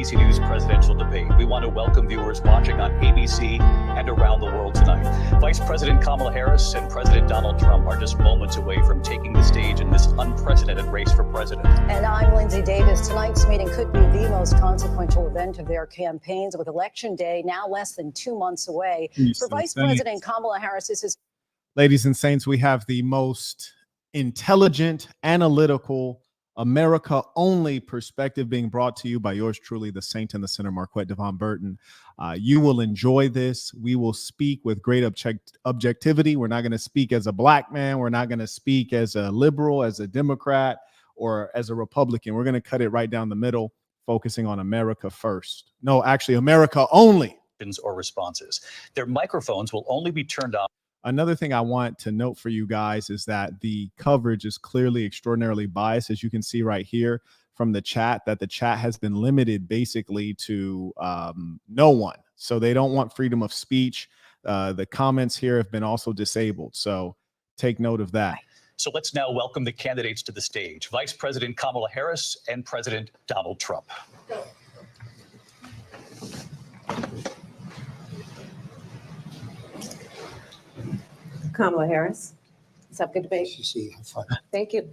ABC News presidential debate. We want to welcome viewers watching on ABC and around the world tonight. Vice President Kamala Harris and President Donald Trump are just moments away from taking the stage in this unprecedented race for president. And I'm Lindsay Davis. Tonight's meeting could be the most consequential event of their campaigns, with Election Day now less than 2 months away. For Vice President Kamala Harris, this is... Ladies and saints, we have the most intelligent, analytical, America-only perspective being brought to you by yours truly, the Saint in the Center, Marquette Devon Burton. You will enjoy this. We will speak with great objectivity. We're not going to speak as a black man. We're not going to speak as a liberal, as a Democrat, or as a Republican. We're going to cut it right down the middle, focusing on America first. No, actually, America only. Or responses. Their microphones will only be turned on. Another thing I want to note for you guys is that the coverage is clearly extraordinarily biased, as you can see right here from the chat, that the chat has been limited basically to no one. So they don't want freedom of speech. The comments here have been also disabled. So take note of that. So let's now welcome the candidates to the stage. Vice President Kamala Harris and President Donald Trump. Kamala Harris. Let's have a good debate. Have fun. Thank you.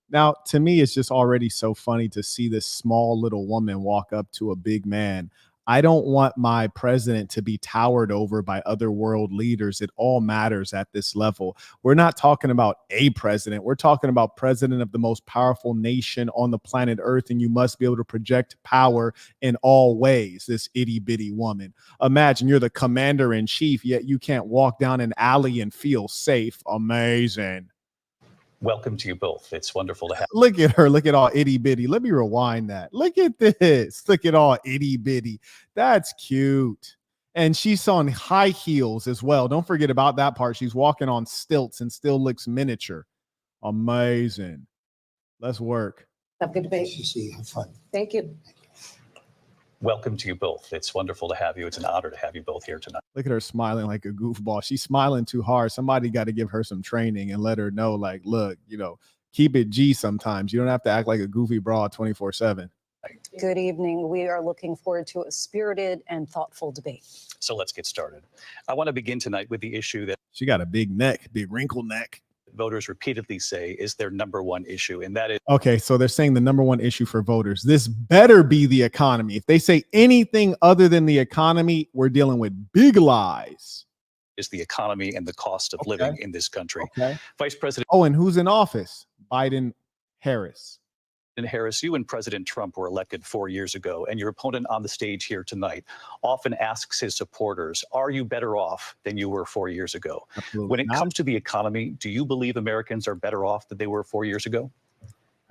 Now, to me, it's just already so funny to see this small little woman walk up to a big man. I don't want my president to be towered over by other world leaders. It all matters at this level. We're not talking about a president. We're talking about president of the most powerful nation on the planet Earth, and you must be able to project power in all ways, this itty bitty woman. Imagine you're the commander in chief, yet you can't walk down an alley and feel safe. Amazing. Welcome to you both. It's wonderful to have. Look at her. Look at all itty bitty. Let me rewind that. Look at this. Look at all itty bitty. That's cute. And she's on high heels as well. Don't forget about that part. She's walking on stilts and still looks miniature. Amazing. Let's work. Have a good debate. Have fun. Thank you. Welcome to you both. It's wonderful to have you. It's an honor to have you both here tonight. Look at her smiling like a goofball. She's smiling too hard. Somebody got to give her some training and let her know, like, look, you know, keep it G sometimes. You don't have to act like a goofy broad 24/7. Good evening. We are looking forward to a spirited and thoughtful debate. So let's get started. I want to begin tonight with the issue that She got a big neck, big wrinkled neck. voters repeatedly say is their number one issue, and that is... Okay, so they're saying the number one issue for voters. This better be the economy. If they say anything other than the economy, we're dealing with big lies. Is the economy and the cost of living in this country. Okay. Vice President Oh, and who's in office? Biden, Harris. Harris, you and President Trump were elected 4 years ago, and your opponent on the stage here tonight often asks his supporters, are you better off than you were 4 years ago? Absolutely When it not. comes to the economy, do you believe Americans are better off than they were 4 years ago?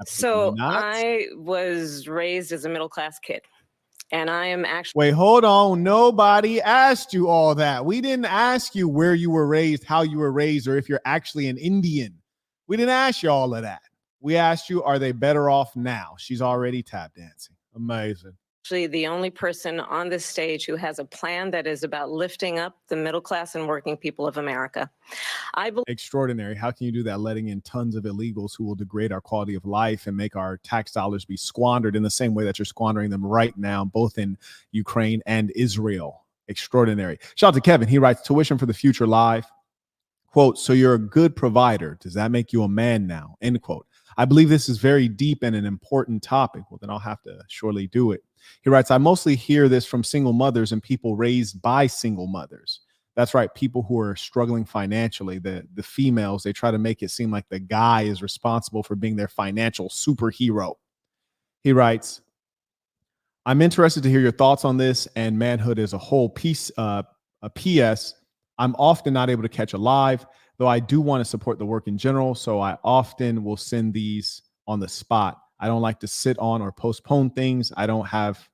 Absolutely So not. I was raised as a middle-class kid, and I am actually... Wait, hold on. Nobody asked you all that. We didn't ask you where you were raised, how you were raised, or if you're actually an Indian. We didn't ask you all of that. We asked you, are they better off now? She's already tap dancing. Amazing. actually the only person on this stage who has a plan that is about lifting up the middle class and working people of America. I believe Extraordinary. How can you do that? Letting in tons of illegals who will degrade our quality of life and make our tax dollars be squandered in the same way that you're squandering them right now, both in Ukraine and Israel. Extraordinary. Shout out to Kevin. He writes, tuition for the future live. Quote, so you're a good provider. Does that make you a man now? End quote. I believe this is very deep and an important topic. Well, then I'll have to surely do it. He writes, I mostly hear this from single mothers and people raised by single mothers. That's right. People who are struggling financially, the females, they try to make it seem like the guy is responsible for being their financial superhero. He writes, I'm interested to hear your thoughts on this and manhood as a whole. A PS, I'm often not able to catch a live, though I do want to support the work in general, so I often will send these on the spot. I don't like to sit on or postpone things. I don't have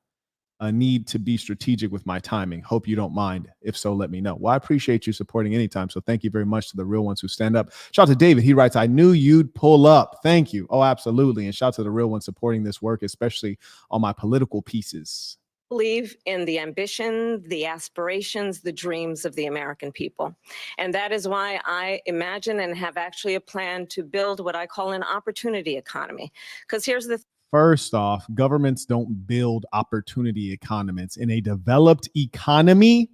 a need to be strategic with my timing. Hope you don't mind. If so, let me know. Well, I appreciate you supporting anytime, so thank you very much to the real ones who stand up. Shout out to David. He writes, I knew you'd pull up. Thank you. Oh, absolutely. And shout out to the real ones supporting this work, especially on my political pieces. believe in the ambition, the aspirations, the dreams of the American people. And that is why I imagine and have actually a plan to build what I call an opportunity economy. Because here's the First off, governments don't build opportunity economies. In a developed economy,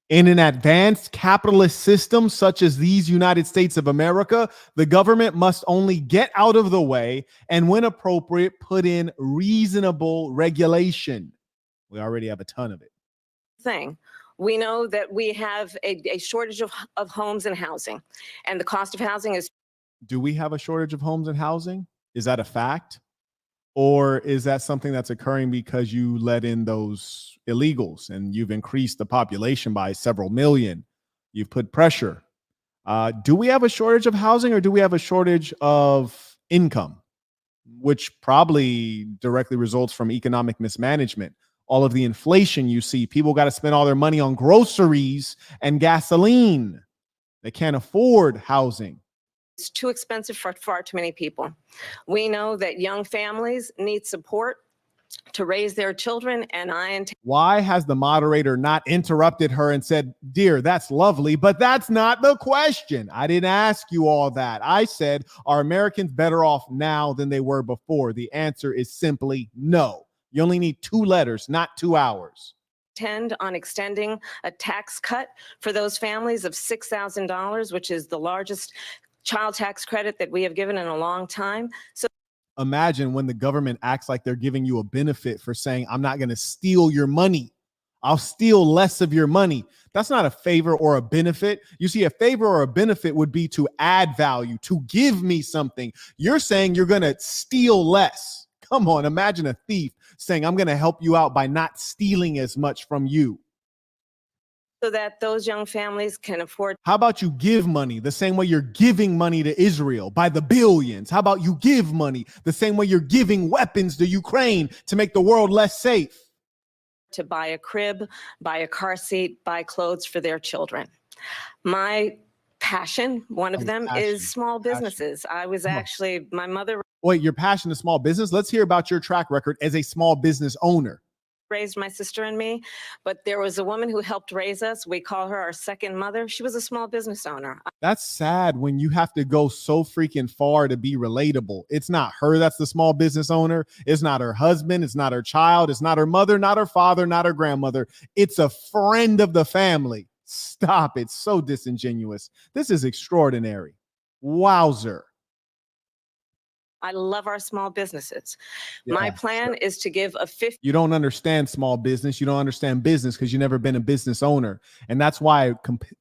in an advanced capitalist system such as these United States of America, the government must only get out of the way and, when appropriate, put in reasonable regulation. We already have a ton of it. We know that we have a shortage of homes and housing, and the cost of housing is. Do we have a shortage of homes and housing? Is that a fact? Or is that something that's occurring because you let in those illegals and you've increased the population by several million? You've put pressure. Do we have a shortage of housing, or do we have a shortage of income, which probably directly results from economic mismanagement? All of the inflation you see, people got to spend all their money on groceries and gasoline. They can't afford housing. It's too expensive for far too many people. We know that young families need support to raise their children, and Why has the moderator not interrupted her and said, "Dear, that's lovely, but that's not the question. I didn't ask you all that. I said, are Americans better off now than they were before?" The answer is simply no. You only need 2 letters, not 2 hours. Intend on extending a tax cut for those families of $6,000, which is the largest child tax credit that we have given in a long time. So imagine when the government acts like they're giving you a benefit for saying, "I'm not going to steal your money. I'll steal less of your money." That's not a favor or a benefit. You see, a favor or a benefit would be to add value, to give me something. You're saying you're going to steal less. Come on, imagine a thief saying, "I'm going to help you out by not stealing as much from you." So that those young families can afford. How about you give money the same way you're giving money to Israel by the billions? How about you give money the same way you're giving weapons to Ukraine to make the world less safe? To buy a crib, buy a car seat, buy clothes for their children. My passion, one of them, is small businesses. I was actually, my mother. Wait, your passion is small business? Let's hear about your track record as a small business owner. Raised my sister and me, but there was a woman who helped raise us. We call her our second mother. She was a small business owner. That's sad when you have to go so freaking far to be relatable. It's not her that's the small business owner. It's not her husband. It's not her child. It's not her mother, not her father, not her grandmother. It's a friend of the family. Stop. It's so disingenuous. This is extraordinary. Wowzer. I love our small businesses. Yeah, my plan is to give a 50. You don't understand small business. You don't understand business because you've never been a business owner. And that's why I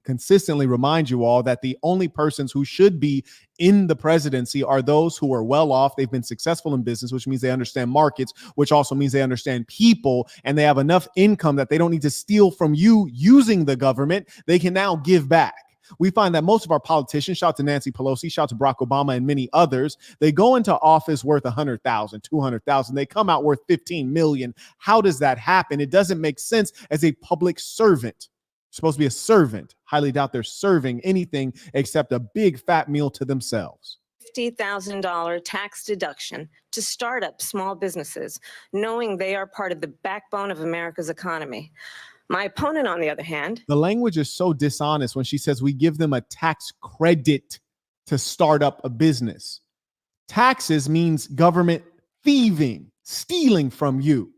consistently remind you all that the only persons who should be in the presidency are those who are well off. They've been successful in business, which means they understand markets, which also means they understand people, and they have enough income that they don't need to steal from you using the government. They can now give back. We find that most of our politicians, shout to Nancy Pelosi, shout to Barack Obama and many others, they go into office worth 100,000, 200,000. They come out worth 15 million. How does that happen? It doesn't make sense as a public servant. You're supposed to be a servant. Highly doubt they're serving anything except a big fat meal to themselves. $50,000 tax deduction to start up small businesses, knowing they are part of the backbone of America's economy. My opponent, on the other hand. The language is so dishonest when she says we give them a tax credit to start up a business. Taxes means government thieving, stealing from you.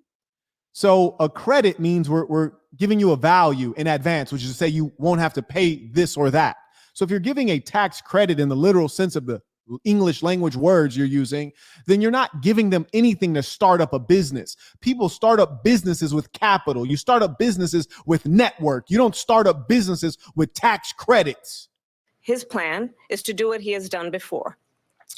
So a credit means we're giving you a value in advance, which is to say you won't have to pay this or that. So if you're giving a tax credit in the literal sense of the English language words you're using, then you're not giving them anything to start up a business. People start up businesses with capital. You start up businesses with network. You don't start up businesses with tax credits. His plan is to do what he has done before,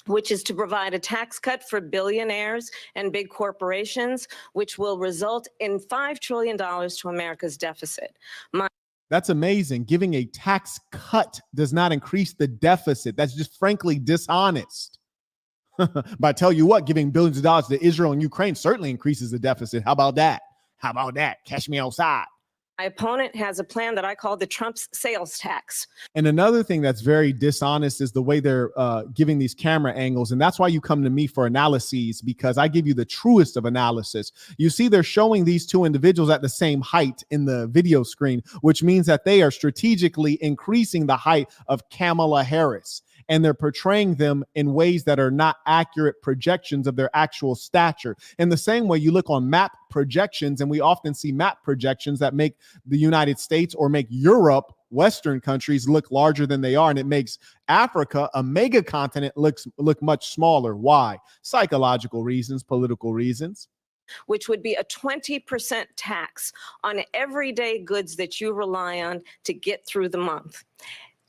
which is to provide a tax cut for billionaires and big corporations, which will result in $5 trillion to America's deficit. That's amazing. Giving a tax cut does not increase the deficit. That's just frankly dishonest. But I tell you what, giving billions of dollars to Israel and Ukraine certainly increases the deficit. How about that? How about that? Catch me outside. My opponent has a plan that I call the Trump's sales tax. And another thing that's very dishonest is the way they're giving these camera angles. And that's why you come to me for analyses, because I give you the truest of analysis. You see, they're showing these two individuals at the same height in the video screen, which means that they are strategically increasing the height of Kamala Harris. and they're portraying them in ways that are not accurate projections of their actual stature. In the same way, you look on map projections, and we often see map projections that make the United States or make Europe, Western countries, look larger than they are, and it makes Africa, a mega continent, look much smaller. Why? Psychological reasons, political reasons. Which would be a 20% tax on everyday goods that you rely on to get through the month.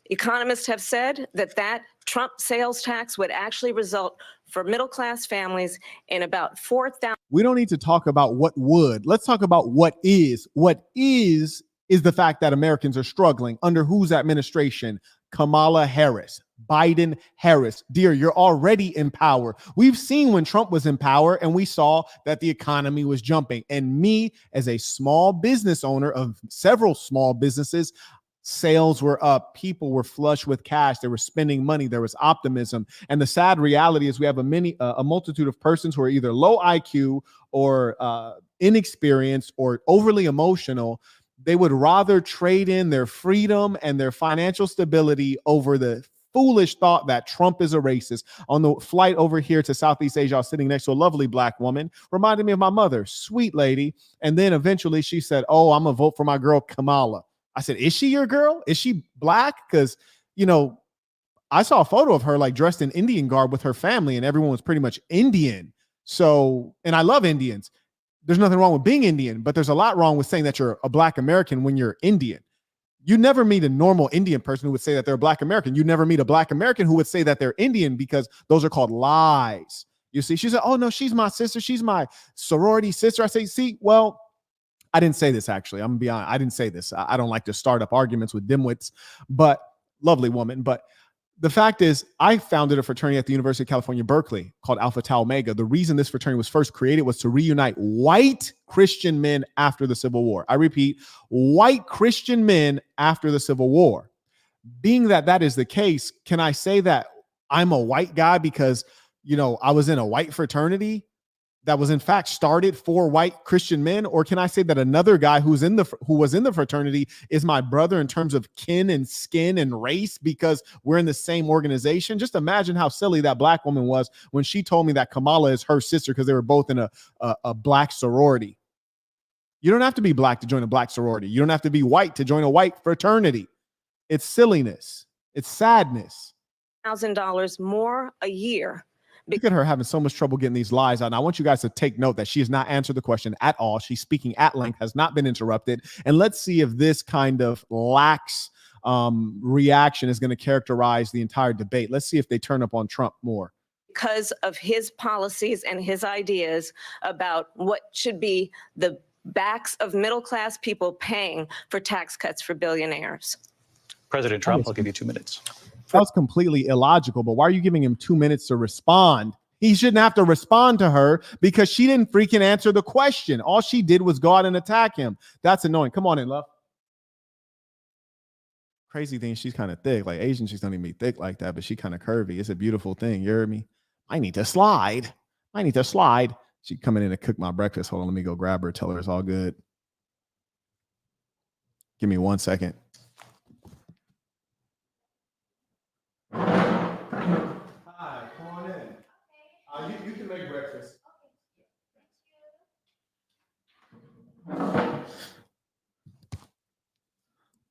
Economists have said that Trump sales tax would actually result for middle-class families in about 4,000. We don't need to talk about what would. Let's talk about what is. What is the fact that Americans are struggling under whose administration? Kamala Harris. Biden Harris. Dear, you're already in power. We've seen when Trump was in power, and we saw that the economy was jumping. And me, as a small business owner of several small businesses, sales were up. People were flush with cash. They were spending money. There was optimism. And the sad reality is we have a multitude of persons who are either low IQ or inexperienced or overly emotional. They would rather trade in their freedom and their financial stability over the foolish thought that Trump is a racist. On the flight over here to Southeast Asia, I was sitting next to a lovely black woman, reminded me of my mother, sweet lady. And then eventually she said, "Oh, I'm gonna vote for my girl Kamala." I said, "Is she your girl? Is she black?" Because, I saw a photo of her like dressed in Indian garb with her family, and everyone was pretty much Indian. So, and I love Indians. There's nothing wrong with being Indian, but there's a lot wrong with saying that you're a black American when you're Indian. You never meet a normal Indian person who would say that they're a black American. You never meet a black American who would say that they're Indian, because those are called lies. You see, she said, "Oh no, she's my sister. She's my sorority sister." I say, "See, well, I didn't say this, actually. I'm gonna be honest. I didn't say this. I don't like to start up arguments with dimwits, but lovely woman. But the fact is, I founded a fraternity at the University of California, Berkeley, called Alpha Tau Omega. The reason this fraternity was first created was to reunite white Christian men after the Civil War. I repeat, white Christian men after the Civil War. Being that that is the case, can I say that I'm a white guy because, I was in a white fraternity that was in fact started for white Christian men? Or can I say that another guy who was in the fraternity is my brother in terms of kin and skin and race because we're in the same organization? Just imagine how silly that black woman was when she told me that Kamala is her sister because they were both in a black sorority. You don't have to be black to join a black sorority. You don't have to be white to join a white fraternity. It's silliness. It's sadness. $1,000 more a year. Look at her having so much trouble getting these lies out. And I want you guys to take note that she has not answered the question at all. She's speaking at length, has not been interrupted. And let's see if this kind of lax reaction is going to characterize the entire debate. Let's see if they turn up on Trump more. Because of his policies and his ideas about what should be the backs of middle-class people paying for tax cuts for billionaires. President Trump, I'll give you 2 minutes. That was completely illogical, but why are you giving him 2 minutes to respond? He shouldn't have to respond to her because she didn't freaking answer the question. All she did was go out and attack him. That's annoying. Come on in, love. Crazy thing, she's kind of thick. Like Asian chicks don't even be thick like that, but she kind of curvy. It's a beautiful thing. You heard me? I need to slide. She coming in to cook my breakfast. Hold on, let me go grab her. Tell her it's all good. Give me 1 second. Hi, come on in. You can make breakfast.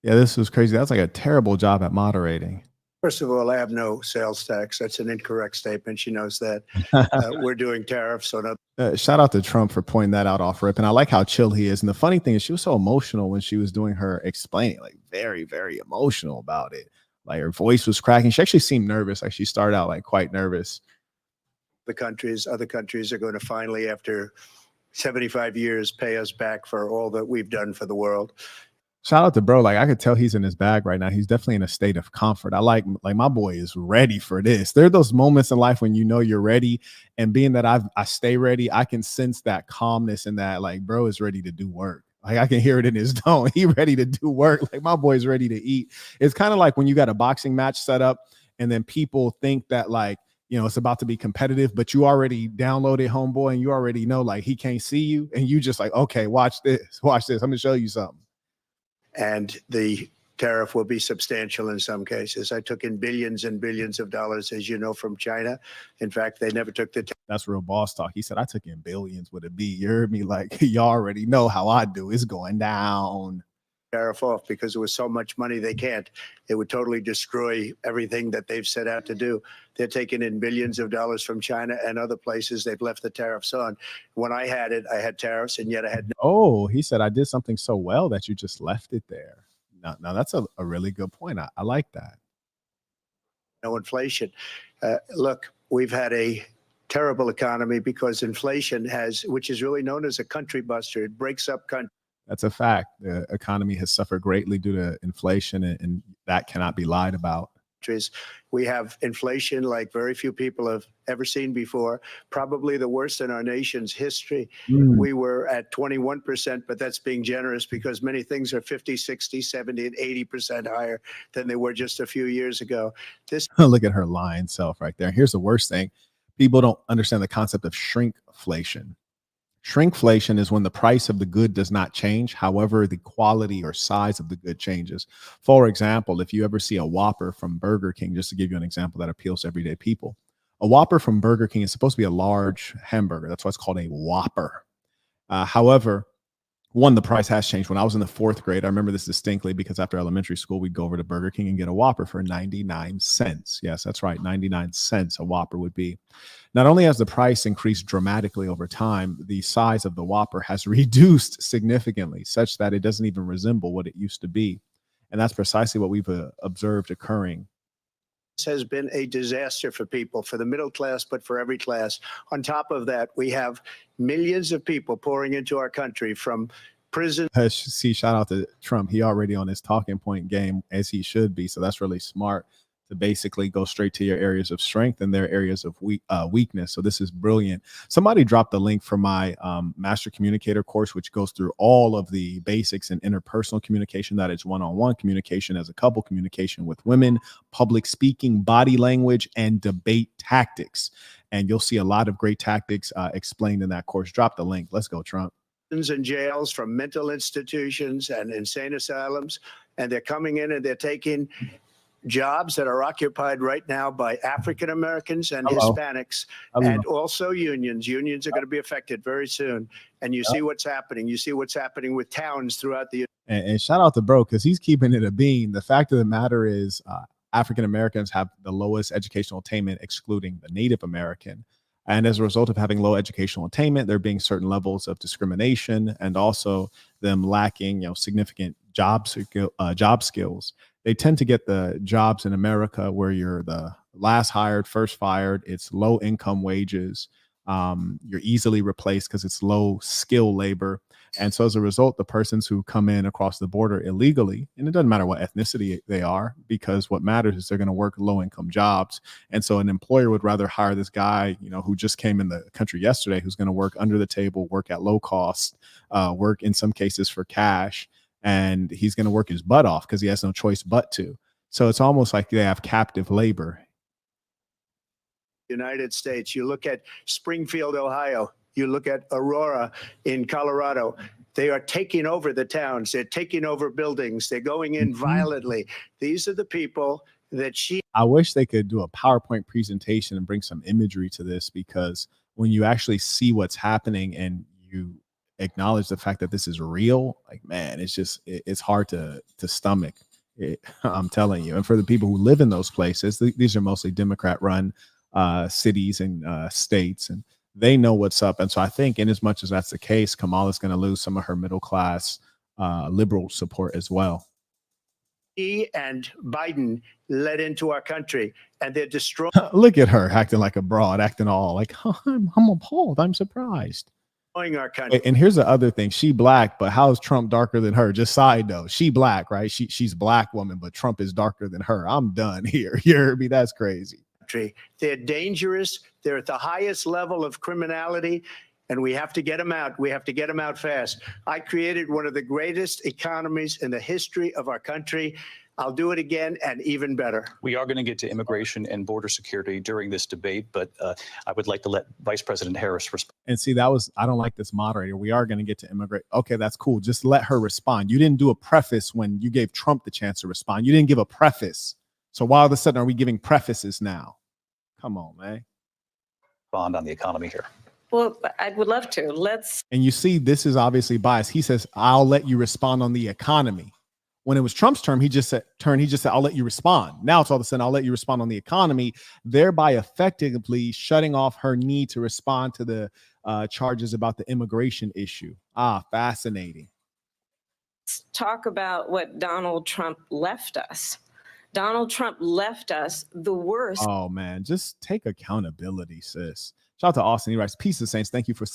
Yeah, this was crazy. That's like a terrible job at moderating. First of all, I have no sales tax. That's an incorrect statement. She knows that. We're doing tariffs on other. Shout out to Trump for pointing that out off rip. And I like how chill he is. And the funny thing is she was so emotional when she was doing her explaining, like very, very emotional about it. Like her voice was cracking. She actually seemed nervous. Like she started out like quite nervous. Other countries are going to finally, after 75 years, pay us back for all that we've done for the world. Shout out to bro. Like I could tell he's in his bag right now. He's definitely in a state of comfort. I like my boy is ready for this. There are those moments in life when you know you're ready. And being that I stay ready, I can sense that calmness and that like bro is ready to do work. Like I can hear it in his tone. He ready to do work. Like my boy's ready to eat. It's kind of like when you got a boxing match set up and then people think that like, it's about to be competitive, but you already downloaded homeboy and you already know like he can't see you. And you just like, okay, watch this. I'm gonna show you something. And the tariff will be substantial in some cases. I took in billions and billions of dollars, as you know, from China. In fact, they never took the That's real boss talk. He said, I took in billions with a B. You heard me? Like, you already know how I do. It's going down. tariff off because there was so much money they can't. It would totally destroy everything that they've set out to do. They're taking in billions of dollars from China and other places. They've left the tariffs on. When I had it, I had tariffs, and yet I had no. Oh, he said, I did something so well that you just left it there. Now that's a really good point. I like that. No inflation. Look, we've had a terrible economy because inflation has, which is really known as a country buster. It breaks up countries. That's a fact. The economy has suffered greatly due to inflation, and that cannot be lied about. We have inflation like very few people have ever seen before, probably the worst in our nation's history. We were at 21%, but that's being generous because many things are 50, 60, 70, and 80% higher than they were just a few years ago. Look at her lying self right there. Here's the worst thing. People don't understand the concept of shrinkflation. Shrinkflation is when the price of the good does not change. However, the quality or size of the good changes. For example, if you ever see a Whopper from Burger King, just to give you an example that appeals to everyday people, a Whopper from Burger King is supposed to be a large hamburger. That's why it's called a Whopper. However, the price has changed. When I was in the 4th grade, I remember this distinctly because after elementary school, we'd go over to Burger King and get a Whopper for 99 cents. Yes, that's right. 99 cents a Whopper would be. Not only has the price increased dramatically over time, the size of the Whopper has reduced significantly, such that it doesn't even resemble what it used to be. And that's precisely what we've observed occurring. This has been a disaster for people, for the middle class, but for every class. On top of that, we have millions of people pouring into our country from prison. See, shout out to Trump. He already on his talking point game, as he should be. So that's really smart to basically go straight to your areas of strength and their areas of weakness. So this is brilliant. Somebody dropped the link for my Master Communicator course, which goes through all of the basics in interpersonal communication. That is one-on-one communication, as a couple communication with women, public speaking, body language, and debate tactics. And you'll see a lot of great tactics explained in that course. Drop the link. Let's go, Trump. And jails, from mental institutions and insane asylums, and they're coming in and they're taking jobs that are occupied right now by African Americans and Hispanics, and also unions. Unions are going to be affected very soon. And you see what's happening. You see what's happening with towns throughout the. And shout out to bro, because he's keeping it a bean. The fact of the matter is, African Americans have the lowest educational attainment, excluding the Native American. And as a result of having low educational attainment, there being certain levels of discrimination, and also them lacking, significant job skills. They tend to get the jobs in America where you're the last hired, first fired. It's low income wages. You're easily replaced because it's low skill labor. And so as a result, the persons who come in across the border illegally, and it doesn't matter what ethnicity they are, because what matters is they're going to work low income jobs. And so an employer would rather hire this guy, who just came in the country yesterday, who's going to work under the table, work at low cost, work in some cases for cash. And he's going to work his butt off because he has no choice but to. So it's almost like they have captive labor. United States, you look at Springfield, Ohio, you look at Aurora in Colorado, they are taking over the towns. They're taking over buildings. They're going in violently. These are the people that I wish they could do a PowerPoint presentation and bring some imagery to this, because when you actually see what's happening and you acknowledge the fact that this is real, like, man, it's hard to stomach it. I'm telling you. And for the people who live in those places, these are mostly Democrat run cities and states, and they know what's up. And so I think in as much as that's the case, Kamala's going to lose some of her middle class liberal support as well. He and Biden led into our country, and they're destroying. Look at her acting like a broad, acting all like, I'm appalled. I'm surprised. Our country. And here's the other thing. She black, but how is Trump darker than her? Just side note. She black, right? She's black woman, but Trump is darker than her. I'm done here. You heard me? That's crazy. They're dangerous. They're at the highest level of criminality, and we have to get them out. We have to get them out fast. I created one of the greatest economies in the history of our country. I'll do it again and even better. We are going to get to immigration and border security during this debate, but I would like to let Vice President Harris respond. And see, I don't like this moderator. We are going to get to immigrate. Okay, that's cool. Just let her respond. You didn't do a preface when you gave Trump the chance to respond. You didn't give a preface. So why all of a sudden are we giving prefaces now? Come on, man. Respond on the economy here. Well, I would love to. Let's. And you see, this is obviously biased. He says, I'll let you respond on the economy. When it was Trump's term, he just said, I'll let you respond. Now it's all of a sudden, I'll let you respond on the economy, thereby effectively shutting off her need to respond to the charges about the immigration issue. Fascinating. Let's talk about what Donald Trump left us. Donald Trump left us the worst. Oh, man, just take accountability, sis. Shout out to Austin. He writes, peace of saints. Thank you for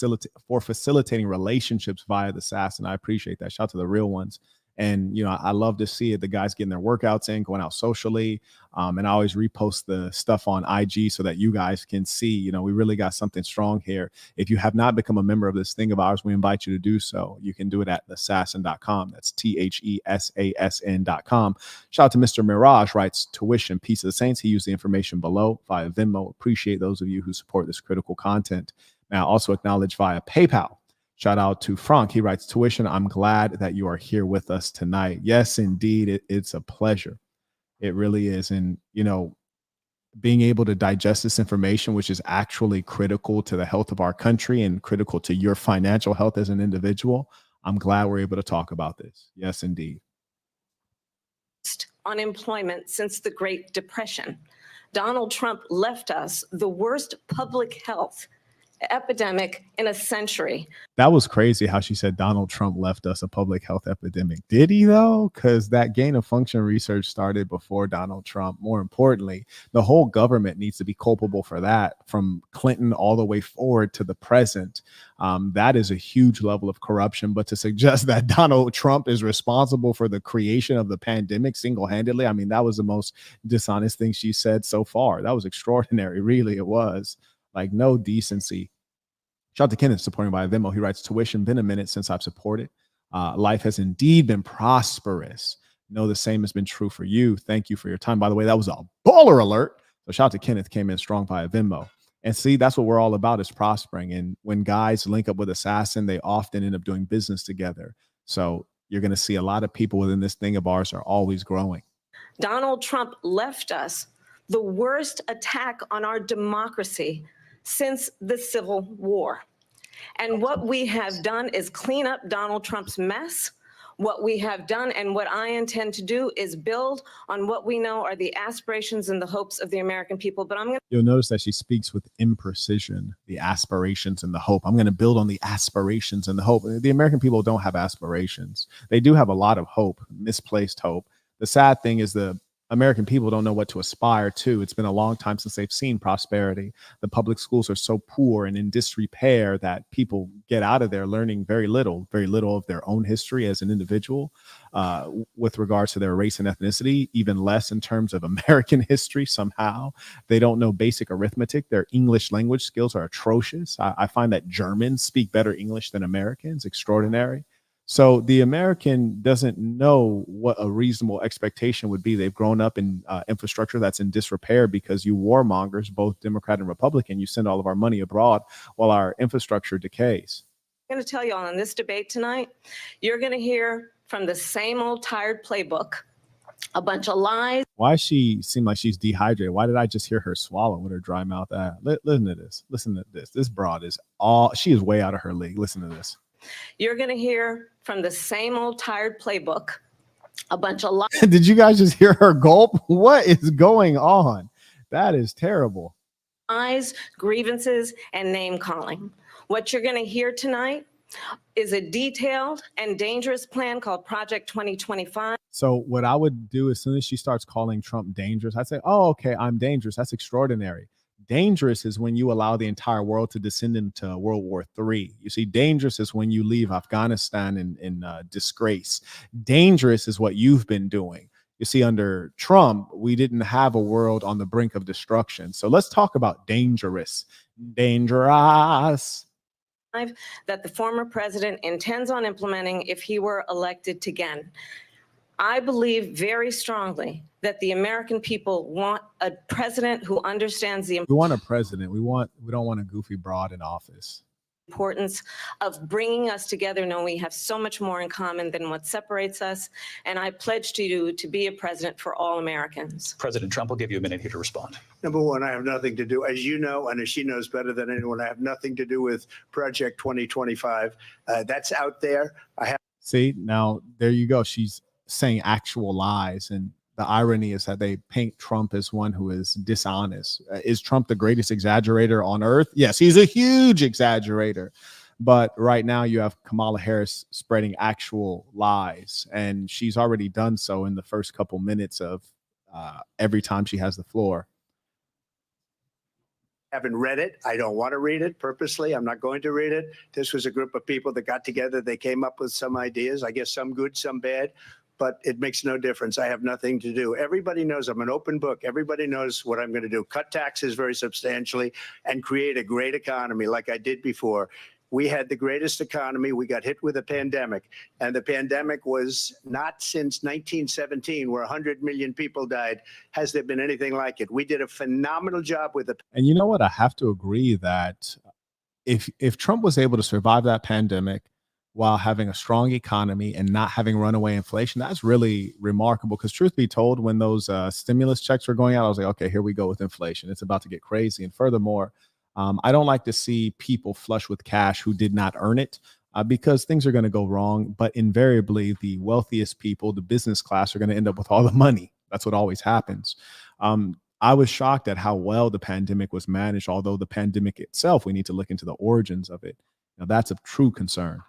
facilitating relationships via the SAS. And I appreciate that. Shout out to the real ones. And, I love to see it. The guys getting their workouts in, going out socially. And I always repost the stuff on IG so that you guys can see, we really got something strong here. If you have not become a member of this thing of ours, we invite you to do so. You can do it at thesassin.com. That's THESASN.com. Shout out to Mr. Mirage, writes tuition, peace of the saints. He used the information below via Venmo. Appreciate those of you who support this critical content. Now, also acknowledge via PayPal. Shout out to Frank. He writes, tuition, I'm glad that you are here with us tonight. Yes, indeed. It's a pleasure. It really is. And, being able to digest this information, which is actually critical to the health of our country and critical to your financial health as an individual, I'm glad we're able to talk about this. Yes, indeed. Unemployment since the Great Depression. Donald Trump left us the worst public health epidemic in a century. That was crazy how she said Donald Trump left us a public health epidemic. Did he though? Because that gain of function research started before Donald Trump. More importantly, the whole government needs to be culpable for that, from Clinton all the way forward to the present. That is a huge level of corruption. But to suggest that Donald Trump is responsible for the creation of the pandemic single-handedly, I mean, that was the most dishonest thing she said so far. That was extraordinary. Really, it was. Like, no decency. Shout out to Kenneth supporting via Venmo. He writes, tuition, been a minute since I've supported. Life has indeed been prosperous. Know the same has been true for you. Thank you for your time. By the way, that was a baller alert. So shout out to Kenneth, came in strong via Venmo. And see, that's what we're all about, is prospering. And when guys link up with Assassin, they often end up doing business together. So you're going to see a lot of people within this thing of ours are always growing. Donald Trump left us the worst attack on our democracy since the Civil War. And what we have done is clean up Donald Trump's mess. What we have done and what I intend to do is build on what we know are the aspirations and the hopes of the American people. But You'll notice that she speaks with imprecision, the aspirations and the hope. I'm going to build on the aspirations and the hope. The American people don't have aspirations. They do have a lot of hope, misplaced hope. The sad thing is the American people don't know what to aspire to. It's been a long time since they've seen prosperity. The public schools are so poor and in disrepair that people get out of there learning very little of their own history as an individual with regards to their race and ethnicity, even less in terms of American history. Somehow they don't know basic arithmetic. Their English language skills are atrocious. I find that Germans speak better English than Americans. Extraordinary. So the American doesn't know what a reasonable expectation would be. They've grown up in infrastructure that's in disrepair because you warmongers, both Democrat and Republican, you send all of our money abroad while our infrastructure decays. I'm going to tell you all in this debate tonight, you're going to hear from the same old tired playbook, a bunch of lies. Why does she seem like she's dehydrated? Why did I just hear her swallow with her dry mouth? Listen to this. Listen to this. This broad is she is way out of her league. Listen to this. You're going to hear from the same old tired playbook, a bunch of lies. Did you guys just hear her gulp? What is going on? That is terrible. Lies, grievances, and name calling. What you're going to hear tonight is a detailed and dangerous plan called Project 2025. So what I would do as soon as she starts calling Trump dangerous, I'd say, oh, okay, I'm dangerous. That's extraordinary. Dangerous is when you allow the entire world to descend into World War III. You see, dangerous is when you leave Afghanistan in disgrace. Dangerous is what you've been doing. You see, under Trump, we didn't have a world on the brink of destruction. So let's talk about dangerous. Dangerous. That the former president intends on implementing if he were elected again. I believe very strongly that the American people want a president who understands the We want a president. We don't want a goofy broad in office. importance of bringing us together, knowing we have so much more in common than what separates us. And I pledge to you to be a president for all Americans. President Trump will give you a minute here to respond. Number one, I have nothing to do, as you know, and as she knows better than anyone, I have nothing to do with Project 2025. That's out there. See, now there you go. She's saying actual lies. And the irony is that they paint Trump as one who is dishonest. Is Trump the greatest exaggerator on earth? Yes, he's a huge exaggerator. But right now you have Kamala Harris spreading actual lies. And she's already done so in the first couple minutes of every time she has the floor. Haven't read it. I don't want to read it purposely. I'm not going to read it. This was a group of people that got together. They came up with some ideas, I guess some good, some bad, but it makes no difference. I have nothing to do. Everybody knows I'm an open book. Everybody knows what I'm going to do. Cut taxes very substantially and create a great economy like I did before. We had the greatest economy. We got hit with a pandemic, and the pandemic was not since 1917, where 100 million people died. Has there been anything like it? We did a phenomenal job with it. And you know what? I have to agree that if Trump was able to survive that pandemic while having a strong economy and not having runaway inflation, that's really remarkable. Because truth be told, when those stimulus checks were going out, I was like, okay, here we go with inflation. It's about to get crazy. And furthermore, I don't like to see people flush with cash who did not earn it because things are going to go wrong. But invariably, the wealthiest people, the business class, are going to end up with all the money. That's what always happens. I was shocked at how well the pandemic was managed, although the pandemic itself, we need to look into the origins of it. Now, that's a true concern.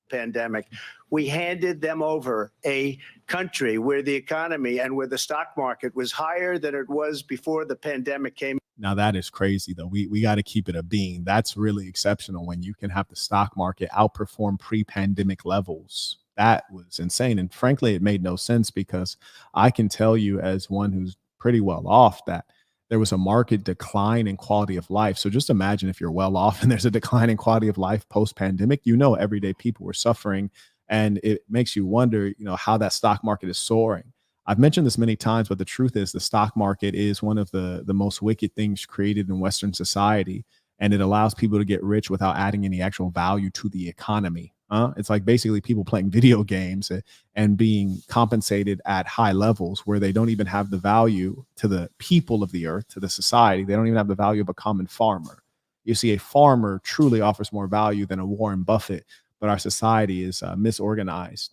Pandemic, we handed them over a country where the economy and where the stock market was higher than it was before the pandemic came. Now that is crazy, though. We got to keep it a bean. That's really exceptional when you can have the stock market outperform pre-pandemic levels. That was insane. And frankly, it made no sense because I can tell you as one who's pretty well off that there was a market decline in quality of life. So just imagine if you're well off and there's a decline in quality of life post-pandemic, everyday people were suffering. And it makes you wonder, how that stock market is soaring. I've mentioned this many times, but the truth is the stock market is one of the most wicked things created in Western society. And it allows people to get rich without adding any actual value to the economy. It's like basically people playing video games and being compensated at high levels where they don't even have the value to the people of the earth, to the society. They don't even have the value of a common farmer. You see, a farmer truly offers more value than a Warren Buffett, but our society is misorganized.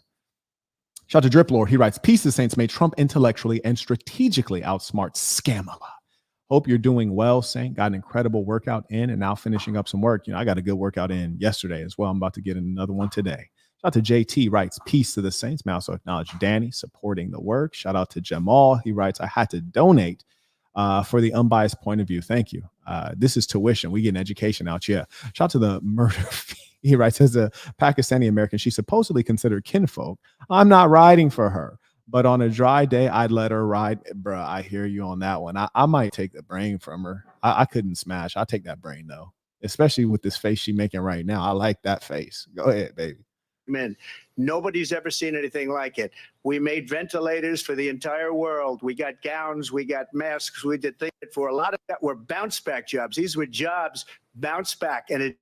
Shout out to Drip Lord. He writes, peace to the saints. May Trump intellectually and strategically outsmart Kamala. Hope you're doing well, Saint. Got an incredible workout in and now finishing up some work. I got a good workout in yesterday as well. I'm about to get in another one today. Shout out to JT, writes, peace to the saints. May also acknowledge Danny supporting the work. Shout out to Jamal. He writes, I had to donate for the unbiased point of view. Thank you. This is tuition. We get an education out. Yeah. Shout out to the murder. He writes, as a Pakistani American, she's supposedly considered kinfolk. I'm not riding for her. But on a dry day, I'd let her ride. Bruh, I hear you on that one. I might take the brain from her. I couldn't smash. I'll take that brain, though, especially with this face she's making right now. I like that face. Go ahead, baby. Man, nobody's ever seen anything like it. We made ventilators for the entire world. We got gowns. We got masks. We did things for a lot of that were bounce back jobs. These were jobs bounce back. And it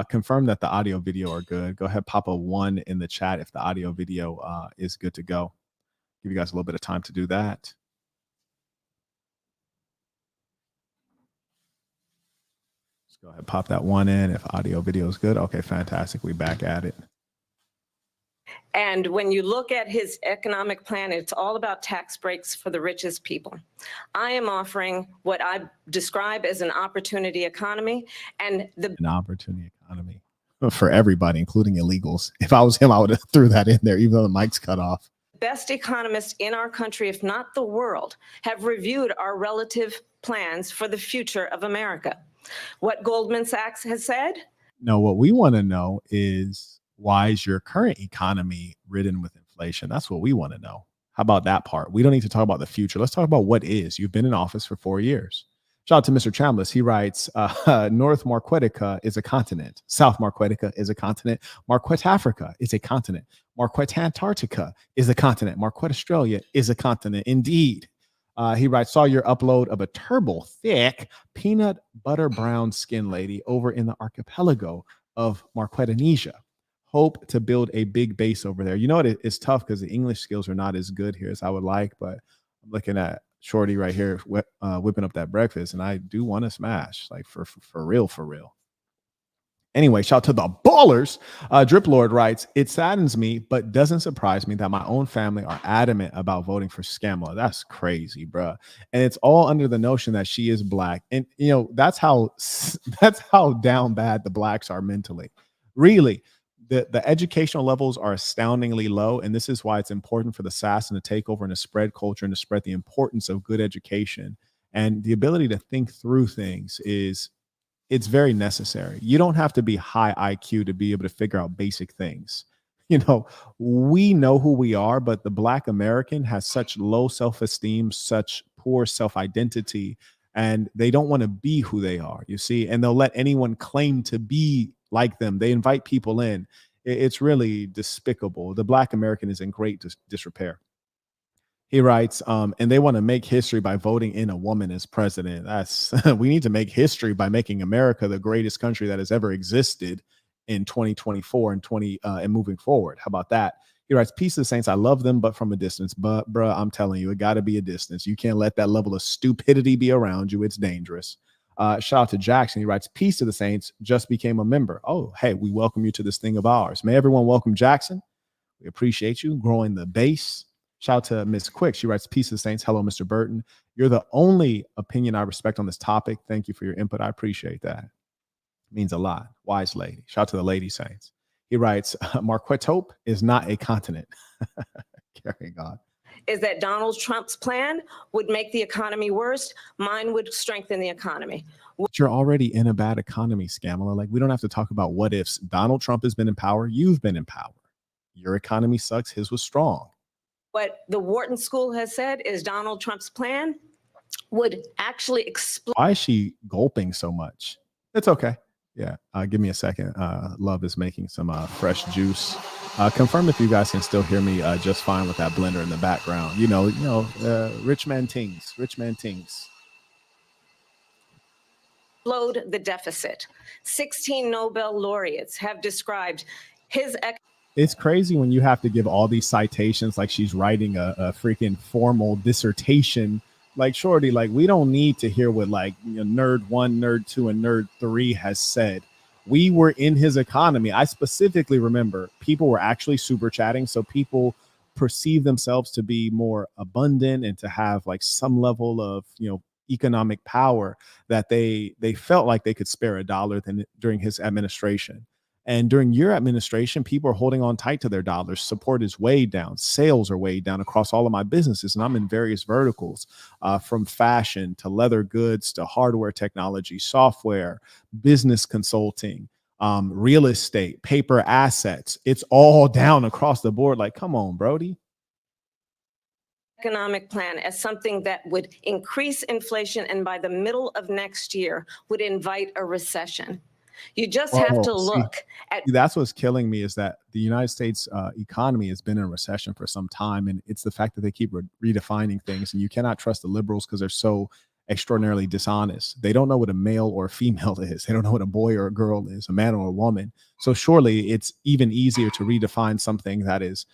confirm that the audio video are good. Go ahead, pop a 1 in the chat if the audio video is good to go. Give you guys a little bit of time to do that. Let's go ahead, pop that 1 in if audio video is good. Okay, fantastic. We back at it. And when you look at his economic plan, it's all about tax breaks for the richest people. I am offering what I describe as an opportunity economy, and an opportunity economy for everybody, including illegals. If I was him, I would have threw that in there, even though the mic's cut off. Best economists in our country, if not the world, have reviewed our relative plans for the future of America. What Goldman Sachs has said? No, what we want to know is why is your current economy ridden with inflation? That's what we want to know. How about that part? We don't need to talk about the future. Let's talk about what is. You've been in office for 4 years. Shout out to Mr. Chambliss. He writes, North Marquetica is a continent. South Marquetica is a continent. Marquette Africa is a continent. Marquette Antarctica is a continent. Marquette Australia is a continent. Indeed. He writes, saw your upload of a turbo thick peanut butter brown skin lady over in the archipelago of Marquetanesia. Hope to build a big base over there. You know what? It's tough because the English skills are not as good here as I would like, but I'm looking at Shorty right here whipping up that breakfast, and I do want to smash, like for real, for real. Anyway, shout out to the ballers. Drip Lord writes, it saddens me, but doesn't surprise me that my own family are adamant about voting for Kamala. That's crazy, bro. And it's all under the notion that she is black. And, you know, that's how down bad the blacks are mentally. Really, the educational levels are astoundingly low. And this is why it's important for the assassin to take over and to spread culture and to spread the importance of good education. And the ability to think through things it's very necessary. You don't have to be high IQ to be able to figure out basic things. You know, we know who we are, but the Black American has such low self-esteem, such poor self-identity, and they don't want to be who they are, you see, and they'll let anyone claim to be like them. They invite people in. It's really despicable. The Black American is in great disrepair. He writes, and they want to make history by voting in a woman as president. That's we need to make history by making America the greatest country that has ever existed in 2024 and moving forward. How about that? He writes, peace to the saints. I love them, but from a distance. But bruh, I'm telling you, it got to be a distance. You can't let that level of stupidity be around you. It's dangerous. Shout out to Jackson. He writes, peace to the saints. Just became a member. Oh, hey, we welcome you to this thing of ours. May everyone welcome Jackson. We appreciate you growing the base. Shout out to Miss Quick. She writes, peace to the saints. Hello, Mr. Burton. You're the only opinion I respect on this topic. Thank you for your input. I appreciate that. It means a lot. Wise lady. Shout out to the lady saints. He writes, Marquetope is not a continent. Carrying on. Is that Donald Trump's plan would make the economy worse. Mine would strengthen the economy. But you're already in a bad economy, Kamala. Like, we don't have to talk about what ifs. Donald Trump has been in power. You've been in power. Your economy sucks. His was strong. What the Wharton School has said is Donald Trump's plan would actually explode. Why is she gulping so much? It's okay. Yeah. Give me a second. Love is making some fresh juice. Confirm if you guys can still hear me just fine with that blender in the background. You know, rich man tings. Explode the deficit. 16 Nobel laureates have described his It's crazy when you have to give all these citations like she's writing a freaking formal dissertation. Like, Shorty, like, we don't need to hear what, like, nerd 1, nerd 2, and nerd 3 has said. We were in his economy. I specifically remember people were actually super chatting. So people perceive themselves to be more abundant and to have like some level of, economic power that they felt like they could spare a dollar during his administration. And during your administration, people are holding on tight to their dollars. Support is way down. Sales are way down across all of my businesses. And I'm in various verticals, from fashion to leather goods to hardware technology, software, business consulting, real estate, paper assets. It's all down across the board. Like, come on, Brody. Economic plan as something that would increase inflation and by the middle of next year would invite a recession. You just have to look at. That's what's killing me is that the United States economy has been in a recession for some time. And it's the fact that they keep redefining things. And you cannot trust the liberals because they're so extraordinarily dishonest. They don't know what a male or a female is. They don't know what a boy or a girl is, a man or a woman. So surely it's even easier to redefine something that is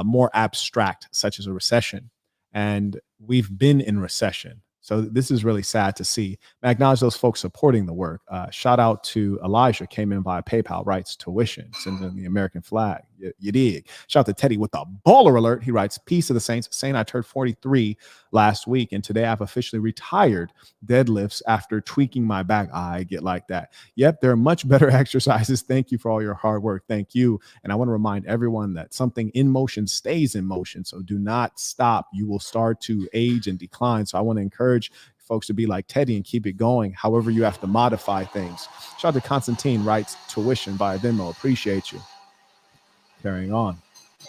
more abstract, such as a recession. And we've been in recession. So this is really sad to see. I acknowledge those folks supporting the work. Shout out to Elijah, came in via PayPal, writes tuition, sends in the American flag. You dig. Shout out to Teddy with the baller alert. He writes, peace to the saints. Saint, I turned 43 last week, and today I've officially retired deadlifts after tweaking my back. I get like that. Yep, there are much better exercises. Thank you for all your hard work. Thank you. And I want to remind everyone that something in motion stays in motion. So do not stop. You will start to age and decline. So I want to encourage folks to be like Teddy and keep it going. However, you have to modify things. Shout out to Constantine, writes tuition via Venmo. Appreciate you. Carrying on.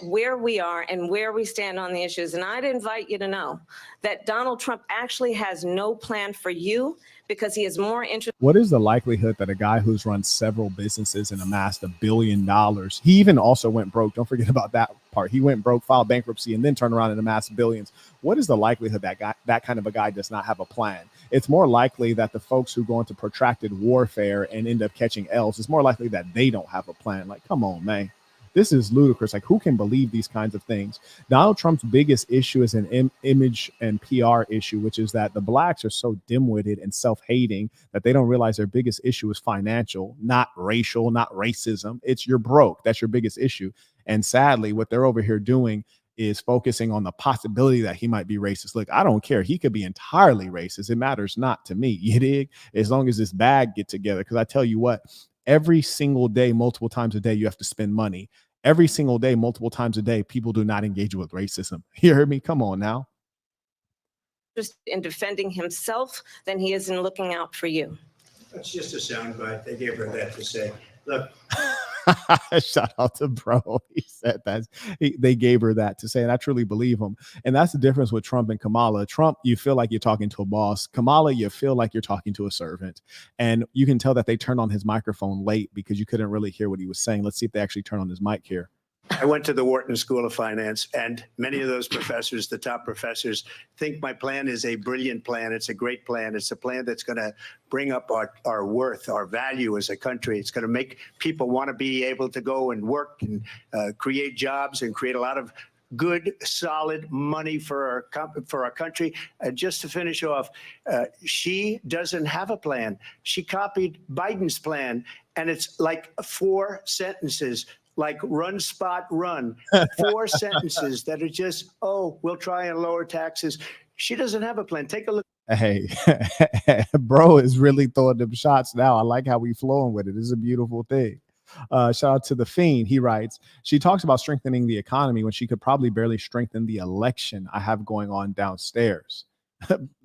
Where we are and where we stand on the issues. And I'd invite you to know that Donald Trump actually has no plan for you because he is more interested. What is the likelihood that a guy who's run several businesses and amassed $1 billion, he even also went broke. Don't forget about that part. He went broke, filed bankruptcy, and then turned around and amassed billions. What is the likelihood that kind of a guy does not have a plan? It's more likely that the folks who go into protracted warfare and end up catching L's, it's more likely that they don't have a plan. Like, come on, man. This is ludicrous. Like, who can believe these kinds of things? Donald Trump's biggest issue is an image and PR issue, which is that the blacks are so dim-witted and self-hating that they don't realize their biggest issue is financial, not racial, not racism. It's you're broke. That's your biggest issue. And sadly, what they're over here doing is focusing on the possibility that he might be racist. Look, I don't care. He could be entirely racist. It matters not to me. You dig? As long as this bag get together. Because I tell you what, every single day, multiple times a day, you have to spend money. Every single day, multiple times a day, people do not engage with racism. You heard me? Come on now. Just in defending himself than he is in looking out for you. That's just a soundbite. They gave her that to say, look. Shout out to bro. He said that they gave her that to say, and I truly believe him. And that's the difference with Trump and Kamala. Trump, you feel like you're talking to a boss. Kamala, you feel like you're talking to a servant. And you can tell that they turned on his microphone late because you couldn't really hear what he was saying. Let's see if they actually turn on his mic here. I went to the Wharton School of Finance, and many of those professors, the top professors, think my plan is a brilliant plan. It's a great plan. It's a plan that's going to bring up our worth, our value as a country. It's going to make people want to be able to go and work and create jobs and create a lot of good, solid money for our country. And just to finish off, she doesn't have a plan. She copied Biden's plan, and it's like 4 sentences. Like run, spot, run. 4 sentences that are just, oh, we'll try and lower taxes. She doesn't have a plan. Take a look. Hey, bro is really throwing them shots now. I like how we flowing with it. It's a beautiful thing. Shout out to the Fiend. He writes, she talks about strengthening the economy when she could probably barely strengthen the election I have going on downstairs.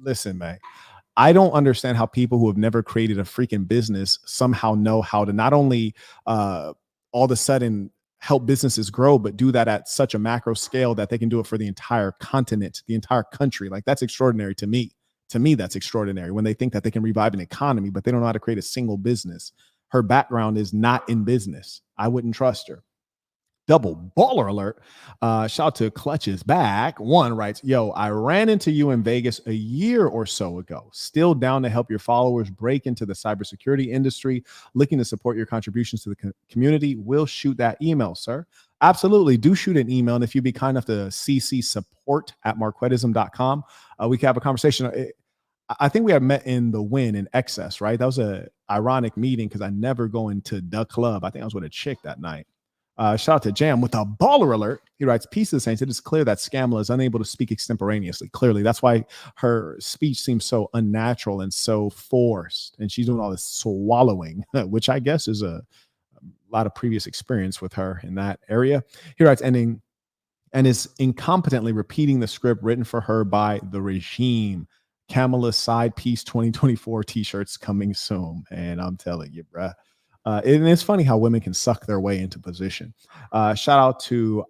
Listen, man. I don't understand how people who have never created a freaking business somehow know how to not only all of a sudden help businesses grow, but do that at such a macro scale that they can do it for the entire continent, the entire country. Like, that's extraordinary to me. To me, that's extraordinary when they think that they can revive an economy, but they don't know how to create a single business. Her background is not in business. I wouldn't trust her. Double baller alert. Shout out to Clutches Back. One writes, yo, I ran into you in Vegas a year or so ago. Still down to help your followers break into the cybersecurity industry. Looking to support your contributions to the community. We'll shoot that email, sir. Absolutely. Do shoot an email. And if you'd be kind enough to CC support@marquettism.com, we can have a conversation. I think we had met in the Win in Excess, right? That was a ironic meeting because I never go into the club. I think I was with a chick that night. Shout out to Jam with a baller alert. He writes, peace to the saints. It is clear that Kamala is unable to speak extemporaneously. Clearly, that's why her speech seems so unnatural and so forced. And she's doing all this swallowing, which I guess is a lot of previous experience with her in that area. He writes, ending and is incompetently repeating the script written for her by the regime. Kamala's side piece 2024 t-shirts coming soon. And I'm telling you, bruh. And it's funny how women can suck their way into position. Shout out to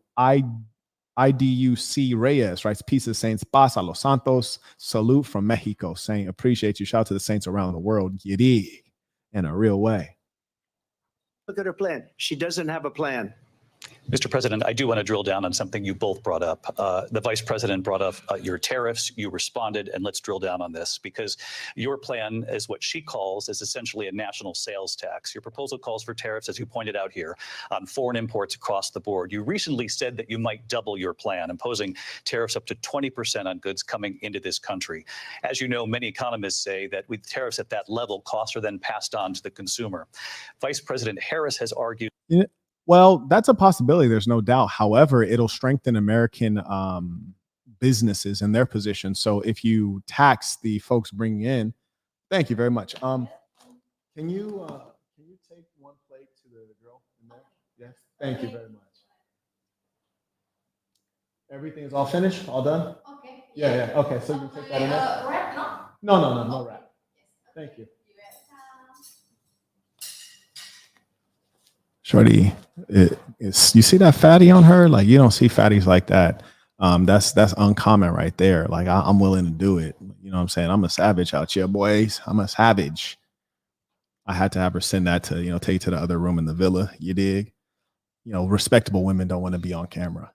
IDUC Reyes, writes, peace of saints, paz a los santos, salute from Mexico, saying appreciate you. Shout out to the saints around the world. You dig, in a real way. Look at her plan. She doesn't have a plan. Mr. President, I do want to drill down on something you both brought up. The vice president brought up your tariffs. You responded, and let's drill down on this because your plan is what she calls is essentially a national sales tax. Your proposal calls for tariffs, as you pointed out here, on foreign imports across the board. You recently said that you might double your plan, imposing tariffs up to 20% on goods coming into this country. As you know, many economists say that with tariffs at that level, costs are then passed on to the consumer. Vice President Harris has argued. Yeah. Well, that's a possibility. There's no doubt. However, it'll strengthen American businesses and their position. So if you tax the folks bringing in, thank you very much. Can you take one plate to the girl in there? Yes. Thank you very much. Everything is all finished, all done. Okay. Yeah. Okay. So you can take that in there. Wrap? No wrap. Thank you. Shorty, you see that fatty on her? Like, you don't see fatties like that. That's uncommon right there. Like, I'm willing to do it. You know what I'm saying? I'm a savage out here, boys. I'm a savage. I had to have her send that to, take to the other room in the villa. You dig? Respectable women don't want to be on camera.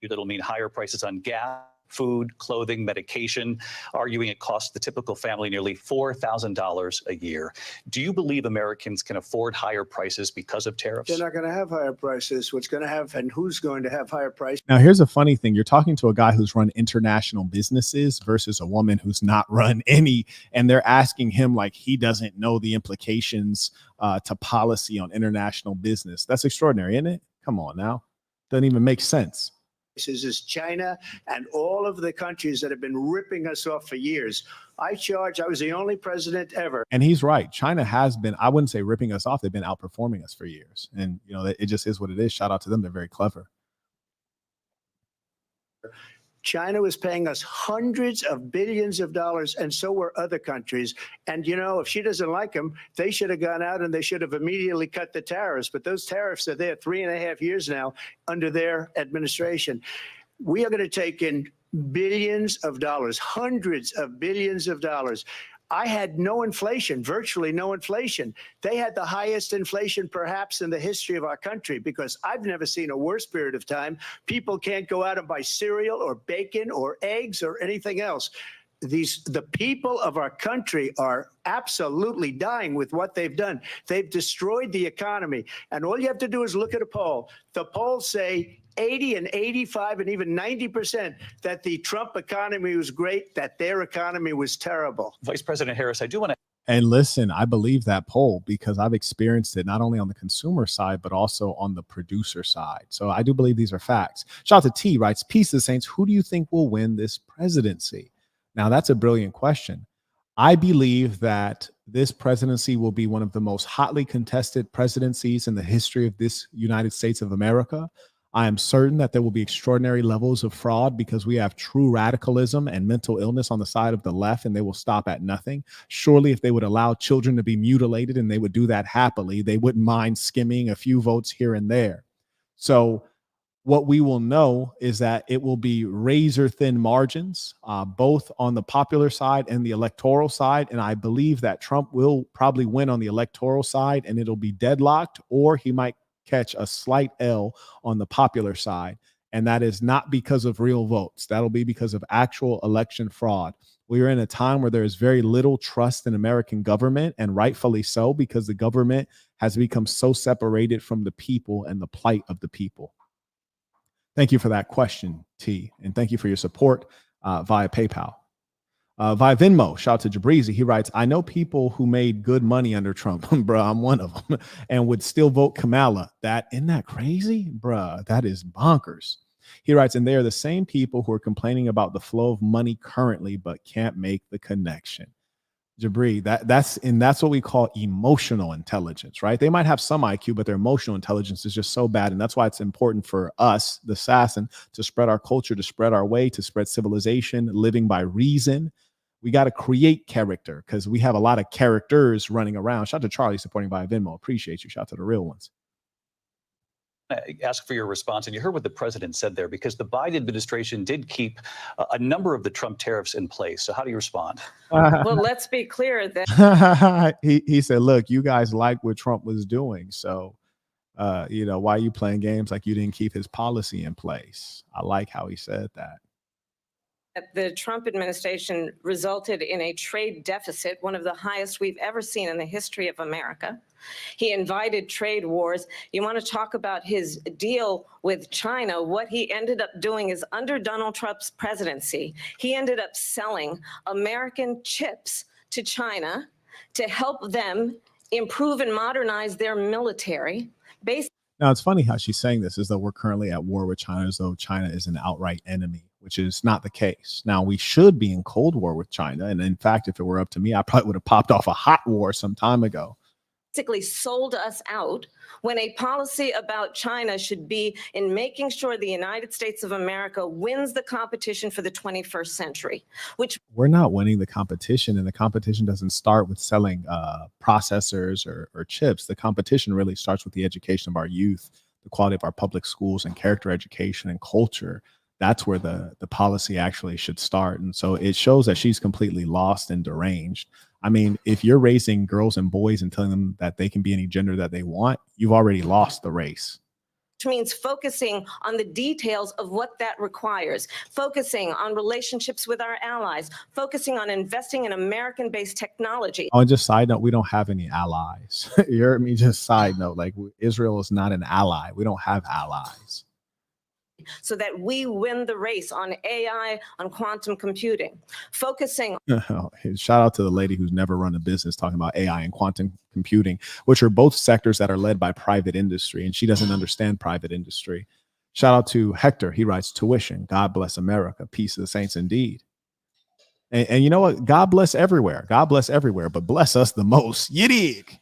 That'll mean higher prices on gas, food, clothing, medication, arguing it costs the typical family nearly $4,000 a year. Do you believe Americans can afford higher prices because of tariffs? They're not going to have higher prices. What's going to have and who's going to have higher prices? Now, here's a funny thing. You're talking to a guy who's run international businesses versus a woman who's not run any. And they're asking him like he doesn't know the implications to policy on international business. That's extraordinary, isn't it? Come on now. Doesn't even make sense. Is China and all of the countries that have been ripping us off for years. I was the only president ever. And he's right. China has been, I wouldn't say ripping us off. They've been outperforming us for years. And, it just is what it is. Shout out to them. They're very clever. China was paying us hundreds of billions of dollars, and so were other countries. And, if she doesn't like them, they should have gone out and they should have immediately cut the tariffs. But those tariffs are there 3.5 years now under their administration. We are going to take in billions of dollars, hundreds of billions of dollars. I had no inflation, virtually no inflation. They had the highest inflation perhaps in the history of our country, because I've never seen a worse period of time. People can't go out and buy cereal or bacon or eggs or anything else. The people of our country are absolutely dying with what they've done. They've destroyed the economy. And all you have to do is look at a poll. The polls say 80 and 85 and even 90% that the Trump economy was great, that their economy was terrible. Vice President Harris, I do want to. And listen, I believe that poll because I've experienced it not only on the consumer side, but also on the producer side. So I do believe these are facts. Shout out to T writes, peace to the saints. Who do you think will win this presidency? Now, that's a brilliant question. I believe that this presidency will be one of the most hotly contested presidencies in the history of this United States of America. I am certain that there will be extraordinary levels of fraud because we have true radicalism and mental illness on the side of the left, and they will stop at nothing. Surely, if they would allow children to be mutilated and they would do that happily, they wouldn't mind skimming a few votes here and there. So what we will know is that it will be razor thin margins, both on the popular side and the electoral side. And I believe that Trump will probably win on the electoral side and it'll be deadlocked, or he might catch a slight L on the popular side. And that is not because of real votes. That'll be because of actual election fraud. We are in a time where there is very little trust in American government, and rightfully so, because the government has become so separated from the people and the plight of the people. Thank you for that question, T. And thank you for your support via PayPal. Via Venmo, shout out to Jabrizi. He writes, I know people who made good money under Trump. Bruh, I'm one of them. And would still vote Kamala. Isn't that crazy? Bruh, that is bonkers. He writes, and they are the same people who are complaining about the flow of money currently, but can't make the connection. Jabri, that's what we call emotional intelligence, right? They might have some IQ, but their emotional intelligence is just so bad. And that's why it's important for us, the assassin, to spread our culture, to spread our way, to spread civilization, living by reason. We got to create character because we have a lot of characters running around. Shout out to Charlie supporting via Venmo. Appreciate you. Shout out to the real ones. Ask for your response. And you heard what the president said there, because the Biden administration did keep a number of the Trump tariffs in place. So how do you respond? Well, let's be clear that he said, look, you guys like what Trump was doing. So, why are you playing games like you didn't keep his policy in place? I like how he said that. the Trump administration resulted in a trade deficit, one of the highest we've ever seen in the history of America. He invited trade wars. You want to talk about his deal with China? What he ended up doing is, under Donald Trump's presidency, he ended up selling American chips to China to help them improve and modernize their military. Now, it's funny how she's saying this as though we're currently at war with China, as though China is an outright enemy, which is not the case. Now, we should be in Cold War with China. And in fact, if it were up to me, I probably would have popped off a hot war some time ago. basically sold us out when a policy about China should be in making sure the United States of America wins the competition for the 21st century, which we're not winning the competition, and the competition doesn't start with selling processors or chips. The competition really starts with the education of our youth, the quality of our public schools and character education and culture. That's where the policy actually should start. And so it shows that she's completely lost and deranged. I mean, if you're raising girls and boys and telling them that they can be any gender that they want, you've already lost the race. Which means focusing on the details of what that requires, focusing on relationships with our allies, focusing on investing in American-based technology. Oh, and just side note, we don't have any allies. You heard me? Just side note, like Israel is not an ally. We don't have allies. So that we win the race on AI, on quantum computing, focusing. Shout out to the lady who's never run a business talking about AI and quantum computing, which are both sectors that are led by private industry, and she doesn't understand private industry. Shout out to Hector. He writes, tuition. God bless America. Peace to the saints indeed. And you know what? God bless everywhere. God bless everywhere, but bless us the most. You dig?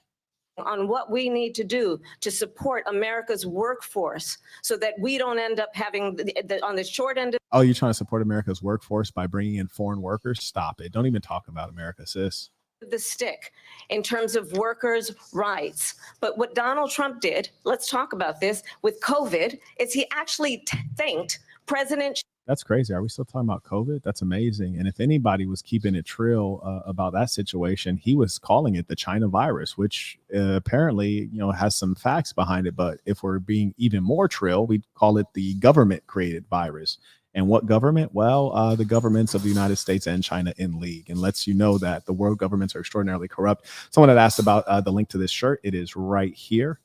On what we need to do to support America's workforce so that we don't end up having on the short end. Oh, you're trying to support America's workforce by bringing in foreign workers? Stop it. Don't even talk about America, sis. The stick in terms of workers' rights. But what Donald Trump did, let's talk about this, with COVID, is he actually thanked President. That's crazy. Are we still talking about COVID? That's amazing. And if anybody was keeping it trill about that situation, he was calling it the China virus, which apparently, has some facts behind it. But if we're being even more trill, we'd call it the government created virus. And what government? Well, the governments of the United States and China in league, and lets you know that the world governments are extraordinarily corrupt. Someone had asked about the link to this shirt. It is right here.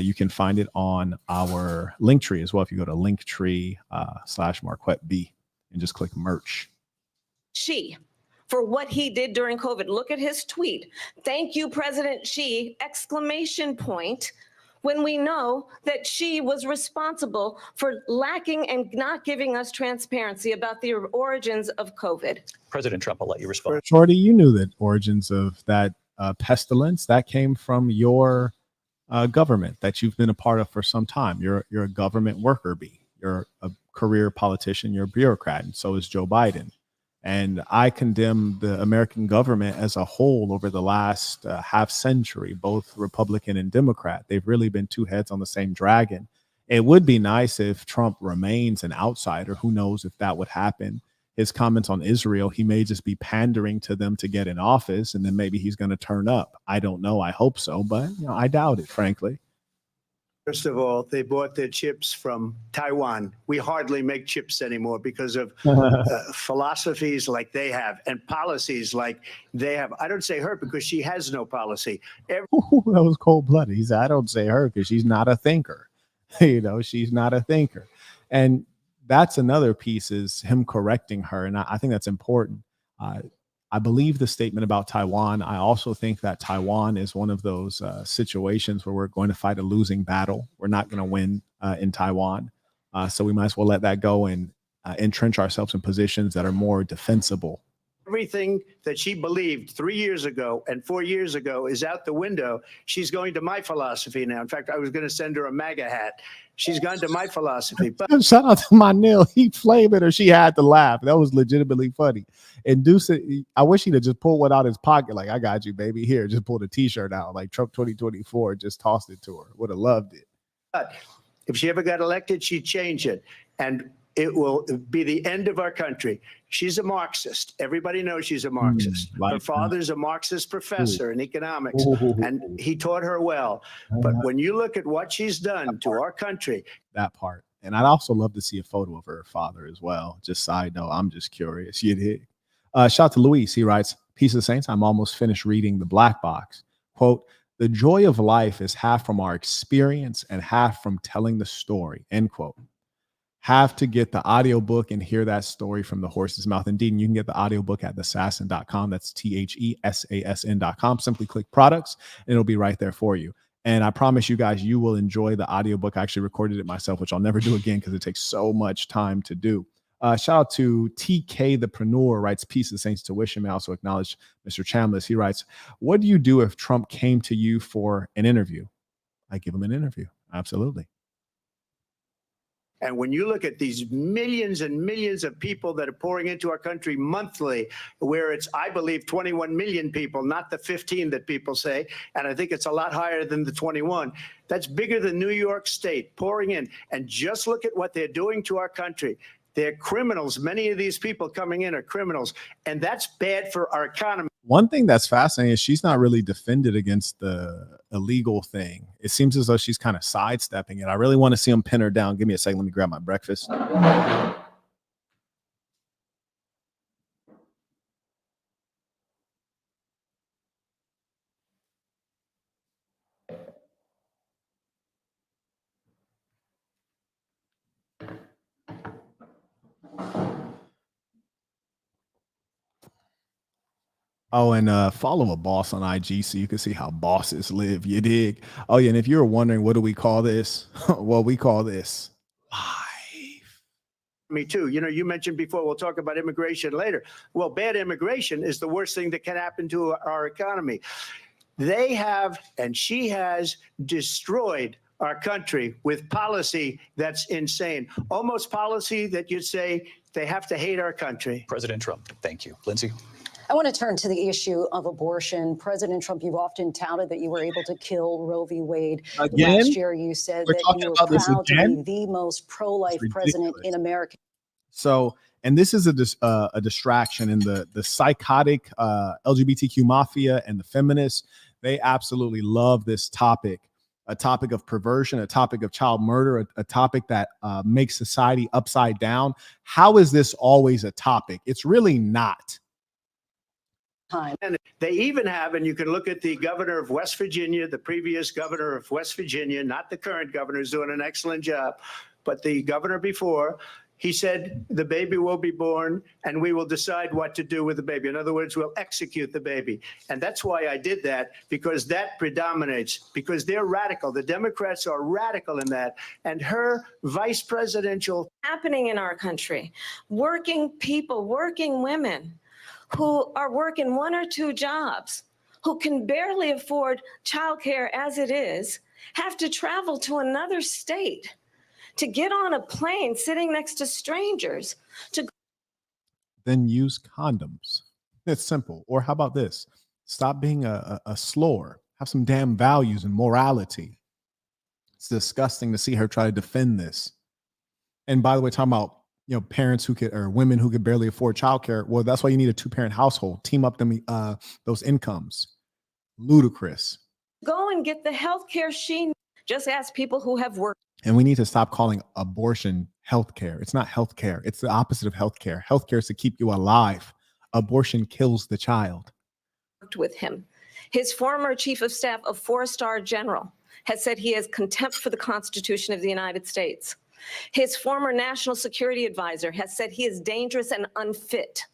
You can find it on our link tree as well. If you go to linktree/Marquette B and just click merch. Xi, for what he did during COVID. Look at his tweet. Thank you, President Xi, exclamation point. When we know that Xi was responsible for lacking and not giving us transparency about the origins of COVID. President Trump, I'll let you respond. Shorty, you knew the origins of that pestilence. That came from your government that you've been a part of for some time. You're a government worker bee. You're a career politician. You're a bureaucrat, and so is Joe Biden. And I condemn the American government as a whole over the last half century, both Republican and Democrat. They've really been two heads on the same dragon. It would be nice if Trump remains an outsider. Who knows if that would happen? His comments on Israel, he may just be pandering to them to get in office, and then maybe he's going to turn up. I don't know. I hope so, but I doubt it, frankly. First of all, they bought their chips from Taiwan. We hardly make chips anymore because of philosophies like they have and policies like they have. I don't say her because she has no policy. That was cold-blooded. He said, I don't say her because she's not a thinker. She's not a thinker. And that's another piece, is him correcting her. And I think that's important. I believe the statement about Taiwan. I also think that Taiwan is one of those situations where we're going to fight a losing battle. We're not going to win in Taiwan. So we might as well let that go and entrench ourselves in positions that are more defensible. Everything that she believed 3 years ago and 4 years ago is out the window. She's going to my philosophy now. In fact, I was going to send her a MAGA hat. She's gone to my philosophy. But shout out to my Neil. He flamed it, or she had to laugh. That was legitimately funny. And Deuce, I wish he'd have just pulled one out of his pocket. Like, I got you, baby. Here, just pulled a T-shirt out. Like Trump 2024, just tossed it to her. Would have loved it. But if she ever got elected, she'd change it. And it will be the end of our country. She's a Marxist. Everybody knows she's a Marxist. Her father's a Marxist professor in economics, and he taught her well. But when you look at what she's done to our country. That part. And I'd also love to see a photo of her father as well. Just side note, I'm just curious. You dig? Shout out to Luis. He writes, Peace of the Saints. I'm almost finished reading The Black Box. Quote, the joy of life is half from our experience and half from telling the story. End quote. Have to get the audiobook and hear that story from the horse's mouth. Indeed, and you can get the audiobook at thesassin.com. That's THESASN.com. Simply click products and it'll be right there for you. And I promise you guys, you will enjoy the audiobook. I actually recorded it myself, which I'll never do again because it takes so much time to do. Shout out to TK the Preneur, writes, peace and saints to wish him. I also acknowledge Mr. Chambliss. He writes, what do you do if Trump came to you for an interview? I give him an interview. Absolutely. And when you look at these millions and millions of people that are pouring into our country monthly, where it's, I believe, 21 million people, not the 15 that people say, and I think it's a lot higher than the 21. That's bigger than New York State pouring in. And just look at what they're doing to our country. They're criminals. Many of these people coming in are criminals, and that's bad for our economy. One thing that's fascinating is she's not really defended against the illegal thing. It seems as though she's kind of sidestepping it. I really want to see him pin her down. Give me a second. Let me grab my breakfast. Oh, and follow a boss on IG so you can see how bosses live. You dig? Oh, yeah. And if you're wondering, what do we call this? Well, we call this life. Me too. You know, you mentioned before, we'll talk about immigration later. Well, bad immigration is the worst thing that can happen to our economy. They have, and she has, destroyed our country with policy that's insane. Almost policy that you'd say they have to hate our country. President Trump, thank you. Lindsay? I want to turn to the issue of abortion. President Trump, you've often touted that you were able to kill Roe v. Wade. Again? Last year, you said that you were proud to be the most pro-life president in America. So, and this is a distraction in the psychotic LGBTQ mafia and the feminists. They absolutely love this topic, a topic of perversion, a topic of child murder, a topic that makes society upside down. How is this always a topic? It's really not. And they even have, and you can look at the governor of West Virginia, the previous governor of West Virginia, not the current governor, who's doing an excellent job, but the governor before, he said the baby will be born and we will decide what to do with the baby. In other words, we'll execute the baby. And that's why I did that, because that predominates, because they're radical. The Democrats are radical in that. And her vice presidential Happening in our country, working people, working women who are working 1 or 2 jobs, who can barely afford childcare as it is, have to travel to another state to get on a plane sitting next to strangers. Then use condoms. It's simple. Or how about this? Stop being a slore. Have some damn values and morality. It's disgusting to see her try to defend this. And by the way, talking about parents who could, or women who could barely afford childcare. Well, that's why you need a 2-parent household. Team up them those incomes. Ludicrous. Go and get the health care she needs. Just ask people who have worked. And we need to stop calling abortion healthcare. It's not healthcare. It's the opposite of healthcare. Healthcare is to keep you alive. Abortion kills the child. With him. His former chief of staff, a 4-star general, has said he has contempt for the Constitution of the United States. His former national security advisor has said he is dangerous and unfit.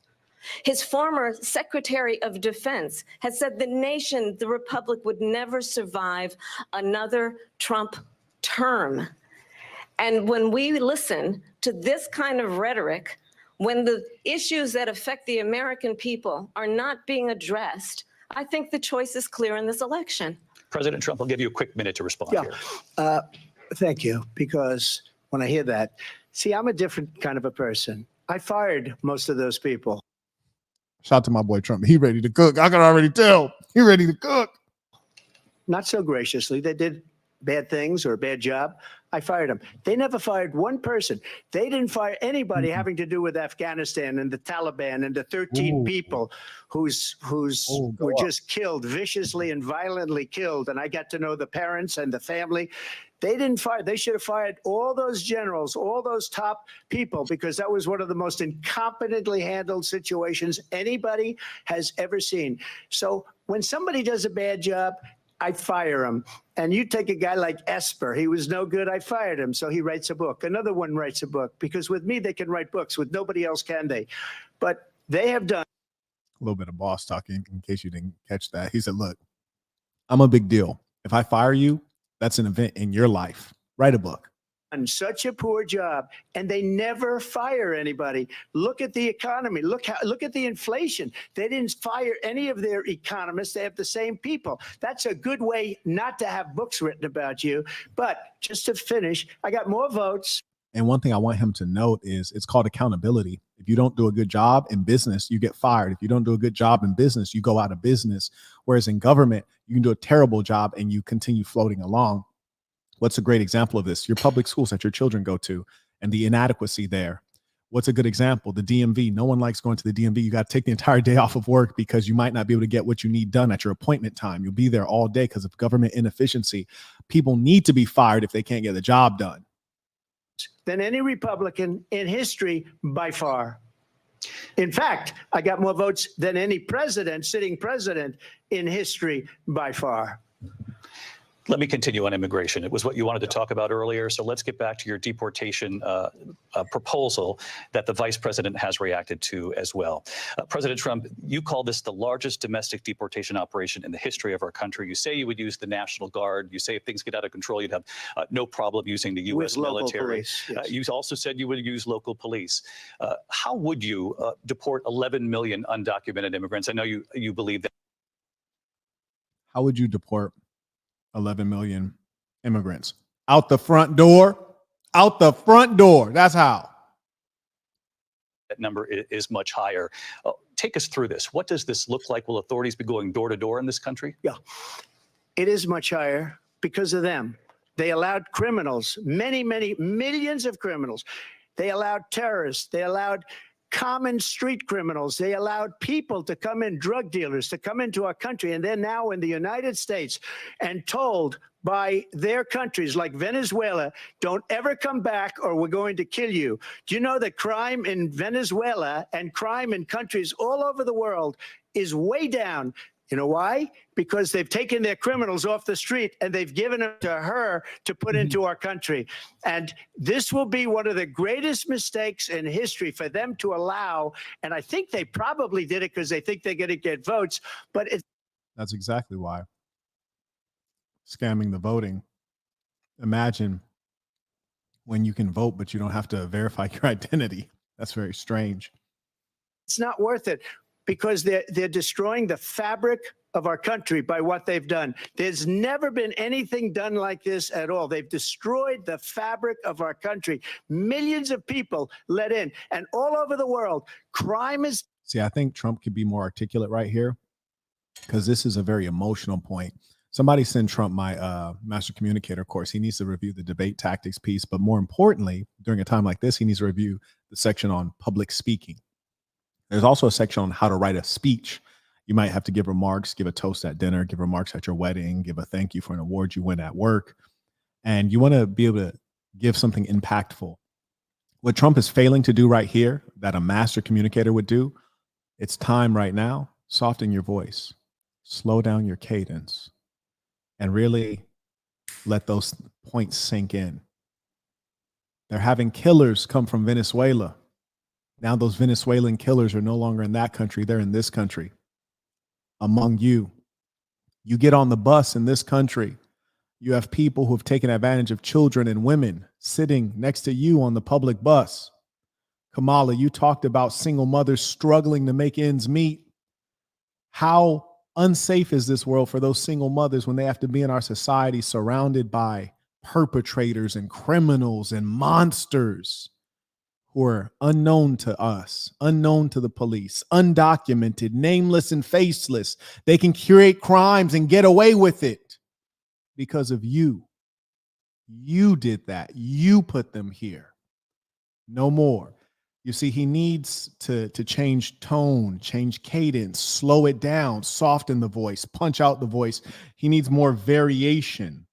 His former secretary of defense has said the nation, the republic, would never survive another Trump term. And when we listen to this kind of rhetoric, when the issues that affect the American people are not being addressed, I think the choice is clear in this election. President Trump, I'll give you a quick minute to respond here. Thank you, because when I hear that, see, I'm a different kind of a person. I fired most of those people. Shout out to my boy Trump. He ready to cook. I can already tell. He ready to cook. Not so graciously. They did bad things or a bad job. I fired them. They never fired one person. They didn't fire anybody having to do with Afghanistan and the Taliban and the 13 people who were just killed, viciously and violently killed. And I got to know the parents and the family. They didn't fire. They should have fired all those generals, all those top people, because that was one of the most incompetently handled situations anybody has ever seen. So when somebody does a bad job, I fire him. And you take a guy like Esper. He was no good. I fired him. So he writes a book. Another one writes a book, because with me, they can write books. With nobody else can they? But they have done. A little bit of boss talking, in case you didn't catch that. He said, look, I'm a big deal. If I fire you, that's an event in your life. Write a book. done such a poor job, and they never fire anybody. Look at the economy. Look at the inflation. They didn't fire any of their economists. They have the same people. That's a good way not to have books written about you. But just to finish, I got more votes. And one thing I want him to note is it's called accountability. If you don't do a good job in business, you get fired. If you don't do a good job in business, you go out of business. Whereas in government, you can do a terrible job and you continue floating along. What's a great example of this? Your public schools that your children go to and the inadequacy there. What's a good example? The DMV. No one likes going to the DMV. You got to take the entire day off of work because you might not be able to get what you need done at your appointment time. You'll be there all day because of government inefficiency. People need to be fired if they can't get the job done. Than any Republican in history by far. In fact, I got more votes than any president, sitting president in history by far. Let me continue on immigration. It was what you wanted to talk about earlier. So let's get back to your deportation proposal that the vice president has reacted to as well. President Trump, you call this the largest domestic deportation operation in the history of our country. You say you would use the National Guard. You say if things get out of control, you'd have no problem using the U.S. military. Police, yes. You also said you would use local police. How would you deport 11 million undocumented immigrants? I know you believe that. How would you deport 11 million immigrants? Out the front door. Out the front door. That's how. That number is much higher. Take us through this. What does this look like? Will authorities be going door to door in this country? Yeah, it is much higher because of them. They allowed criminals, many millions of criminals. They allowed terrorists. They allowed common street criminals. They allowed people to come in, drug dealers to come into our country, and they're now in the United States and told by their countries like Venezuela, don't ever come back or we're going to kill you. Do you know that crime in Venezuela and crime in countries all over the world is way down? You know why? Because they've taken their criminals off the street and they've given them to her to put into our country. And this will be one of the greatest mistakes in history for them to allow. And I think they probably did it because they think they're going to get votes. But that's exactly why. Scamming the voting. Imagine when you can vote, but you don't have to verify your identity. That's very strange. It's not worth it. Because they're destroying the fabric of our country by what they've done. There's never been anything done like this at all. They've destroyed the fabric of our country. Millions of people let in, and all over the world, crime is. See, I think Trump could be more articulate right here because this is a very emotional point. Somebody send Trump my master communicator course. He needs to review the debate tactics piece, but more importantly, during a time like this, he needs to review the section on public speaking. There's also a section on how to write a speech. You might have to give remarks, give a toast at dinner, give remarks at your wedding, give a thank you for an award you win at work. And you want to be able to give something impactful. What Trump is failing to do right here, that a master communicator would do, it's time right now. Soften your voice, slow down your cadence, and really let those points sink in. They're having killers come from Venezuela. Now those Venezuelan killers are no longer in that country. They're in this country. Among you. You get on the bus in this country. You have people who have taken advantage of children and women sitting next to you on the public bus. Kamala, you talked about single mothers struggling to make ends meet. How unsafe is this world for those single mothers when they have to be in our society surrounded by perpetrators and criminals and monsters who are unknown to us, unknown to the police, undocumented, nameless and faceless. They can curate crimes and get away with it because of you. You did that. You put them here. No more. You see, he needs to change tone, change cadence, slow it down, soften the voice, punch out the voice. He needs more variation.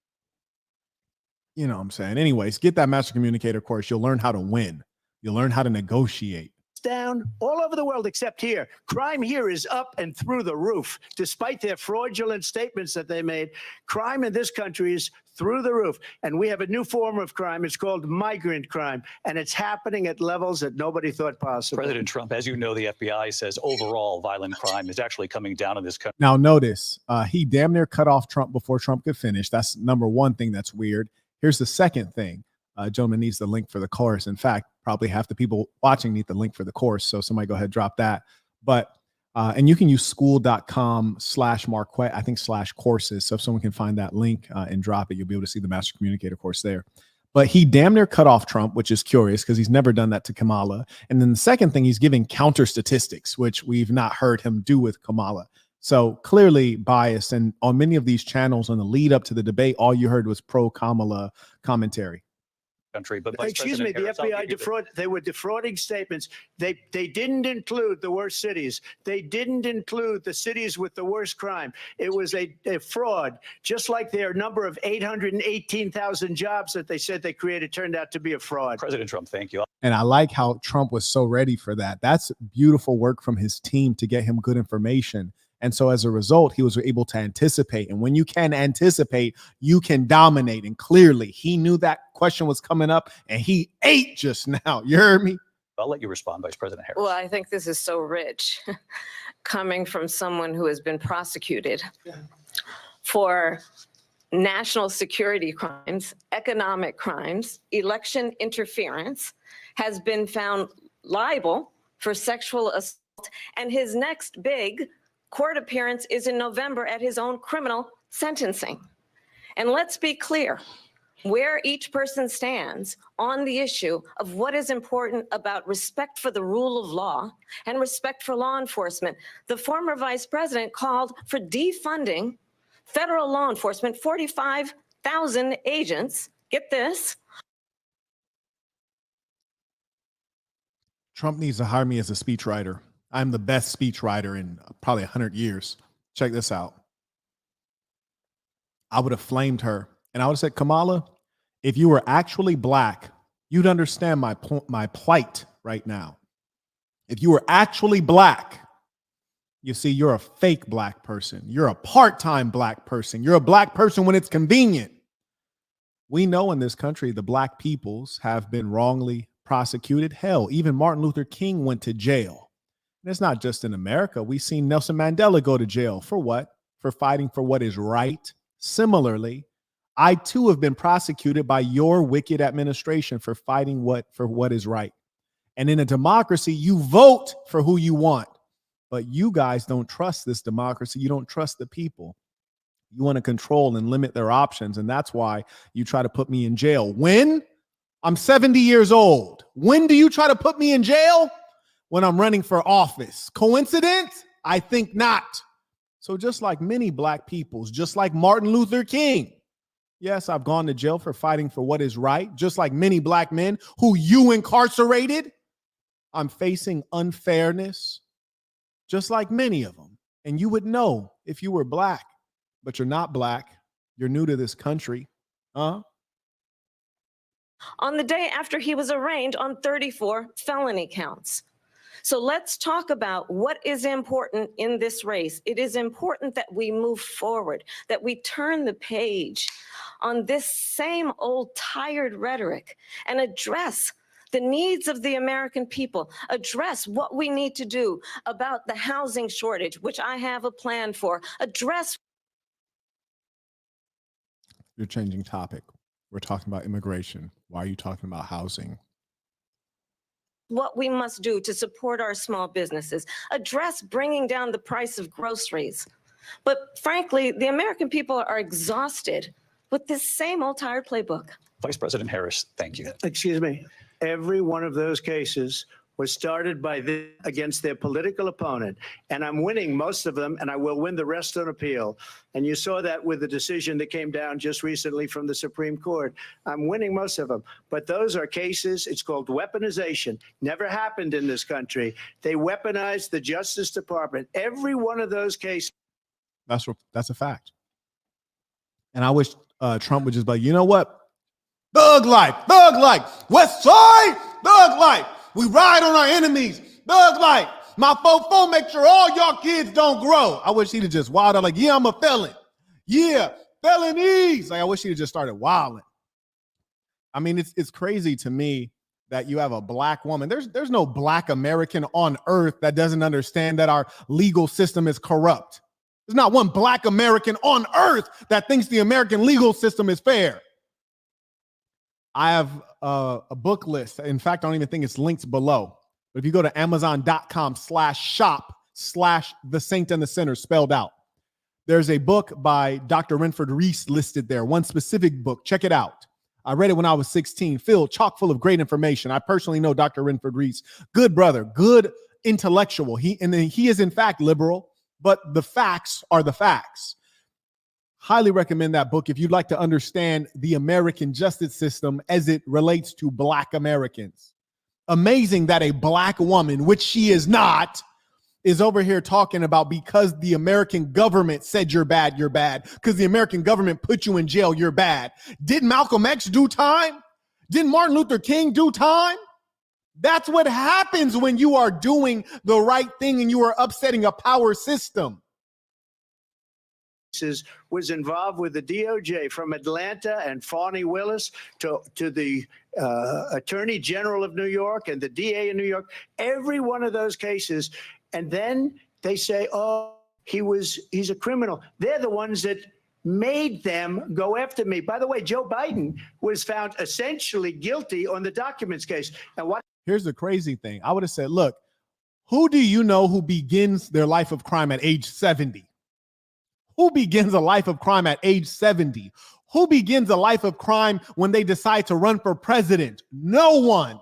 You know what I'm saying? Anyways, get that master communicator course. You'll learn how to win. You'll learn how to negotiate. Down all over the world except here. Crime here is up and through the roof. Despite their fraudulent statements that they made, crime in this country is through the roof. And we have a new form of crime. It's called migrant crime. And it's happening at levels that nobody thought possible. President Trump, as you know, the FBI says overall violent crime is actually coming down in this country. Now, notice he damn near cut off Trump before Trump could finish. That's number one thing that's weird. Here's the second thing. Gentleman needs the link for the course. In fact, probably half the people watching need the link for the course. So somebody go ahead, drop that. But and you can use school.com/Marquette, I think /courses. So if someone can find that link and drop it, you'll be able to see the Master Communicator course there. But he damn near cut off Trump, which is curious because he's never done that to Kamala. And then the second thing, he's giving counter statistics, which we've not heard him do with Kamala. So clearly biased. And on many of these channels on the lead up to the debate, all you heard was pro Kamala commentary. Country, but excuse me, the Harris, FBI they were defrauding statements. They didn't include the worst cities. They didn't include the cities with the worst crime. It was a fraud, just like their number of 818,000 jobs that they said they created turned out to be a fraud. President Trump, thank you. And I like how Trump was so ready for that. That's beautiful work from his team to get him good information. And so as a result, he was able to anticipate. And when you can anticipate, you can dominate. And clearly he knew that question was coming up and he ate just now. You heard me? I'll let you respond, Vice President Harris. Well, I think this is so rich coming from someone who has been prosecuted for national security crimes, economic crimes, election interference, has been found liable for sexual assault, and his next big court appearance is in November at his own criminal sentencing. And let's be clear where each person stands on the issue of what is important about respect for the rule of law and respect for law enforcement. The former vice president called for defunding federal law enforcement, 45,000 agents. Get this. Trump needs to hire me as a speechwriter. I'm the best speechwriter in probably 100 years. Check this out. I would have flamed her and I would have said, Kamala, if you were actually black, you'd understand my plight right now. If you were actually black, you see, you're a fake black person. You're a part-time black person. You're a black person when it's convenient. We know in this country, the black peoples have been wrongly prosecuted. Hell, even Martin Luther King went to jail. And it's not just in America. We've seen Nelson Mandela go to jail for what? For fighting for what is right. Similarly, I too have been prosecuted by your wicked administration for fighting for what is right. And in a democracy, you vote for who you want. But you guys don't trust this democracy. You don't trust the people. You want to control and limit their options. And that's why you try to put me in jail. When? I'm 70 years old. When do you try to put me in jail? When I'm running for office. Coincidence? I think not. So just like many black peoples, just like Martin Luther King, yes, I've gone to jail for fighting for what is right. Just like many black men who you incarcerated, I'm facing unfairness, just like many of them. And you would know if you were black, but you're not black. You're new to this country. On the day after he was arraigned on 34 felony counts. So let's talk about what is important in this race. It is important that we move forward, that we turn the page on this same old tired rhetoric and address the needs of the American people, address what we need to do about the housing shortage, which I have a plan for, address. You're changing topic. We're talking about immigration. Why are you talking about housing? What we must do to support our small businesses, address bringing down the price of groceries. But frankly, the American people are exhausted with this same old tired playbook. Vice President Harris, thank you. Excuse me. Every one of those cases was started by against their political opponent. And I'm winning most of them, and I will win the rest on appeal. And you saw that with the decision that came down just recently from the Supreme Court. I'm winning most of them. But those are cases, it's called weaponization. Never happened in this country. They weaponized the Justice Department. Every one of those cases. That's a fact. And I wish Trump would just be like, you know what? Thug life, West Side, thug life. We ride on our enemies, thug life. My fofo make sure all y'all kids don't grow. I wish he'd have just wilded like, yeah, I'm a felon. Yeah, felonies. Like, I wish he'd have just started wilding. I mean, it's crazy to me that you have a black woman. There's no black American on earth that doesn't understand that our legal system is corrupt. There's not one black American on earth that thinks the American legal system is fair. I have a book list. In fact, I don't even think it's linked below. But if you go to amazon.com/shop/The Saint and the Sinner spelled out, there's a book by Dr. Renford Reese listed there, one specific book. Check it out. I read it when I was 16, filled chock full of great information. I personally know Dr. Renford Reese, good brother, good intellectual. He is in fact liberal, but the facts are the facts. Highly recommend that book if you'd like to understand the American justice system as it relates to Black Americans. Amazing that a Black woman, which she is not, is over here talking about because the American government said you're bad, because the American government put you in jail, you're bad. Did Malcolm X do time? Did Martin Luther King do time? That's what happens when you are doing the right thing and you are upsetting a power system. Was involved with the DOJ from Atlanta and Fani Willis to the Attorney General of New York and the DA in New York, every one of those cases. And then they say, oh, he's a criminal. They're the ones that made them go after me. By the way, Joe Biden was found essentially guilty on the documents case. And what? Here's the crazy thing. I would have said, look, who do you know who begins their life of crime at age 70? Who begins a life of crime at age 70? Who begins a life of crime when they decide to run for president? No one.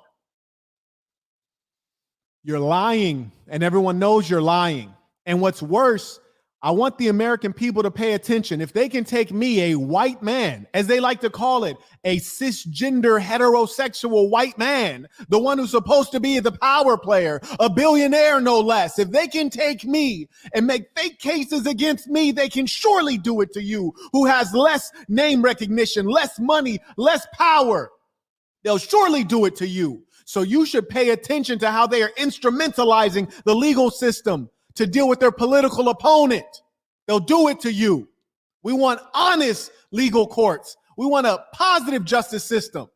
You're lying, and everyone knows you're lying. And what's worse, I want the American people to pay attention. If they can take me, a white man, as they like to call it, a cisgender heterosexual white man, the one who's supposed to be the power player, a billionaire no less, if they can take me and make fake cases against me, they can surely do it to you, who has less name recognition, less money, less power. They'll surely do it to you. So you should pay attention to how they are instrumentalizing the legal system to deal with their political opponent. They'll do it to you. We want honest legal courts. We want a positive justice system.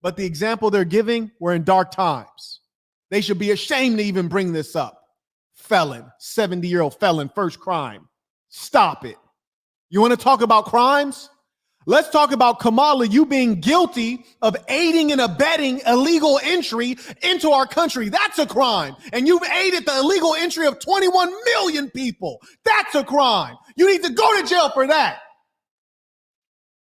But the example they're giving, we're in dark times. They should be ashamed to even bring this up. Felon, 70-year-old felon, first crime. Stop it. You want to talk about crimes? Let's talk about Kamala, you being guilty of aiding and abetting illegal entry into our country. That's a crime. And you've aided the illegal entry of 21 million people. That's a crime. You need to go to jail for that.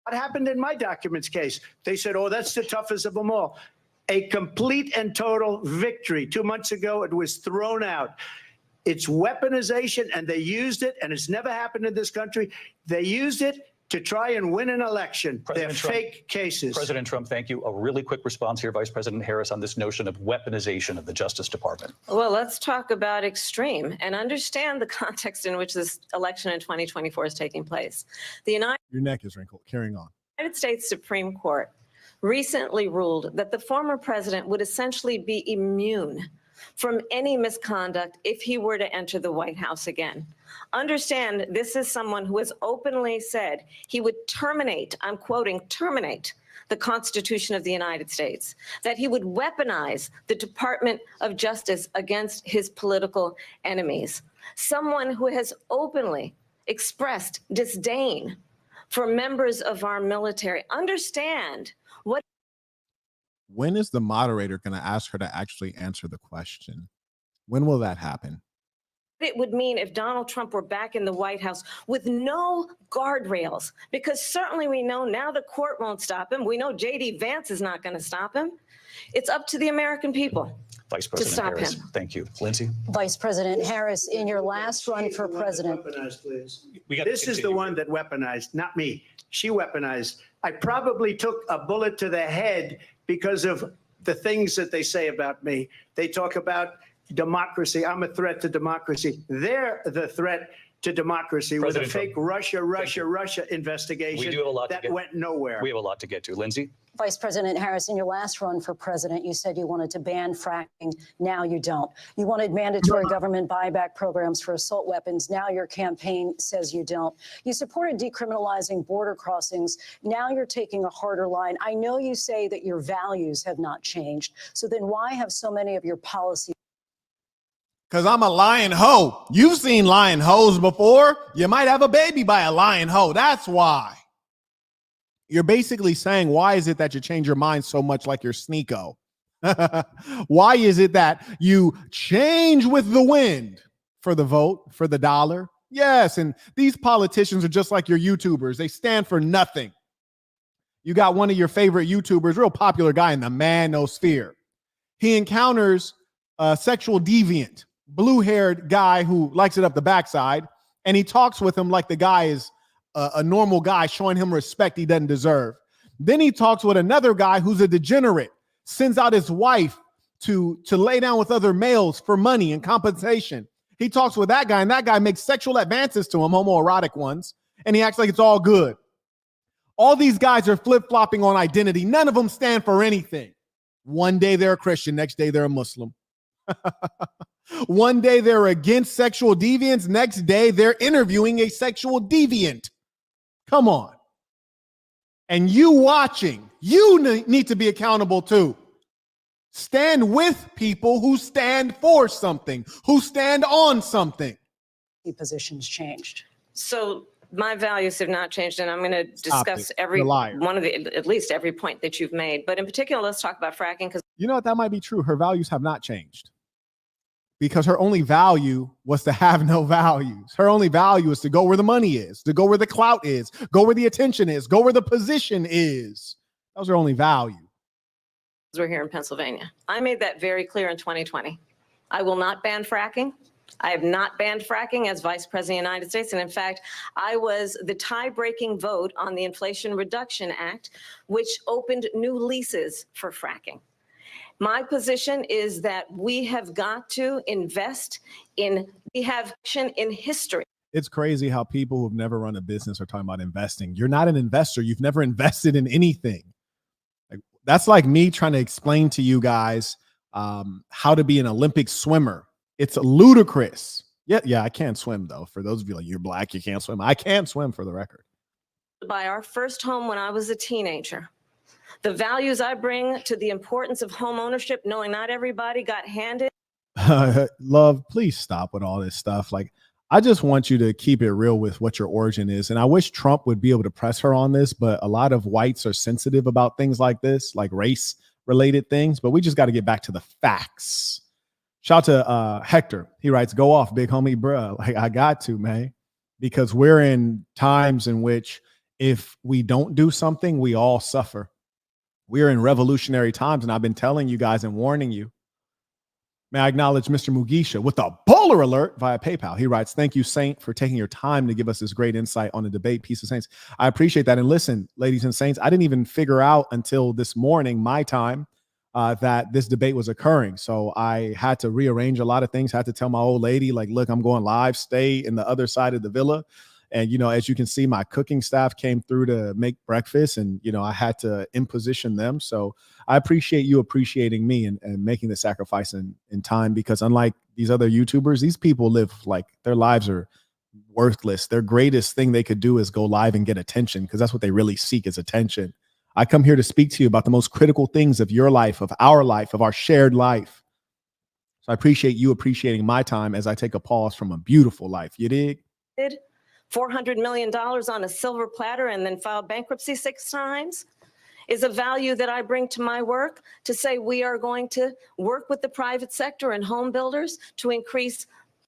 What happened in my documents case? They said, oh, that's the toughest of them all. A complete and total victory. 2 months ago, it was thrown out. It's weaponization, and they used it, and it's never happened in this country. They used it to try and win an election. They're fake cases. President Trump, thank you. A really quick response here, Vice President Harris, on this notion of weaponization of the Justice Department. Well, let's talk about extreme and understand the context in which this election in 2024 is taking place. Your neck is wrinkled. Carrying on. United States Supreme Court recently ruled that the former president would essentially be immune from any misconduct if he were to enter the White House again. Understand, this is someone who has openly said he would terminate, I'm quoting, terminate the Constitution of the United States, that he would weaponize the Department of Justice against his political enemies. Someone who has openly expressed disdain for members of our military. Understand what. When is the moderator going to ask her to actually answer the question? When will that happen? It would mean if Donald Trump were back in the White House with no guardrails, because certainly we know now the court won't stop him. We know J.D. Vance is not going to stop him. It's up to the American people. Vice President Harris, thank you. Lindsay? Vice President Harris, in your last run for president. Weaponized, please. This is the one that weaponized, not me. She weaponized. I probably took a bullet to the head because of the things that they say about me. They talk about democracy. I'm a threat to democracy. They're the threat to democracy with a fake Russia investigation we do have a lot that went nowhere. We have a lot to get to. Lindsay? Vice President Harris, in your last run for president, you said you wanted to ban fracking. Now you don't. You wanted mandatory government buyback programs for assault weapons. Now your campaign says you don't. You supported decriminalizing border crossings. Now you're taking a harder line. I know you say that your values have not changed. So then why have so many of your policies? Because I'm a lion hoe. You've seen lion hoes before. You might have a baby by a lion hoe. That's why. You're basically saying, why is it that you change your mind so much like you're Sneeko? Why is it that you change with the wind for the vote, for the dollar? Yes, and these politicians are just like your YouTubers. They stand for nothing. You got one of your favorite YouTubers, real popular guy in the manosphere. He encounters a sexual deviant, blue-haired guy who likes it up the backside, and he talks with him like the guy is a normal guy, showing him respect he doesn't deserve. Then he talks with another guy who's a degenerate, sends out his wife to lay down with other males for money and compensation. He talks with that guy, and that guy makes sexual advances to him, homoerotic ones, and he acts like it's all good. All these guys are flip-flopping on identity. None of them stand for anything. One day they're a Christian, next day they're a Muslim. One day they're against sexual deviance, next day they're interviewing a sexual deviant. Come on. And you watching, you need to be accountable too. Stand with people who stand for something, who stand on something. Positions changed. So my values have not changed, and I'm going to discuss every one of at least every point that you've made. But in particular, let's talk about fracking, because you know what, that might be true. Her values have not changed, because her only value was to have no values. Her only value is to go where the money is, to go where the clout is, go where the attention is, go where the position is. That was her only value. we're here in Pennsylvania. I made that very clear in 2020. I will not ban fracking. I have not banned fracking as Vice President of the United States. And in fact, I was the tie-breaking vote on the Inflation Reduction Act, which opened new leases for fracking. My position is that we have got to invest in, we have in history. It's crazy how people who've never run a business are talking about investing. You're not an investor. You've never invested in anything. That's like me trying to explain to you guys how to be an Olympic swimmer. It's ludicrous. Yeah, I can't swim though. For those of you like, you're black, you can't swim. I can't swim, for the record. By our first home when I was a teenager. The values I bring to the importance of home ownership, knowing not everybody got handed. Love, please stop with all this stuff. Like, I just want you to keep it real with what your origin is. And I wish Trump would be able to press her on this, but a lot of whites are sensitive about things like this, like race related things, but we just got to get back to the facts. Shout out to Hector. He writes, go off, big homie, bruh. Like, I got to, man, because we're in times in which if we don't do something, we all suffer. We're in revolutionary times, and I've been telling you guys and warning you. May I acknowledge Mr. Mugisha with a bowler alert via PayPal. He writes, thank you, Saint, for taking your time to give us this great insight on the debate. Peace of Saints. I appreciate that. And listen, ladies and saints, I didn't even figure out until this morning, my time, that this debate was occurring. So I had to rearrange a lot of things, had to tell my old lady, like, look, I'm going live, stay in the other side of the villa. And, you know, as you can see, my cooking staff came through to make breakfast, and, you know, I had to imposition them. So I appreciate you appreciating me and making the sacrifice in time, because unlike these other YouTubers, these people live like their lives are worthless. Their greatest thing they could do is go live and get attention, because that's what they really seek, is attention. I come here to speak to you about the most critical things of your life, of our shared life. So I appreciate you appreciating my time as I take a pause from a beautiful life. You dig? $400 million on a silver platter and then filed bankruptcy 6 times is a value that I bring to my work, to say we are going to work with the private sector and home builders to increase.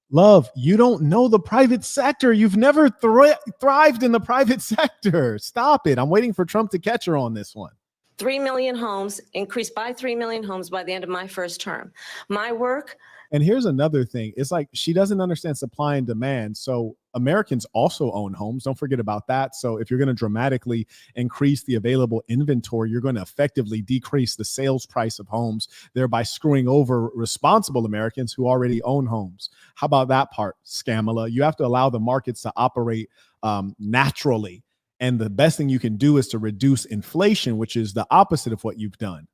Love, you don't know the private sector. You've never thrived in the private sector. Stop it. I'm waiting for Trump to catch her on this one. 3 million homes, increased by 3 million homes by the end of my first term. My work. And here's another thing. It's like she doesn't understand supply and demand. So Americans also own homes. Don't forget about that. So if you're going to dramatically increase the available inventory, you're going to effectively decrease the sales price of homes, thereby screwing over responsible Americans who already own homes. How about that part, Kamala? You have to allow the markets to operate naturally. And the best thing you can do is to reduce inflation, which is the opposite of what you've done.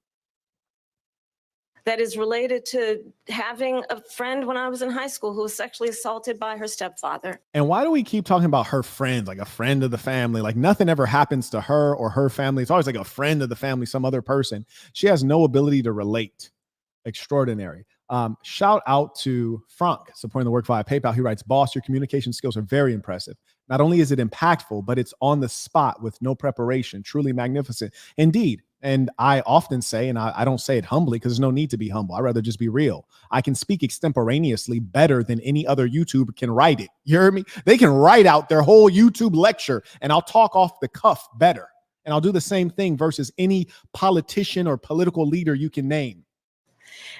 That is related to having a friend when I was in high school who was sexually assaulted by her stepfather. And why do we keep talking about her friends, like a friend of the family? Like nothing ever happens to her or her family. It's always like a friend of the family, some other person. She has no ability to relate. Extraordinary. Shout out to Frank supporting the work via PayPal. He writes, boss, your communication skills are very impressive. Not only is it impactful, but it's on the spot with no preparation. Truly magnificent. Indeed. And I often say, and I don't say it humbly because there's no need to be humble. I'd rather just be real. I can speak extemporaneously better than any other YouTuber can write it. You hear me? They can write out their whole YouTube lecture and I'll talk off the cuff better. And I'll do the same thing versus any politician or political leader you can name.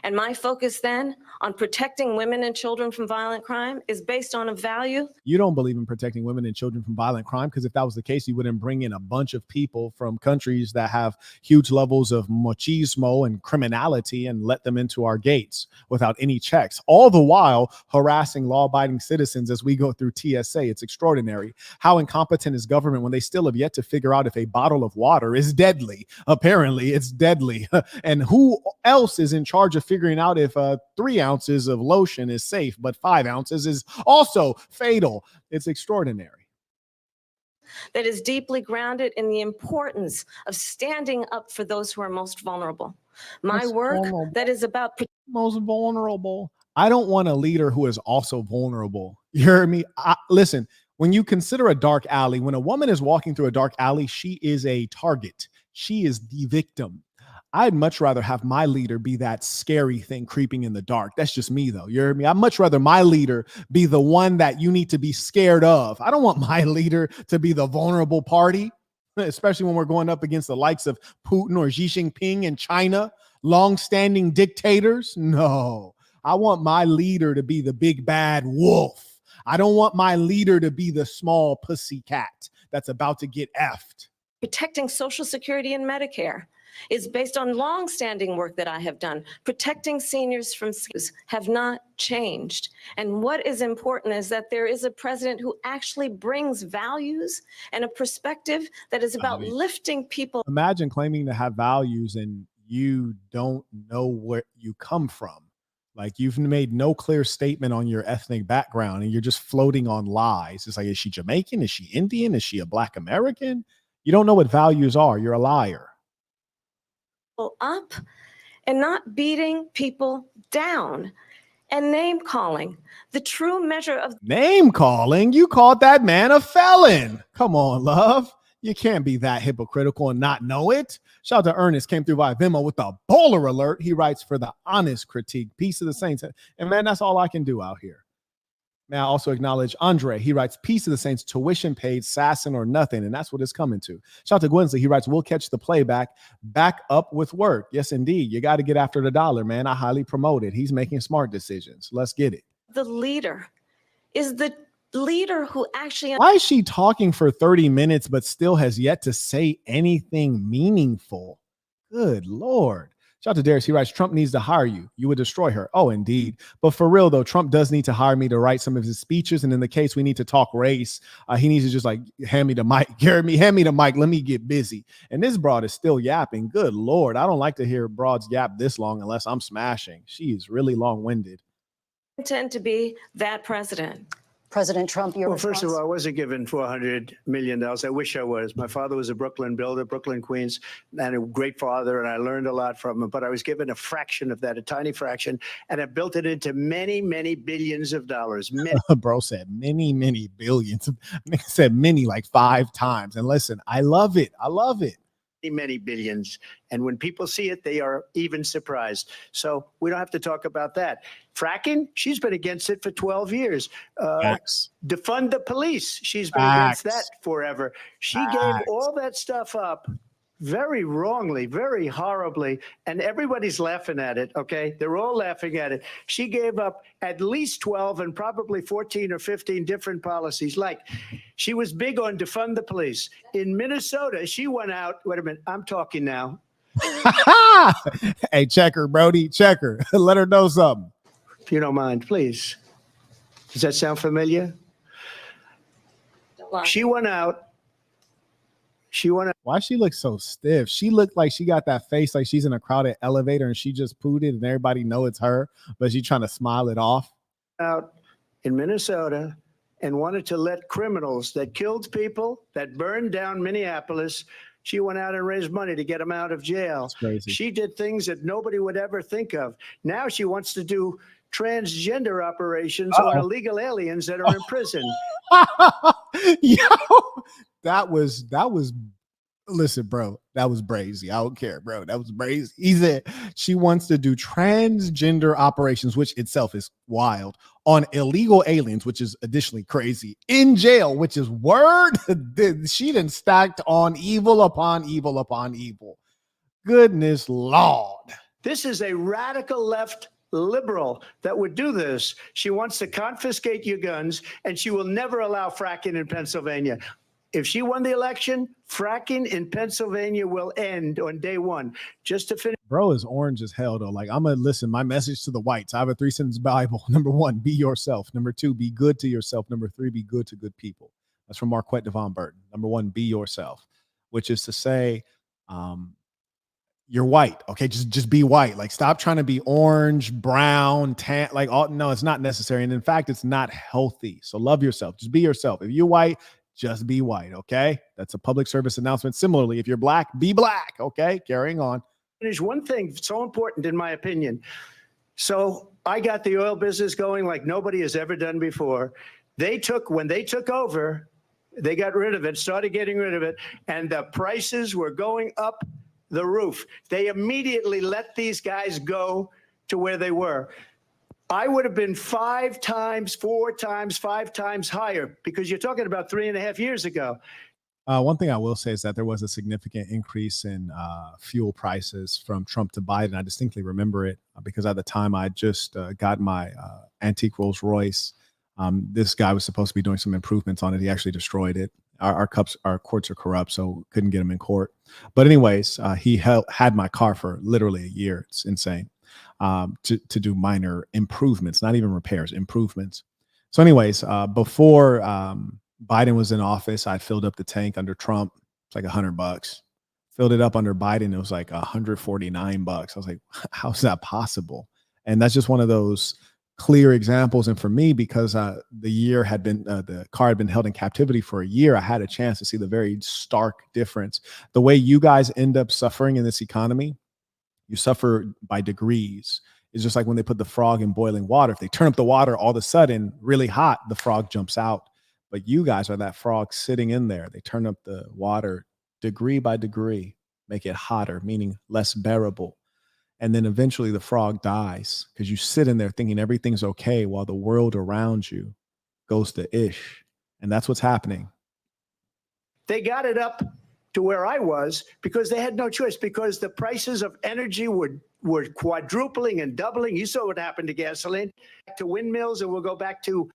And my focus then on protecting women and children from violent crime is based on a value. You don't believe in protecting women and children from violent crime, because if that was the case, you wouldn't bring in a bunch of people from countries that have huge levels of machismo and criminality and let them into our gates without any checks, all the while harassing law-abiding citizens as we go through TSA. It's extraordinary. How incompetent is government when they still have yet to figure out if a bottle of water is deadly? Apparently it's deadly. And who else is in charge of figuring out if 3 ounces of lotion is safe, but 5 ounces is also fatal? It's extraordinary. That is deeply grounded in the importance of standing up for those who are most vulnerable. My work that is about most vulnerable. I don't want a leader who is also vulnerable. You hear me? Listen, when you consider a dark alley, when a woman is walking through a dark alley, she is a target. She is the victim. I'd much rather have my leader be that scary thing creeping in the dark. That's just me, though. You hear me? I'd much rather my leader be the one that you need to be scared of. I don't want my leader to be the vulnerable party, especially when we're going up against the likes of Putin or Xi Jinping in China, long-standing dictators. No, I want my leader to be the big bad wolf. I don't want my leader to be the small pussy cat that's about to get effed. protecting Social Security and Medicare is based on long-standing work that I have done. Protecting seniors from schools have not changed. And what is important is that there is a president who actually brings values and a perspective that is about lifting people. Imagine claiming to have values and you don't know where you come from. Like, you've made no clear statement on your ethnic background and you're just floating on lies. It's like, is she Jamaican? Is she Indian? Is she a Black American? You don't know what values are. You're a liar. Up and not beating people down and name calling. The true measure of name calling? You called that man a felon. Come on, love. You can't be that hypocritical and not know it. Shout out to Ernest, came through via Venmo with a bowler alert. He writes, for the honest critique, peace of the saints. And man, that's all I can do out here. May I also acknowledge Andre. He writes, peace of the saints, tuition paid, Sasson or nothing. And that's what it's coming to. Shout out to Gwensley. He writes, we'll catch the playback. Back up with work. Yes, indeed. You got to get after the dollar, man. I highly promote it. He's making smart decisions. Let's get it. The leader is the leader who actually. Why is she talking for 30 minutes, but still has yet to say anything meaningful? Good Lord. Shout out to Darius. He writes, Trump needs to hire you. You would destroy her. Oh, indeed. But for real, though, Trump does need to hire me to write some of his speeches. And in the case we need to talk race, he needs to just like hand me the mic. Jeremy, hand me the mic. Let me get busy. And this broad is still yapping. Good Lord. I don't like to hear broads yap this long unless I'm smashing. She is really long-winded. Intend to be that president. President Trump, your response? First of all, I wasn't given $400 million. I wish I was. My father was a Brooklyn builder, Brooklyn, Queens, and a great father, and I learned a lot from him. But I was given a fraction of that, a tiny fraction, and I built it into many, many billions of dollars. Bro said many, many billions. Nigga said many like 5 times. And listen, I love it. I love it. Many billions. And when people see it, they are even surprised. So we don't have to talk about that. Fracking, she's been against it for 12 years. Defund the police, she's been against that forever. She gave all that stuff up very wrongly, very horribly, and everybody's laughing at it, okay? They're all laughing at it. She gave up at least 12 and probably 14 or 15 different policies. Like, she was big on defund the police. In Minnesota, she went out, wait a minute, I'm talking now. Hey, check her, Brody, check her. Let her know something. If you don't mind, please. Does that sound familiar? She went out. Why she look so stiff? She looked like she got that face like she's in a crowded elevator and she just pooted and everybody know it's her, but she's trying to smile it off. Out in Minnesota and wanted to let criminals that killed people, that burned down Minneapolis, She went out and raised money to get him out of jail. That's crazy. She did things that nobody would ever think of. Now she wants to do transgender operations on illegal aliens that are in prison. Yo, that was listen, bro, that was brazy. I don't care, bro. That was brazy. He said she wants to do transgender operations, which itself is wild, on illegal aliens, which is additionally crazy, in jail, which is word. She done stacked on evil upon evil upon evil. Goodness Lord. This is a radical left liberal that would do this. She wants to confiscate your guns, and she will never allow fracking in Pennsylvania. If she won the election, fracking in Pennsylvania will end on day one. Just to finish. Bro is orange as hell, though. Like, I'm going to listen. My message to the whites. I have a 3-sentence Bible. Number 1, be yourself. Number 2, be good to yourself. Number 3, be good to good people. That's from Marquette Devon Burton. Number 1, be yourself, which is to say, you're white. Okay. Just be white. Like, stop trying to be orange, brown, tan. Like, no, it's not necessary. And in fact, it's not healthy. So love yourself. Just be yourself. If you're white, just be white. Okay. That's a public service announcement. Similarly, if you're black, be black. Okay. Carrying on. There's one thing so important, in my opinion. So I got the oil business going like nobody has ever done before. When they took over, they got rid of it, started getting rid of it, and the prices were going up the roof. They immediately let these guys go to where they were. I would have been 5 times, 4 times, 5 times higher, because you're talking about 3.5 years ago. One thing I will say is that there was a significant increase in fuel prices from Trump to Biden. I distinctly remember it because at the time I just got my antique Rolls Royce. This guy was supposed to be doing some improvements on it. He actually destroyed it. Our courts are corrupt, so couldn't get him in court. But anyways, he had my car for literally a year. It's insane. To do minor improvements, not even repairs, improvements. So anyways, before Biden was in office, I filled up the tank under Trump. It's like $100. Filled it up under Biden. It was like $149. I was like, how's that possible? And that's just one of those clear examples. And for me, because the car had been held in captivity for a year, I had a chance to see the very stark difference. The way you guys end up suffering in this economy, you suffer by degrees. It's just like when they put the frog in boiling water. If they turn up the water all of a sudden really hot, the frog jumps out. But you guys are that frog sitting in there. They turn up the water degree by degree, make it hotter, meaning less bearable. And then eventually the frog dies because you sit in there thinking everything's okay while the world around you goes to ish. And that's what's happening. They got it up to where I was because they had no choice, because the prices of energy were quadrupling and doubling. You saw what happened to gasoline, to windmills, and we'll go back to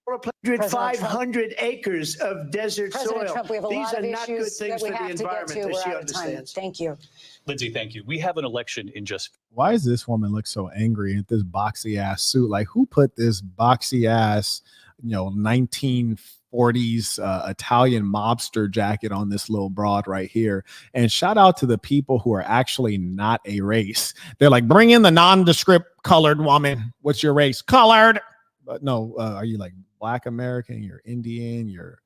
500 acres of desert President soil. Trump, we have a These lot are of not good issues things that we for the have to get environment, to. as We're she out of time. understands. Thank you. Lindsay, thank you. We have an election in just. Why does this woman look so angry at this boxy ass suit? Like, who put this boxy ass, 1940s Italian mobster jacket on this little broad right here? And shout out to the people who are actually not a race. They're like, bring in the nondescript colored woman. What's your race? Colored. But no, are you like Black American? You're Indian? You're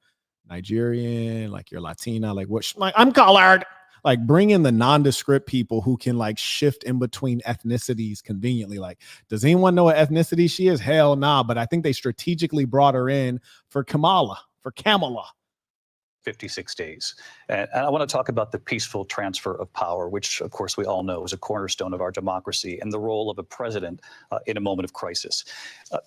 Nigerian? Like you're Latina? Like what? Like, I'm colored. Like, bring in the nondescript people who can like shift in between ethnicities conveniently. Like, does anyone know what ethnicity she is? Hell nah. But I think they strategically brought her in for Kamala. 56 days. And I want to talk about the peaceful transfer of power, which, of course, we all know is a cornerstone of our democracy, and the role of a president in a moment of crisis.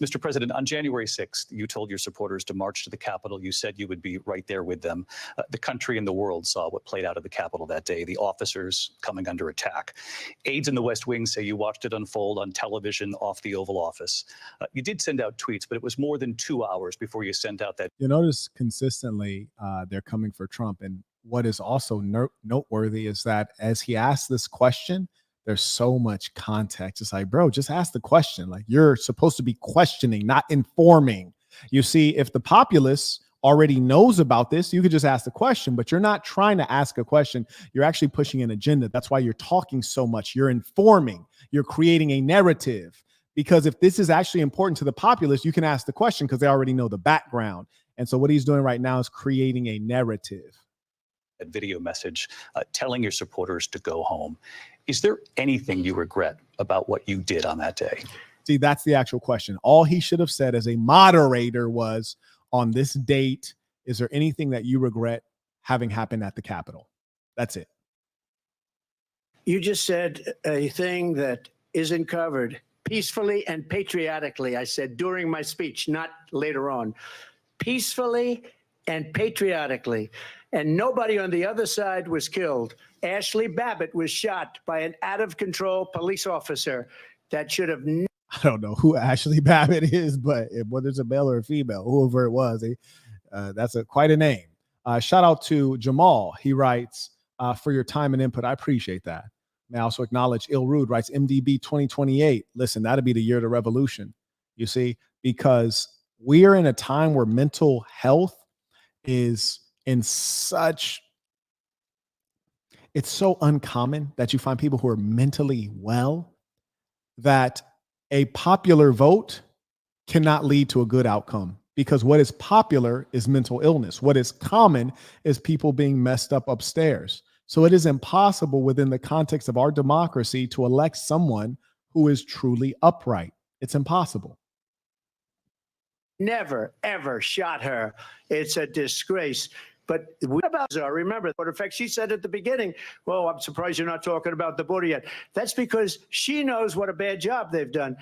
Mr. President, on January 6th, you told your supporters to march to the Capitol. You said you would be right there with them. The country and the world saw what played out at the Capitol that day, the officers coming under attack. Aides in the West Wing say you watched it unfold on television off the Oval Office. You did send out tweets, but it was more than 2 hours before you sent out that. You notice consistently they're coming for Trump. And what is also noteworthy is that as he asked this question, there's so much context. It's like, bro, just ask the question. Like, you're supposed to be questioning, not informing. You see, if the populace already knows about this, you could just ask the question, but you're not trying to ask a question. You're actually pushing an agenda. That's why you're talking so much. You're informing. You're creating a narrative. Because if this is actually important to the populace, you can ask the question because they already know the background. And so what he's doing right now is creating a narrative. that video message telling your supporters to go home. Is there anything you regret about what you did on that day? See, that's the actual question. All he should have said as a moderator was, on this date, is there anything that you regret having happened at the Capitol? That's it. You just said a thing that isn't covered. Peacefully and patriotically, I said during my speech, not later on. Peacefully and patriotically. And nobody on the other side was killed. Ashley Babbitt was shot by an out-of-control police officer that should have. I don't know who Ashley Babbitt is, but whether it's a male or a female, whoever it was, that's quite a name. Shout out to Jamal. He writes, for your time and input. I appreciate that. May I also acknowledge Il Rude writes MDB 2028. Listen, that'll be the year of the revolution, you see, because we are in a time where mental health is in such, it's so uncommon that you find people who are mentally well that a popular vote cannot lead to a good outcome, because what is popular is mental illness. What is common is people being messed up upstairs. So it is impossible within the context of our democracy to elect someone who is truly upright. It's impossible. Never, ever shot her. It's a disgrace. But what about her? Remember, in fact, she said at the beginning, well, I'm surprised you're not talking about the border yet. That's because she knows what a bad job they've done.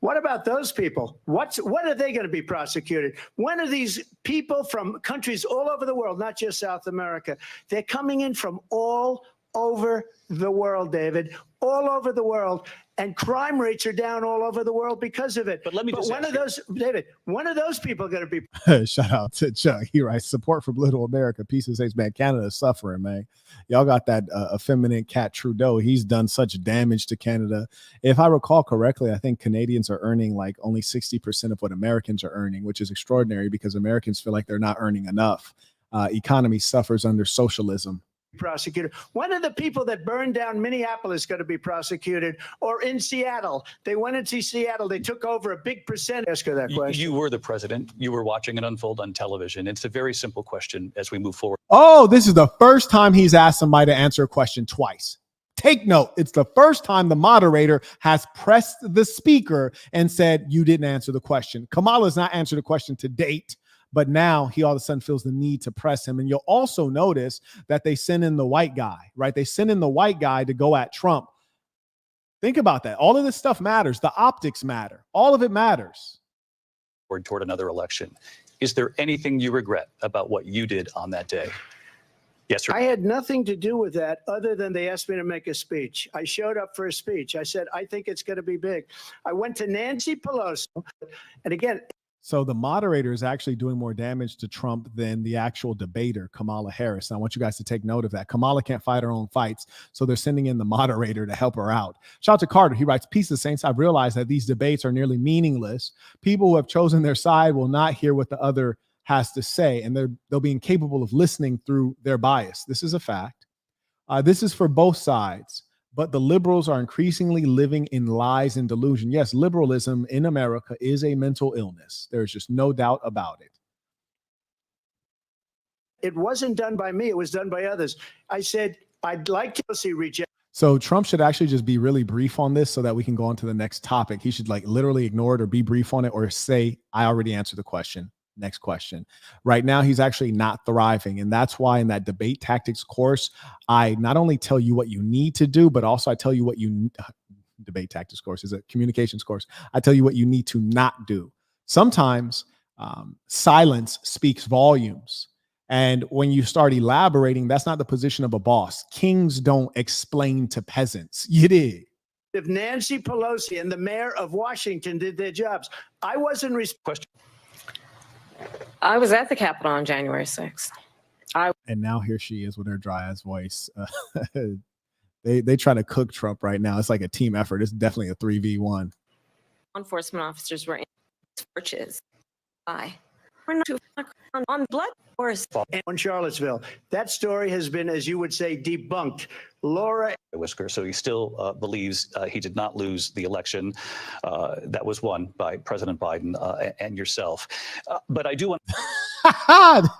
What about those people? When are they going to be prosecuted? When are these people from countries all over the world, not just South America? They're coming in from all over the world, David, all over the world. And crime rates are down all over the world because of it. But let me just when are those, David, when are those people going to be? Shout out to Chuck. He writes, support for Little America. Peace and says, man, Canada's suffering, man. Y'all got that effeminate cat Trudeau. He's done such damage to Canada. If I recall correctly, I think Canadians are earning like only 60% of what Americans are earning, which is extraordinary because Americans feel like they're not earning enough. Economy suffers under socialism. Prosecuted. When are the people that burned down Minneapolis going to be prosecuted? Or in Seattle? They went into Seattle. They took over a big percent. Ask her that question. You were the president. You were watching it unfold on television. It's a very simple question as we move forward. Oh, this is the first time he's asked somebody to answer a question twice. Take note. It's the first time the moderator has pressed the speaker and said, you didn't answer the question. Kamala's not answered the question to date. But now he all of a sudden feels the need to press him. And you'll also notice that they send in the white guy, right? They send in the white guy to go at Trump. Think about that. All of this stuff matters. The optics matter. All of it matters. Toward another election. Is there anything you regret about what you did on that day? Yes, sir. I had nothing to do with that other than they asked me to make a speech. I showed up for a speech. I said, I think it's going to be big. I went to Nancy Pelosi. And again, so the moderator is actually doing more damage to Trump than the actual debater, Kamala Harris. And I want you guys to take note of that. Kamala can't fight her own fights, so they're sending in the moderator to help her out. Shout out to Carter. He writes, peace of saints. I've realized that these debates are nearly meaningless. People who have chosen their side will not hear what the other has to say, and they'll be incapable of listening through their bias. This is a fact. This is for both sides. But the liberals are increasingly living in lies and delusion. Yes, liberalism in America is a mental illness. There's just no doubt about it. It wasn't done by me. It was done by others. I said, I'd like to see reject. So Trump should actually just be really brief on this so that we can go on to the next topic. He should like literally ignore it or be brief on it or say, I already answered the question. Next question. Right now, he's actually not thriving. And that's why in that debate tactics course, I not only tell you what you need to do, but also I tell you what you debate tactics course is a communications course. I tell you what you need to not do. Sometimes silence speaks volumes. And when you start elaborating, that's not the position of a boss. Kings don't explain to peasants. You did. If Nancy Pelosi and the mayor of Washington did their jobs, I wasn't Question. I was at the Capitol on January 6th. And now here she is with her dry ass voice. They try to cook Trump right now. It's like a team effort. It's definitely a 3v1. Law enforcement officers were in searches. We're not on blood course. in Charlottesville. That story has been, as you would say, debunked. Laura Whisker. So he still believes he did not lose the election that was won by President Biden and yourself. But I do want.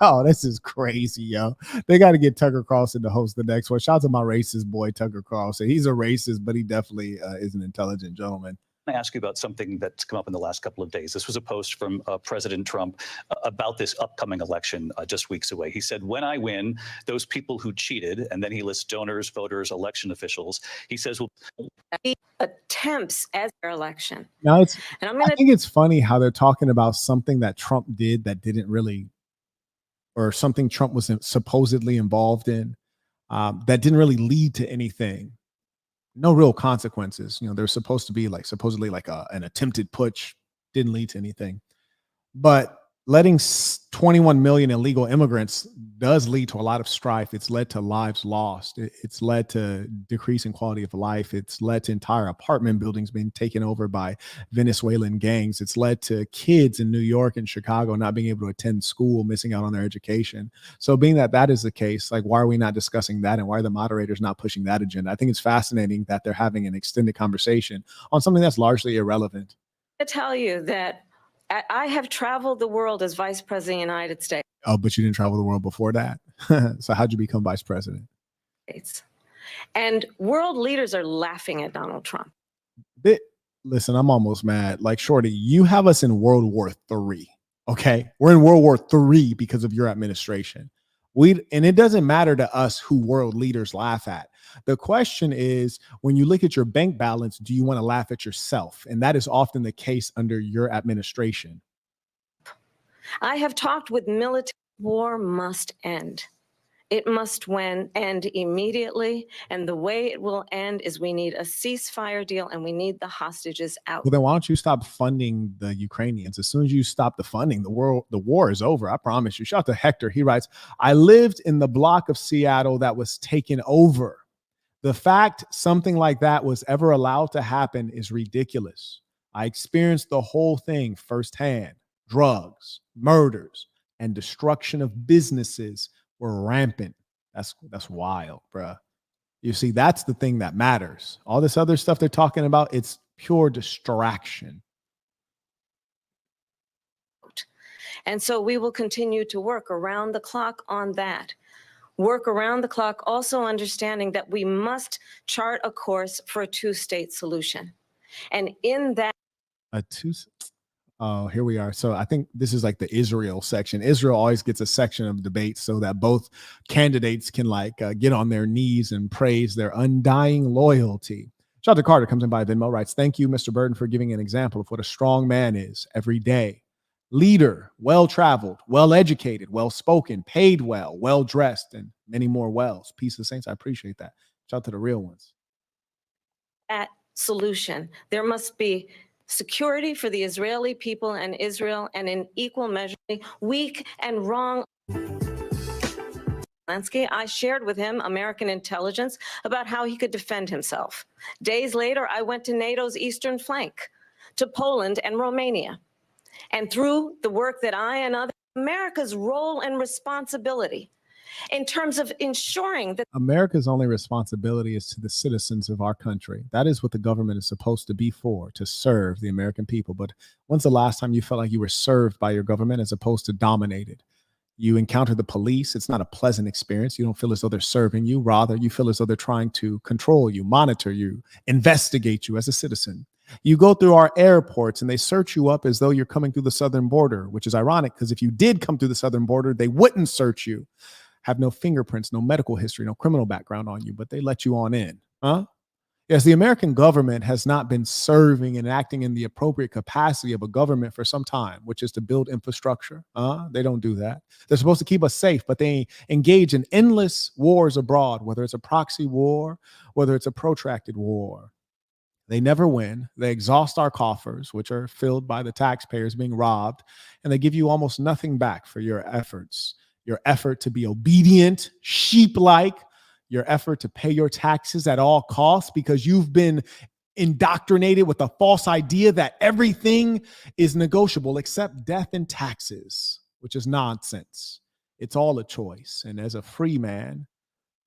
No, this is crazy, yo. They got to get Tucker Carlson to host the next one. Shout out to my racist boy, Tucker Carlson. He's a racist, but he definitely is an intelligent gentleman. I ask you about something that's come up in the last couple of days. This was a post from President Trump about this upcoming election just weeks away. He said, when I win, those people who cheated, and then he lists donors, voters, election officials, he says, well, Attempts as their election. Now, And I think it's funny how they're talking about something that Trump did that didn't really, or something Trump was supposedly involved in that didn't really lead to anything. No real consequences. You know, there's supposed to be supposedly an attempted putsch, didn't lead to anything. But letting 21 million illegal immigrants does lead to a lot of strife. It's led to lives lost. It's led to decrease in quality of life. It's led to entire apartment buildings being taken over by Venezuelan gangs. It's led to kids in New York and Chicago not being able to attend school, missing out on their education. So being that that is the case, why are we not discussing that, and why are the moderators not pushing that agenda? I think it's fascinating that they're having an extended conversation on something that's largely irrelevant. I tell you that I have traveled the world as vice president of the United States. Oh, but you didn't travel the world before that. So how'd you become vice president? And world leaders are laughing at Donald Trump. Listen, I'm almost mad. Shorty, you have us in World War III. Okay, we're in World War III because of your administration. And it doesn't matter to us who world leaders laugh at. The question is, when you look at your bank balance, do you want to laugh at yourself? And that is often the case under your administration. I have talked with military. War must end. It must end immediately. And the way it will end is we need a ceasefire deal and we need the hostages out. Well, then why don't you stop funding the Ukrainians? As soon as you stop the funding, the war is over. I promise you. Shout out to Hector. He writes, I lived in the block of Seattle that was taken over. The fact something like that was ever allowed to happen is ridiculous. I experienced the whole thing firsthand. Drugs, murders, and destruction of businesses were rampant. That's wild, bruh. You see, that's the thing that matters. All this other stuff they're talking about, it's pure distraction. And so we will continue to work around the clock on that. Work around the clock, also understanding that we must chart a course for a two-state solution. And in that, oh, here we are. So I think this is the Israel section. Israel always gets a section of debate so that both candidates can get on their knees and praise their undying loyalty. Shout out to Carter, comes in by Venmo, writes, thank you, Mr. Burden, for giving an example of what a strong man is every day. Leader, well-traveled, well-educated, well-spoken, paid well, well-dressed, and many more wells. Peace of saints. I appreciate that. Shout out to the real ones. that solution, there must be security for the Israeli people and Israel, and in equal measure, weak and wrong. I shared with him American intelligence about how he could defend himself. Days later, I went to NATO's eastern flank, to Poland and Romania. And through the work that I and others, America's role and responsibility in terms of ensuring that America's only responsibility is to the citizens of our country. That is what the government is supposed to be for, to serve the American people. But when's the last time you felt like you were served by your government as opposed to dominated? You encounter the police. It's not a pleasant experience. You don't feel as though they're serving you. Rather, you feel as though they're trying to control you, monitor you, investigate you as a citizen. You go through our airports and they search you up as though you're coming through the southern border, which is ironic because if you did come through the southern border, they wouldn't search you. Have no fingerprints, no medical history, no criminal background on you, but they let you on in. Huh? Yes, the American government has not been serving and acting in the appropriate capacity of a government for some time, which is to build infrastructure. They don't do that. They're supposed to keep us safe, but they engage in endless wars abroad, whether it's a proxy war, whether it's a protracted war. They never win. They exhaust our coffers, which are filled by the taxpayers being robbed, and they give you almost nothing back for your efforts. Your effort to be obedient, sheep-like, your effort to pay your taxes at all costs because you've been indoctrinated with a false idea that everything is negotiable except death and taxes, which is nonsense. It's all a choice. And as a free man,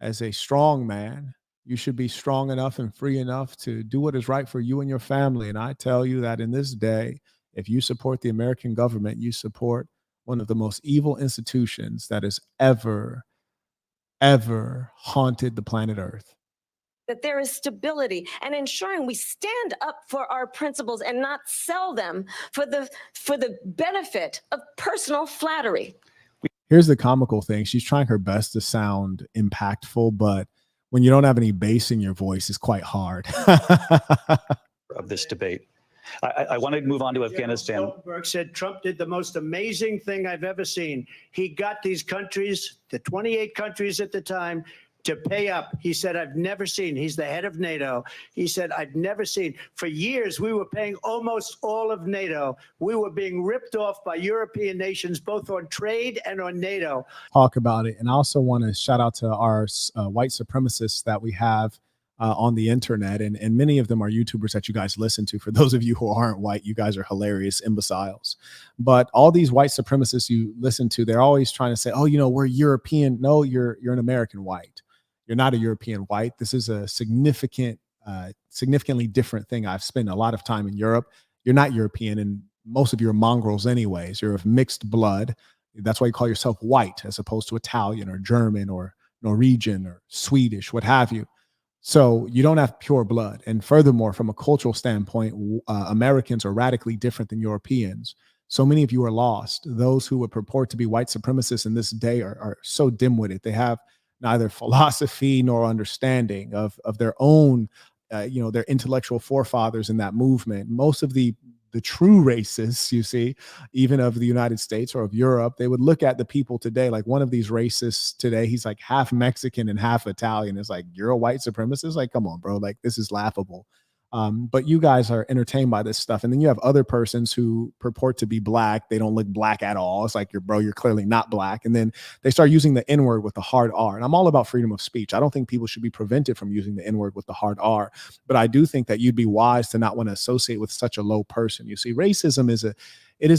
as a strong man, you should be strong enough and free enough to do what is right for you and your family. And I tell you that in this day, if you support the American government, you support one of the most evil institutions that has ever haunted the planet Earth. That there is stability and ensuring we stand up for our principles and not sell them for the benefit of personal flattery. Here's the comical thing. She's trying her best to sound impactful, but when you don't have any bass in your voice, it's quite hard. Of this debate. I want to move on to Afghanistan. Stoltenberg said Trump did the most amazing thing I've ever seen. He got these countries, the 28 countries at the time, to pay up. He said, I've never seen, he's the head of NATO. He said, I've never seen. For years, we were paying almost all of NATO. We were being ripped off by European nations, both on trade and on NATO. Talk about it. And I also want to shout out to our white supremacists that we have on the internet. And many of them are YouTubers that you guys listen to. For those of you who aren't white, you guys are hilarious imbeciles. But all these white supremacists you listen to, they're always trying to say, oh, you know, we're European. No, you're an American white. You're not a European white. This is a significantly different thing. I've spent a lot of time in Europe. You're not European, and most of you are mongrels anyways. You're of mixed blood. That's why you call yourself white as opposed to Italian or German or Norwegian or Swedish, what have you. So you don't have pure blood. And furthermore, from a cultural standpoint, Americans are radically different than Europeans. So many of you are lost. Those who would purport to be white supremacists in this day are so dim-witted. They have neither philosophy nor understanding of their own, their intellectual forefathers in that movement. Most of the true racists, you see, even of the United States or of Europe, they would look at the people today, like one of these racists today, he's like half Mexican and half Italian. It's like, you're a white supremacist? Like, come on, bro. Like, this is laughable. But you guys are entertained by this stuff. And then you have other persons who purport to be black. They don't look black at all. It's like, you're clearly not black. And then they start using the N-word with the hard R. And I'm all about freedom of speech. I don't think people should be prevented from using the N-word with the hard R. But I do think that you'd be wise to not want to associate with such a low person. You see, racism is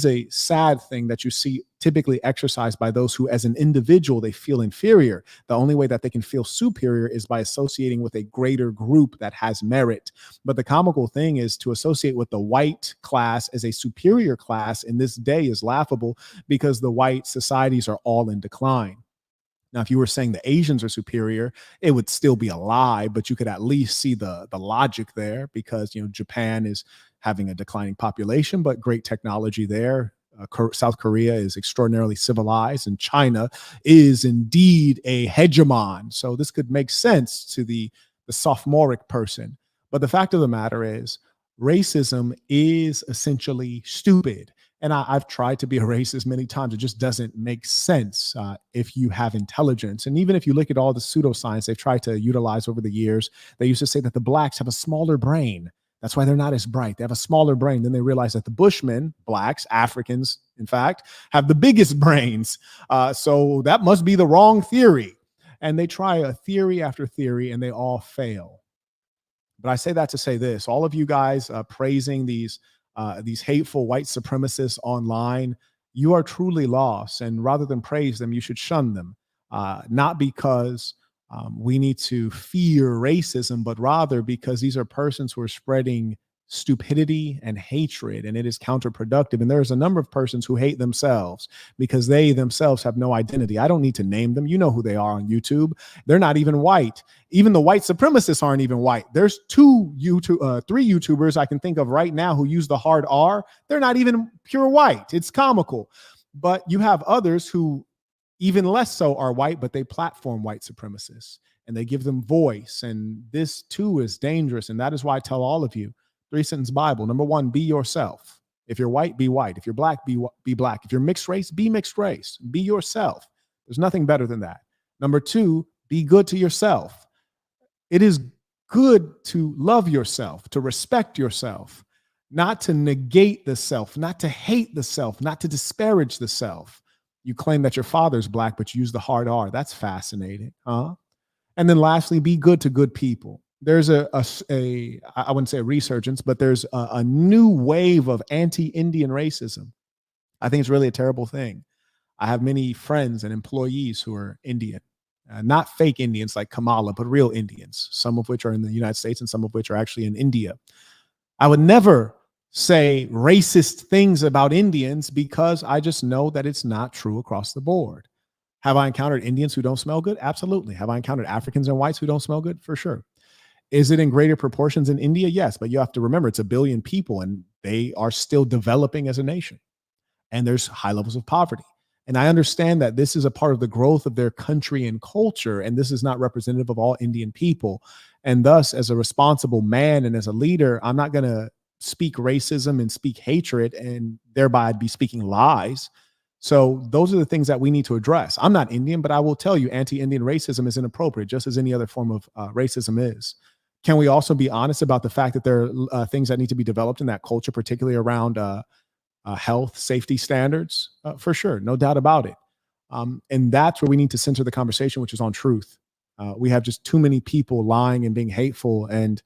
a sad thing that you see typically exercised by those who, as an individual, they feel inferior. The only way that they can feel superior is by associating with a greater group that has merit. But the comical thing is to associate with the white class as a superior class in this day is laughable because the white societies are all in decline. Now, if you were saying the Asians are superior, it would still be a lie, but you could at least see the logic there because, Japan is having a declining population, but great technology there. South Korea is extraordinarily civilized, and China is indeed a hegemon. So this could make sense to the sophomoric person. But the fact of the matter is, racism is essentially stupid. And I've tried to be a racist many times. It just doesn't make sense if you have intelligence. And even if you look at all the pseudoscience they've tried to utilize over the years, they used to say that the blacks have a smaller brain. That's why they're not as bright. They have a smaller brain. Then they realize that the Bushmen, blacks, Africans, in fact, have the biggest brains. So that must be the wrong theory. And they try a theory after theory, and they all fail. But I say that to say this: all of you guys praising these hateful white supremacists online, you are truly lost. And rather than praise them, you should shun them. Not because we need to fear racism, but rather because these are persons who are spreading stupidity and hatred, and it is counterproductive. And there's a number of persons who hate themselves because they themselves have no identity. I don't need to name them. You know who they are on YouTube. They're not even white. Even the white supremacists aren't even white. There's three YouTubers I can think of right now who use the hard R. They're not even pure white. It's comical. But you have others who even less so are white, but they platform white supremacists and they give them voice. And this too is dangerous. And that is why I tell all of you, 3-sentence Bible. Number one, be yourself. If you're white, be white. If you're black, be black. If you're mixed race, be mixed race. Be yourself. There's nothing better than that. Number two, be good to yourself. It is good to love yourself, to respect yourself, not to negate the self, not to hate the self, not to disparage the self. You claim that your father's black, but you use the hard R. That's fascinating, huh? And then lastly, be good to good people. There's I wouldn't say a resurgence, but there's a new wave of anti-Indian racism. I think it's really a terrible thing. I have many friends and employees who are Indian, not fake Indians like Kamala, but real Indians, some of which are in the United States and some of which are actually in India. I would never say racist things about Indians because I just know that it's not true across the board. Have I encountered Indians who don't smell good? Absolutely. Have I encountered Africans and whites who don't smell good? For sure. Is it in greater proportions in India? Yes, but you have to remember it's 1 billion people and they are still developing as a nation. And there's high levels of poverty. And I understand that this is a part of the growth of their country and culture, and this is not representative of all Indian people. And thus, as a responsible man and as a leader, I'm not going to speak racism and speak hatred, and thereby I'd be speaking lies. So those are the things that we need to address. I'm not Indian, but I will tell you anti-Indian racism is inappropriate, just as any other form of racism is. Can we also be honest about the fact that there are things that need to be developed in that culture, particularly around health, safety standards? For sure, no doubt about it. And that's where we need to center the conversation, which is on truth. We have just too many people lying and being hateful, and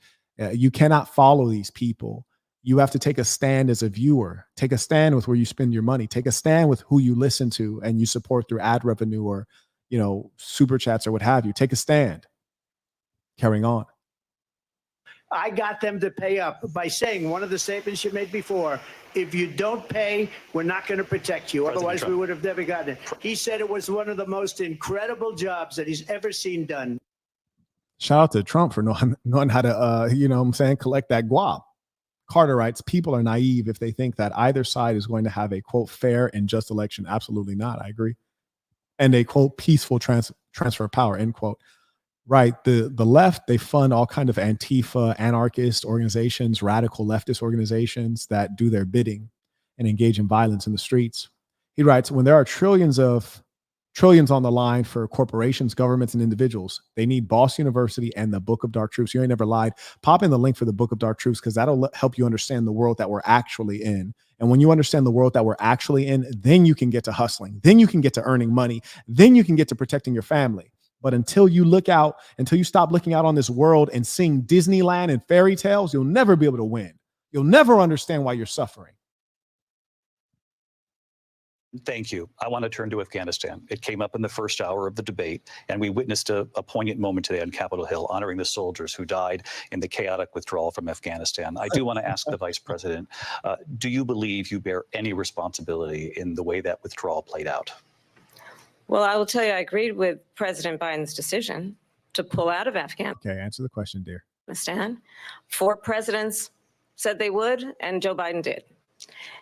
you cannot follow these people. You have to take a stand as a viewer, take a stand with where you spend your money, take a stand with who you listen to and you support through ad revenue or, super chats or what have you. Take a stand. Carrying on. I got them to pay up by saying one of the statements you made before, if you don't pay, we're not going to protect you. President Otherwise, Trump. we would have never gotten it. He said it was one of the most incredible jobs that he's ever seen done. Shout out to Trump for knowing how to, collect that guap. Carter writes, people are naive if they think that either side is going to have a, quote, fair and just election. Absolutely not. I agree. And a, quote, peaceful transfer of power, end quote. Right. The left, they fund all kind of Antifa, anarchist organizations, radical leftist organizations that do their bidding and engage in violence in the streets. He writes, when there are trillions on the line for corporations, governments, and individuals, they need Boss University and the Book of Dark Truths. You ain't never lied. Pop in the link for the Book of Dark Truths because that'll help you understand the world that we're actually in. And when you understand the world that we're actually in, then you can get to hustling. Then you can get to earning money. Then you can get to protecting your family. But until you stop looking out on this world and seeing Disneyland and fairy tales, you'll never be able to win. You'll never understand why you're suffering. Thank you. I want to turn to Afghanistan. It came up in the first hour of the debate, and we witnessed a poignant moment today on Capitol Hill, honoring the soldiers who died in the chaotic withdrawal from Afghanistan. I do want to ask the Vice President, do you believe you bear any responsibility in the way that withdrawal played out? Well, I will tell you, I agreed with President Biden's decision to pull out of Afghanistan. Okay, answer the question, dear. 4 presidents said they would, and Joe Biden did.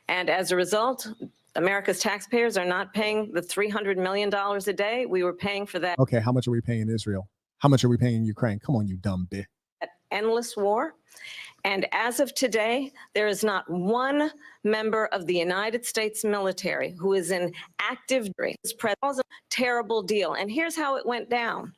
And as a result, America's taxpayers are not paying the $300 million a day we were paying for that. Okay, how much are we paying Israel? How much are we paying Ukraine? Come on, you dumb bitch. Endless war. And as of today, there is not one member of the United States military who is in active duty. This was a terrible deal. And here's how it went down.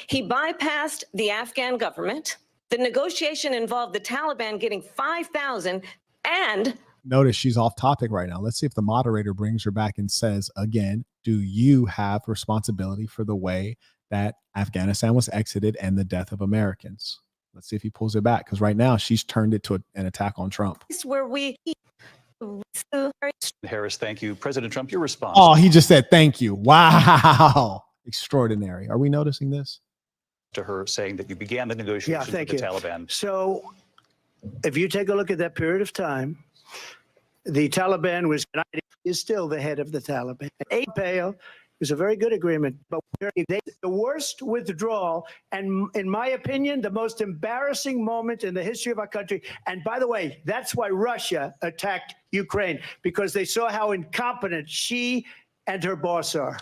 He bypassed the Afghan government. The negotiation involved the Taliban getting 5,000 and... Notice she's off topic right now. Let's see if the moderator brings her back and says, again, do you have responsibility for the way that Afghanistan was exited and the death of Americans? Let's see if he pulls it back, because right now she's turned it to an attack on Trump. Where we... Harris, thank you. President Trump, your response. Oh, he just said thank you. Wow. Extraordinary. Are we noticing this? To her saying that you began the negotiations with the Taliban. So if you take a look at that period of time, the Taliban is still the head of the Taliban. It was a very good agreement, but the worst withdrawal, and in my opinion, the most embarrassing moment in the history of our country. And by the way, that's why Russia attacked Ukraine, because they saw how incompetent she and her boss are.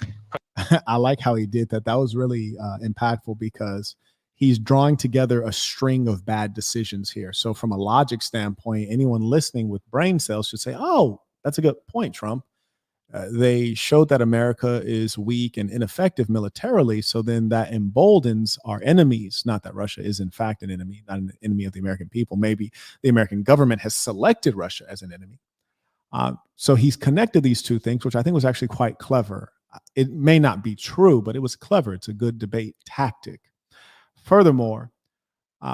I like how he did that. That was really impactful because he's drawing together a string of bad decisions here. So from a logic standpoint, anyone listening with brain cells should say, oh, that's a good point, Trump. They showed that America is weak and ineffective militarily. So then that emboldens our enemies. Not that Russia is in fact an enemy, not an enemy of the American people. Maybe the American government has selected Russia as an enemy. So he's connected these two things, which I think was actually quite clever. It may not be true, but it was clever. It's a good debate tactic. Furthermore,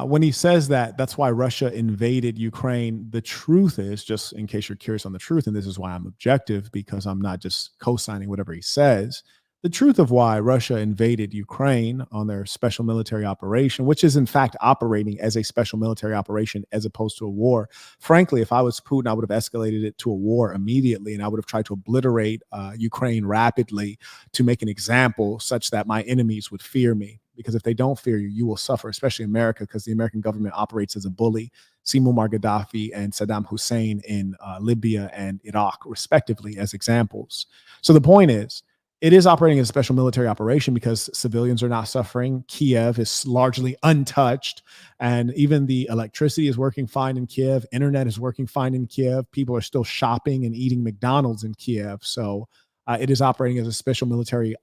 When he says that, that's why Russia invaded Ukraine. The truth is, just in case you're curious on the truth, and this is why I'm objective, because I'm not just co-signing whatever he says. The truth of why Russia invaded Ukraine on their special military operation, which is in fact operating as a special military operation as opposed to a war. Frankly, if I was Putin, I would have escalated it to a war immediately, and I would have tried to obliterate Ukraine rapidly to make an example such that my enemies would fear me. Because if they don't fear you, you will suffer, especially America, because the American government operates as a bully. See Muammar Gaddafi and Saddam Hussein in Libya and Iraq, respectively, as examples. So the point is, it is operating as a special military operation because civilians are not suffering. Kiev is largely untouched. And even the electricity is working fine in Kiev. Internet is working fine in Kiev. People are still shopping and eating McDonald's in Kiev. So it is operating as a special military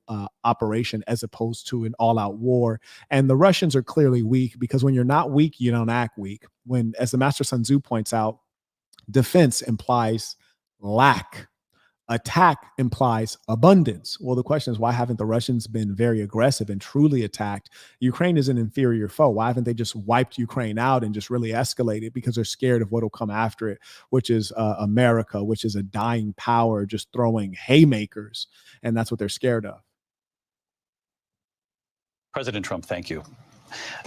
operation as opposed to an all-out war. And the Russians are clearly weak because when you're not weak, you don't act weak. When, as the Master Sun Tzu points out, defense implies lack. Attack implies abundance. Well, the question is, why haven't the Russians been very aggressive and truly attacked? Ukraine is an inferior foe. Why haven't they just wiped Ukraine out and just really escalated? Because they're scared of what will come after it, which is America, which is a dying power just throwing haymakers. And that's what they're scared of. President Trump, thank you.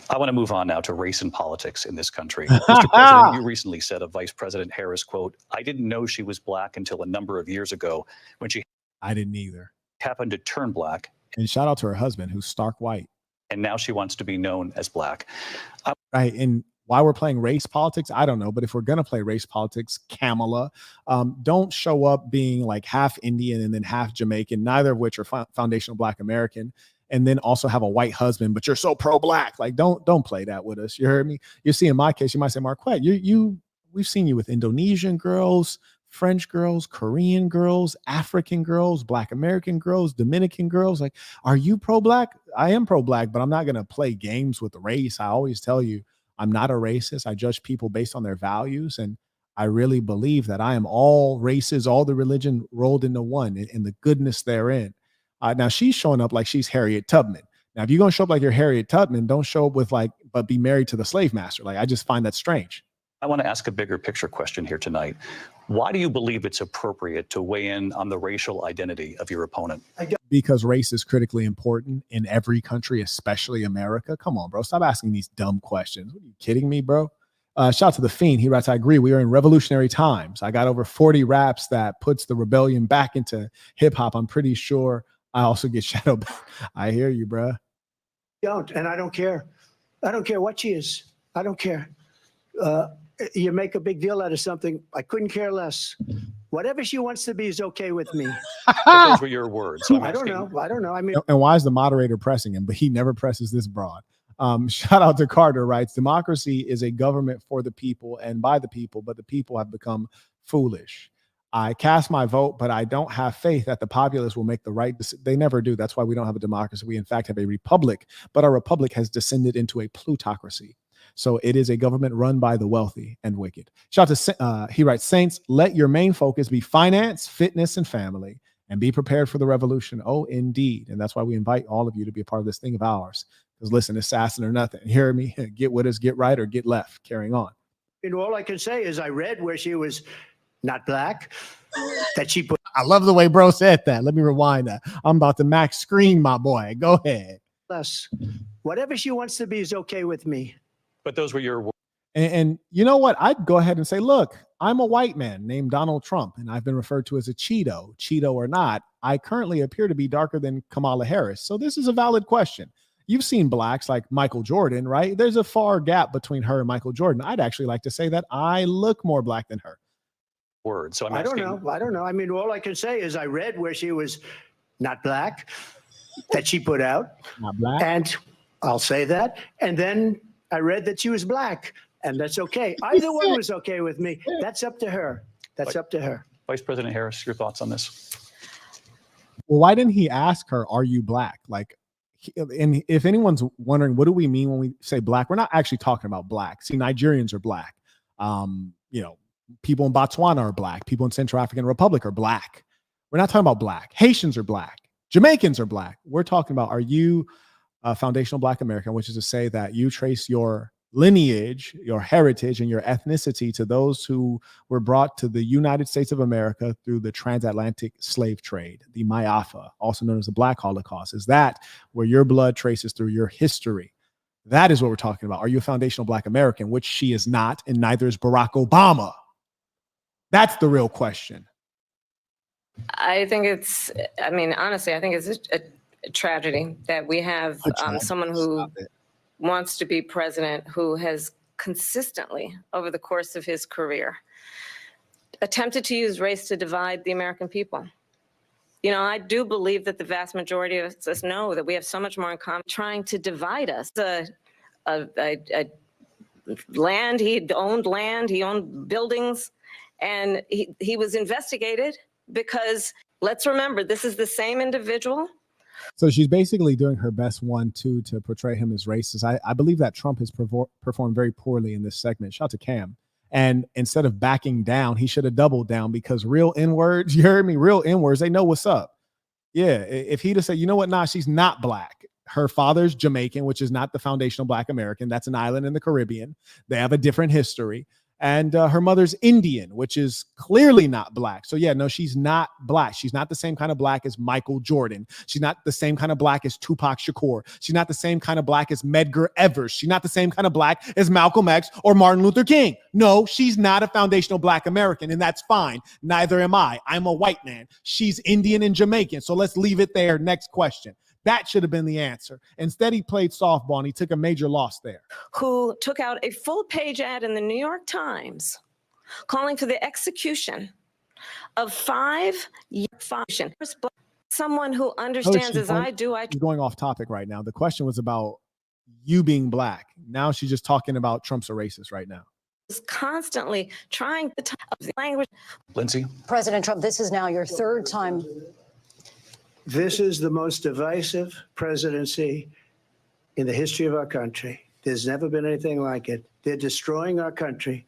I want to move on now to race and politics in this country. Mr. President, you recently said of Vice President Harris, quote, "I didn't know she was black until a number of years ago when she I didn't either. happened to turn black. And shout out to her husband, who's stark white. And now she wants to be known as black." Right. And why we're playing race politics, I don't know. But if we're going to play race politics, Kamala, don't show up being like half Indian and then half Jamaican, neither of which are foundational Black American. And then also have a white husband, but you're so pro-black. Like, don't play that with us. You heard me? You see, in my case, you might say, Marquette, we've seen you with Indonesian girls, French girls, Korean girls, African girls, Black American girls, Dominican girls. Like, are you pro-black? I am pro-black, but I'm not going to play games with race. I always tell you, I'm not a racist. I judge people based on their values. And I really believe that I am all races, all the religion rolled into one and the goodness therein. Now she's showing up like she's Harriet Tubman. Now, if you're going to show up like you're Harriet Tubman, don't show up with but be married to the slave master. Like, I just find that strange. I want to ask a bigger picture question here tonight. Why do you believe it's appropriate to weigh in on the racial identity of your opponent? Because race is critically important in every country, especially America. Come on, bro. Stop asking these dumb questions. Are you kidding me, bro? Shout out to the Fiend. He writes, I agree. We are in revolutionary times. I got over 40 raps that puts the rebellion back into hip hop. I'm pretty sure I also get shadowed. I hear you, bro. Don't, and I don't care. I don't care what she is. I don't care. You make a big deal out of something. I couldn't care less. Whatever she wants to be is okay with me. Those were your words. So I don't know. I mean, and why is the moderator pressing him? But he never presses this broad. Shout out to Carter writes, democracy is a government for the people and by the people, but the people have become foolish. I cast my vote, but I don't have faith that the populace will make the right decision. They never do. That's why we don't have a democracy. We, in fact, have a republic, but our republic has descended into a plutocracy. So it is a government run by the wealthy and wicked. Shout out to, he writes, Saints, let your main focus be finance, fitness, and family, and be prepared for the revolution. Oh, indeed. And that's why we invite all of you to be a part of this thing of ours. Because listen, assassin or nothing. Hear me? Get with us, get right, or get left. Carrying on. And all I can say is I read where she was not black, that she put. I love the way bro said that. Let me rewind that. I'm about to max screen, my boy. Go ahead. Less. Whatever she wants to be is okay with me. But those were your words. And you know what? I'd go ahead and say, look, I'm a white man named Donald Trump, and I've been referred to as a Cheeto. Cheeto or not, I currently appear to be darker than Kamala Harris. So this is a valid question. You've seen blacks like Michael Jordan, right? There's a far gap between her and Michael Jordan. I'd actually like to say that I look more black than her. Words. So I don't know. I mean, all I can say is I read where she was not black, that she put out. Not black. And I'll say that. And then I read that she was black, and that's okay. Either one was okay with me. That's up to her. That's up to her. Vice President Harris, your thoughts on this? Well, why didn't he ask her, are you black? Like, and if anyone's wondering, what do we mean when we say black? We're not actually talking about black. See, Nigerians are black. People in Botswana are black. People in Central African Republic are black. We're not talking about black. Haitians are black. Jamaicans are black. We're talking about, are you a foundational Black American, which is to say that you trace your lineage, your heritage, and your ethnicity to those who were brought to the United States of America through the transatlantic slave trade, the Mayafa, also known as the Black Holocaust? Is that where your blood traces through your history? That is what we're talking about. Are you a foundational Black American? Which she is not, and neither is Barack Obama. That's the real question. I think it's, I mean, honestly, I think it's a tragedy that we have someone who wants to be president who has consistently, over the course of his career, attempted to use race to divide the American people. You know, I do believe that the vast majority of us know that we have so much more in common. Trying to divide us. Land, he owned buildings, and he was investigated because, let's remember, this is the same individual. So she's basically doing her best 1-2 to portray him as racist. I believe that Trump has performed very poorly in this segment. Shout out to Cam. And instead of backing down, he should have doubled down, because real N-words, you heard me, real N-words, they know what's up. Yeah, if he'd have said, you know what, nah, she's not Black. Her father's Jamaican, which is not the foundational Black American. That's an island in the Caribbean. They have a different history. And her mother's Indian, which is clearly not Black. So yeah, no, she's not Black. She's not the same kind of Black as Michael Jordan. She's not the same kind of Black as Tupac Shakur. She's not the same kind of Black as Medgar Evers. She's not the same kind of Black as Malcolm X or Martin Luther King. No, she's not a foundational Black American, and that's fine. Neither am I. I'm a white man. She's Indian and Jamaican. So let's leave it there. Next question. That should have been the answer. Instead, he played softball and he took a major loss there. Who took out a full-page ad in the New York Times calling for the execution of someone who understands, as I do. She's going off topic right now. The question was about you being Black. Now she's just talking about Trump's a racist right now. Is constantly trying to talk the language. Lindsay? President Trump, this is now your third time. This is the most divisive presidency in the history of our country. There's never been anything like it. They're destroying our country,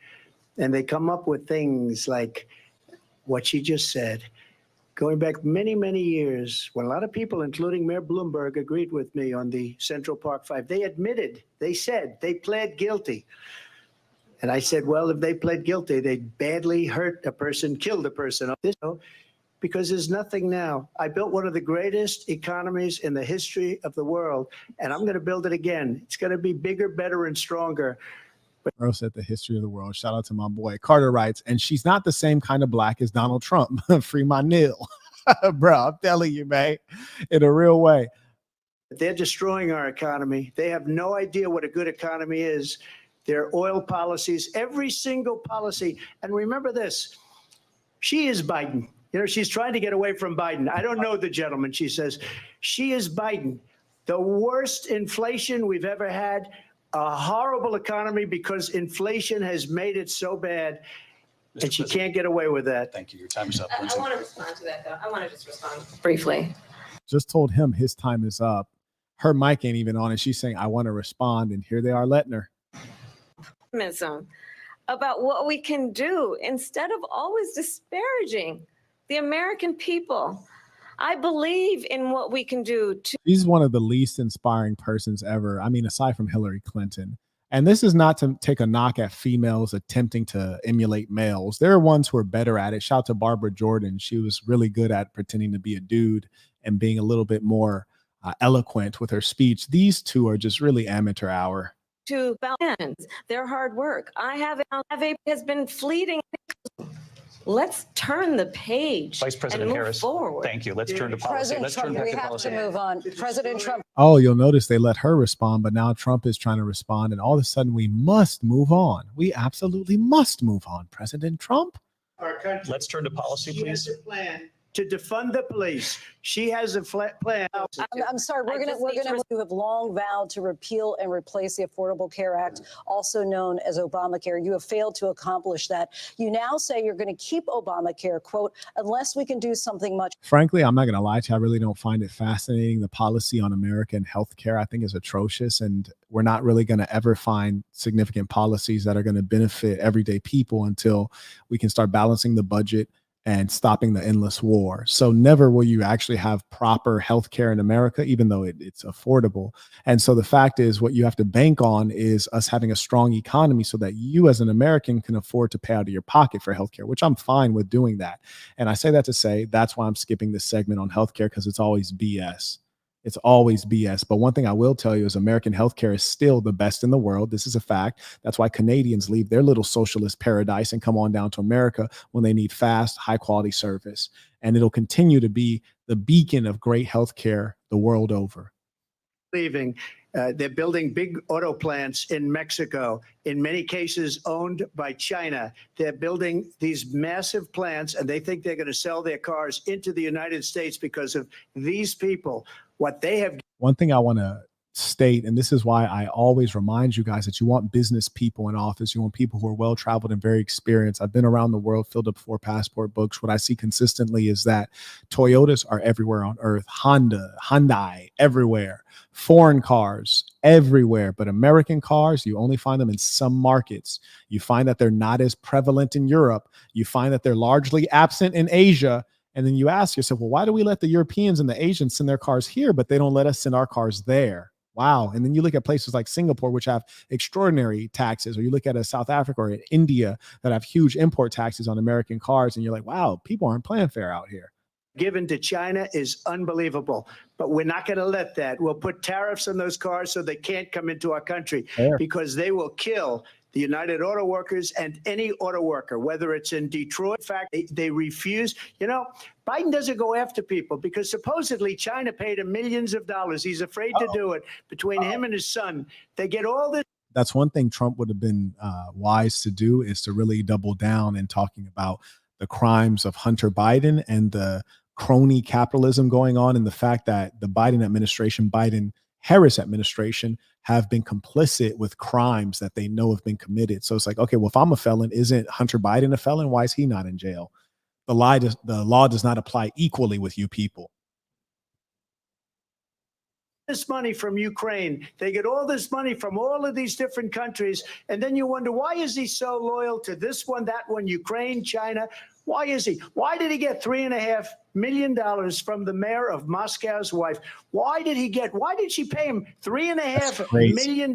and they come up with things like what she just said. Going back many, many years, when a lot of people, including Mayor Bloomberg, agreed with me on the Central Park Five, they admitted, they said, they pled guilty. And I said, well, if they pled guilty, they badly hurt a person, killed a person. Because there's nothing now. I built one of the greatest economies in the history of the world, and I'm going to build it again. It's going to be bigger, better, and stronger. Bro said the history of the world. Shout out to my boy. Carter writes, and she's not the same kind of Black as Donald Trump. Free my nil. Bro, I'm telling you, man, in a real way. They're destroying our economy. They have no idea what a good economy is. Their oil policies, every single policy. And remember this, she is Biden. You know, she's trying to get away from Biden. I don't know the gentleman, she says. She is Biden. The worst inflation we've ever had, a horrible economy because inflation has made it so bad, and she can't get away with that. Thank you. Your time is up. I want to respond to that, though. I want to just respond briefly. Just told him his time is up. Her mic ain't even on, and she's saying, I want to respond, and here they are letting her. About what we can do instead of always disparaging the American people. I believe in what we can do. She's one of the least inspiring persons ever. I mean, aside from Hillary Clinton. And this is not to take a knock at females attempting to emulate males. There are ones who are better at it. Shout out to Barbara Jordan. She was really good at pretending to be a dude and being a little bit more eloquent with her speech. These two are just really amateur hour. To balance their hard work. Has been fleeting. Let's turn the page. Vice President Harris, forward. Thank you. Let's turn to policy. President Let's Trump, turn back we to have policy. to move on. President Trump. Oh, you'll notice they let her respond, but now Trump is trying to respond, and all of a sudden we must move on. We absolutely must move on. President Trump. Our country. Let's turn to policy, please. She has a plan to defund the police. She has a plan. I'm sorry, we're gonna you have long vowed to repeal and replace the Affordable Care Act, also known as Obamacare. You have failed to accomplish that. You now say you're going to keep Obamacare, quote, unless we can do something much. Frankly, I'm not going to lie to you. I really don't find it fascinating. The policy on American healthcare, I think, is atrocious, and we're not really going to ever find significant policies that are going to benefit everyday people until we can start balancing the budget, and stopping the endless war. So never will you actually have proper healthcare in America, even though it's affordable. And so the fact is, what you have to bank on is us having a strong economy so that you as an American can afford to pay out of your pocket for healthcare, which I'm fine with doing that. And I say that to say that's why I'm skipping this segment on healthcare, because it's always BS. It's always BS. But one thing I will tell you is American healthcare is still the best in the world. This is a fact. That's why Canadians leave their little socialist paradise and come on down to America when they need fast, high quality service. And it'll continue to be the beacon of great healthcare the world over. Leaving. They're building big auto plants in Mexico, in many cases owned by China. They're building these massive plants, and they think they're going to sell their cars into the United States because of these people. What they have. One thing I want to state, and this is why I always remind you guys that you want business people in office. You want people who are well-traveled and very experienced. I've been around the world, filled up 4 passport books. What I see consistently is that Toyotas are everywhere on earth, Hyundai everywhere, foreign cars everywhere, but American cars, you only find them in some markets. You find that they're not as prevalent in Europe. You find that they're largely absent in Asia. And then you ask yourself, well, why do we let the Europeans and the Asians send their cars here, but they don't let us send our cars there? Wow. And then you look at places like Singapore, which have extraordinary taxes, or you look at a South Africa or India that have huge import taxes on American cars. And you're like, wow, people aren't playing fair out here. Given to China is unbelievable, but we're not going to let that. We'll put tariffs on those cars so they can't come into our country because they will kill the United Auto Workers and any auto worker, whether it's in Detroit. In fact, they refuse. You know, Biden doesn't go after people because supposedly China paid him millions of dollars. He's afraid to do it. Between him and his son, they get all this. That's one thing Trump would have been wise to do, is to really double down in talking about the crimes of Hunter Biden and the crony capitalism going on, and the fact that the Biden administration, Biden-Harris administration, have been complicit with crimes that they know have been committed. So it's like, okay, well, if I'm a felon, isn't Hunter Biden a felon? Why is he not in jail? The law does not apply equally with you people. This money from Ukraine. They get all this money from all of these different countries. And then you wonder, why is he so loyal to this one, that one, Ukraine, China? Why is he? Why did he get $3.5 million from the mayor of Moscow's wife? Why did she pay him $3.5 million?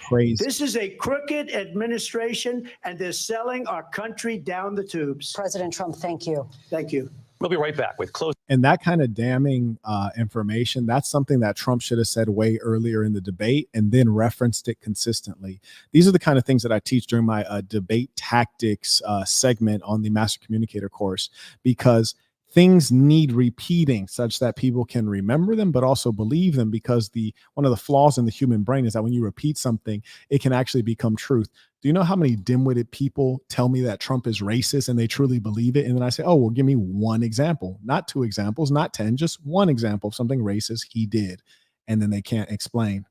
Crazy. This is a crooked administration, and they're selling our country down the tubes. President Trump, thank you. Thank you. We'll be right back with close. And that kind of damning information, that's something that Trump should have said way earlier in the debate and then referenced it consistently. These are the kind of things that I teach during my debate tactics segment on the Master Communicator course, because things need repeating such that people can remember them, but also believe them, because one of the flaws in the human brain is that when you repeat something, it can actually become truth. Do you know how many dim-witted people tell me that Trump is racist and they truly believe it? And then I say, oh, well, give me one example, not 2 examples, not 10, just one example of something racist he did. And then they can't explain.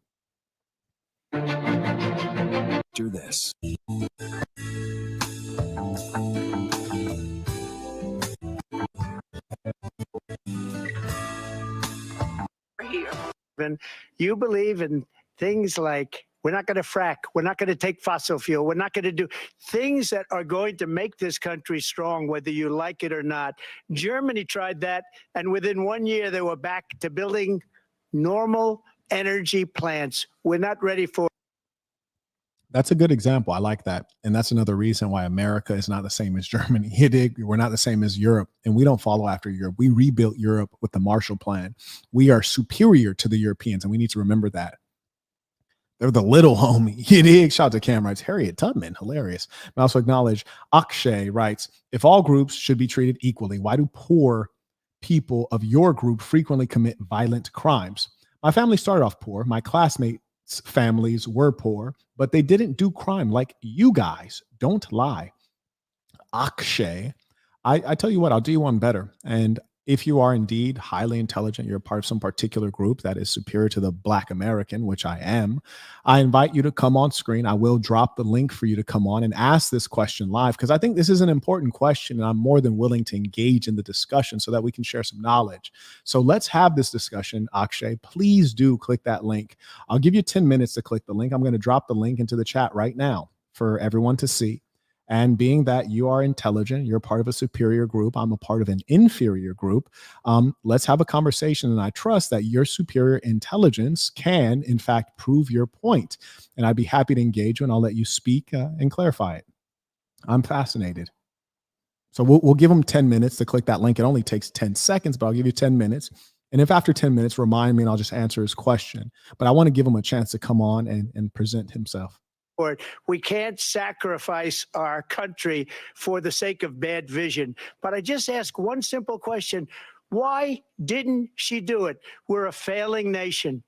Do this. You believe in things like, we're not going to frack, we're not going to take fossil fuel, we're not going to do things that are going to make this country strong, whether you like it or not. Germany tried that, and within 1 year, they were back to building normal energy plants. We're not ready for. That's a good example. I like that. And that's another reason why America is not the same as Germany. We're not the same as Europe, and we don't follow after Europe. We rebuilt Europe with the Marshall Plan. We are superior to the Europeans, and we need to remember that. They're the little homie. Shout out to Cam writes, Harriet Tubman, hilarious. I also acknowledge Akshay writes, if all groups should be treated equally, why do poor people of your group frequently commit violent crimes? My family started off poor. My classmates' families were poor, but they didn't do crime like you guys. Don't lie. Akshay, I tell you what, I'll do you one better. And if you are indeed highly intelligent, you're a part of some particular group that is superior to the Black American, which I am, I invite you to come on screen. I will drop the link for you to come on and ask this question live, because I think this is an important question, and I'm more than willing to engage in the discussion so that we can share some knowledge. So let's have this discussion. Akshay, please do click that link. I'll give you 10 minutes to click the link. I'm going to drop the link into the chat right now for everyone to see. And being that you are intelligent, you're part of a superior group, I'm a part of an inferior group. Let's have a conversation. And I trust that your superior intelligence can, in fact, prove your point. And I'd be happy to engage you, and I'll let you speak and clarify it. I'm fascinated. So we'll give them 10 minutes to click that link. It only takes 10 seconds, but I'll give you 10 minutes. And if after 10 minutes, remind me and I'll just answer his question. But I want to give him a chance to come on and present himself. We can't sacrifice our country for the sake of bad vision. But I just ask one simple question. Why didn't she do it? We're a failing nation.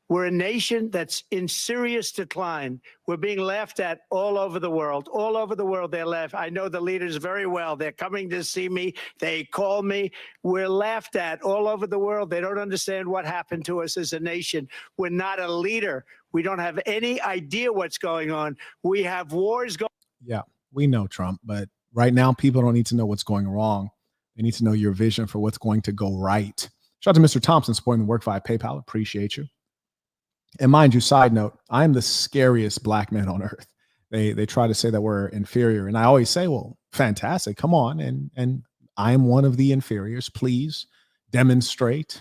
We're a nation that's in serious decline. We're being laughed at all over the world. All over the world, they're laughed. I know the leaders very well. They're coming to see me. They call me. We're laughed at all over the world. They don't understand what happened to us as a nation. We're not a leader. We don't have any idea what's going on. We have wars going. Yeah, we know, Trump, but right now people don't need to know what's going wrong. They need to know your vision for what's going to go right. Shout out to Mr. Thompson supporting the work via PayPal. Appreciate you. And mind you, side note, I am the scariest black man on earth. They try to say that we're inferior. And I always say, well, fantastic. Come on. And I am one of the inferiors. Please demonstrate.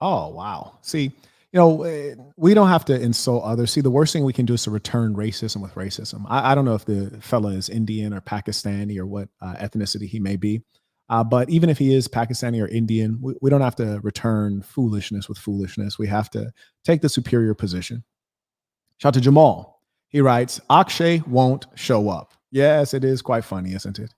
Oh, wow. See, we don't have to insult others. See, the worst thing we can do is to return racism with racism. I don't know if the fella is Indian or Pakistani or what ethnicity he may be. But even if he is Pakistani or Indian, we don't have to return foolishness with foolishness. We have to take the superior position. Shout out to Jamal. He writes, Akshay won't show up. Yes, it is quite funny, isn't it?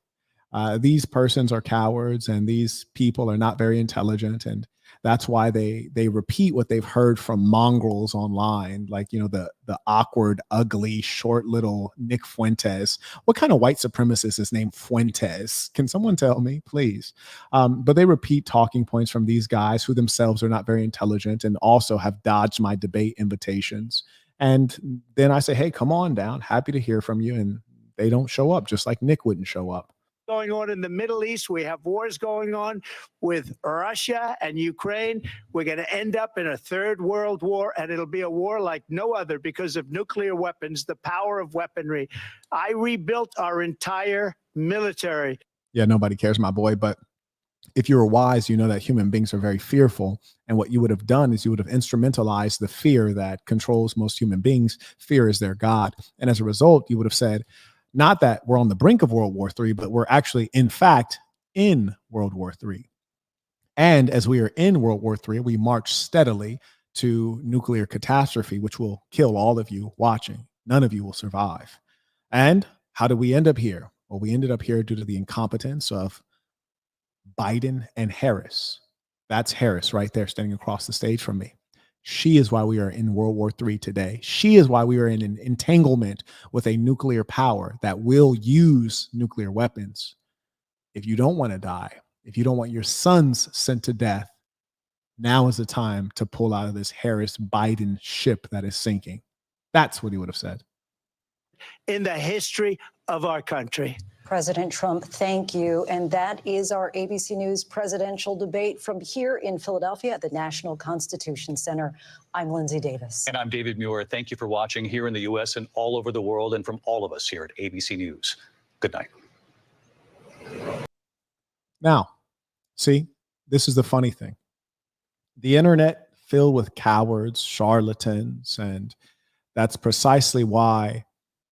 These persons are cowards and these people are not very intelligent. And that's why they repeat what they've heard from mongrels online, like, the awkward, ugly, short little Nick Fuentes. What kind of white supremacist is named Fuentes? Can someone tell me, please? But they repeat talking points from these guys who themselves are not very intelligent and also have dodged my debate invitations. And then I say, hey, come on down. Happy to hear from you. And they don't show up, just like Nick wouldn't show up. Going on in the Middle East. We have wars going on with Russia and Ukraine. We're going to end up in a third world war, and it'll be a war like no other because of nuclear weapons, the power of weaponry. I rebuilt our entire military. Yeah, nobody cares, my boy. But if you were wise, you know that human beings are very fearful. And what you would have done is you would have instrumentalized the fear that controls most human beings. Fear is their God. And as a result, you would have said, not that we're on the brink of World War III, but we're actually, in fact, in World War III. And as we are in World War III, we march steadily to nuclear catastrophe, which will kill all of you watching. None of you will survive. And how did we end up here? Well, we ended up here due to the incompetence of Biden and Harris. That's Harris right there standing across the stage from me. She is why we are in World War III today. She is why we are in an entanglement with a nuclear power that will use nuclear weapons. If you don't want to die, if you don't want your sons sent to death, now is the time to pull out of this Harris-Biden ship that is sinking. That's what he would have said. In the history of our country. President Trump, thank you. And that is our ABC News presidential debate from here in Philadelphia at the National Constitution Center. I'm Lindsay Davis. And I'm David Muir. Thank you for watching here in the U.S. and all over the world, and from all of us here at ABC News. Good night. Now, see, this is the funny thing. The internet filled with cowards, charlatans, and that's precisely why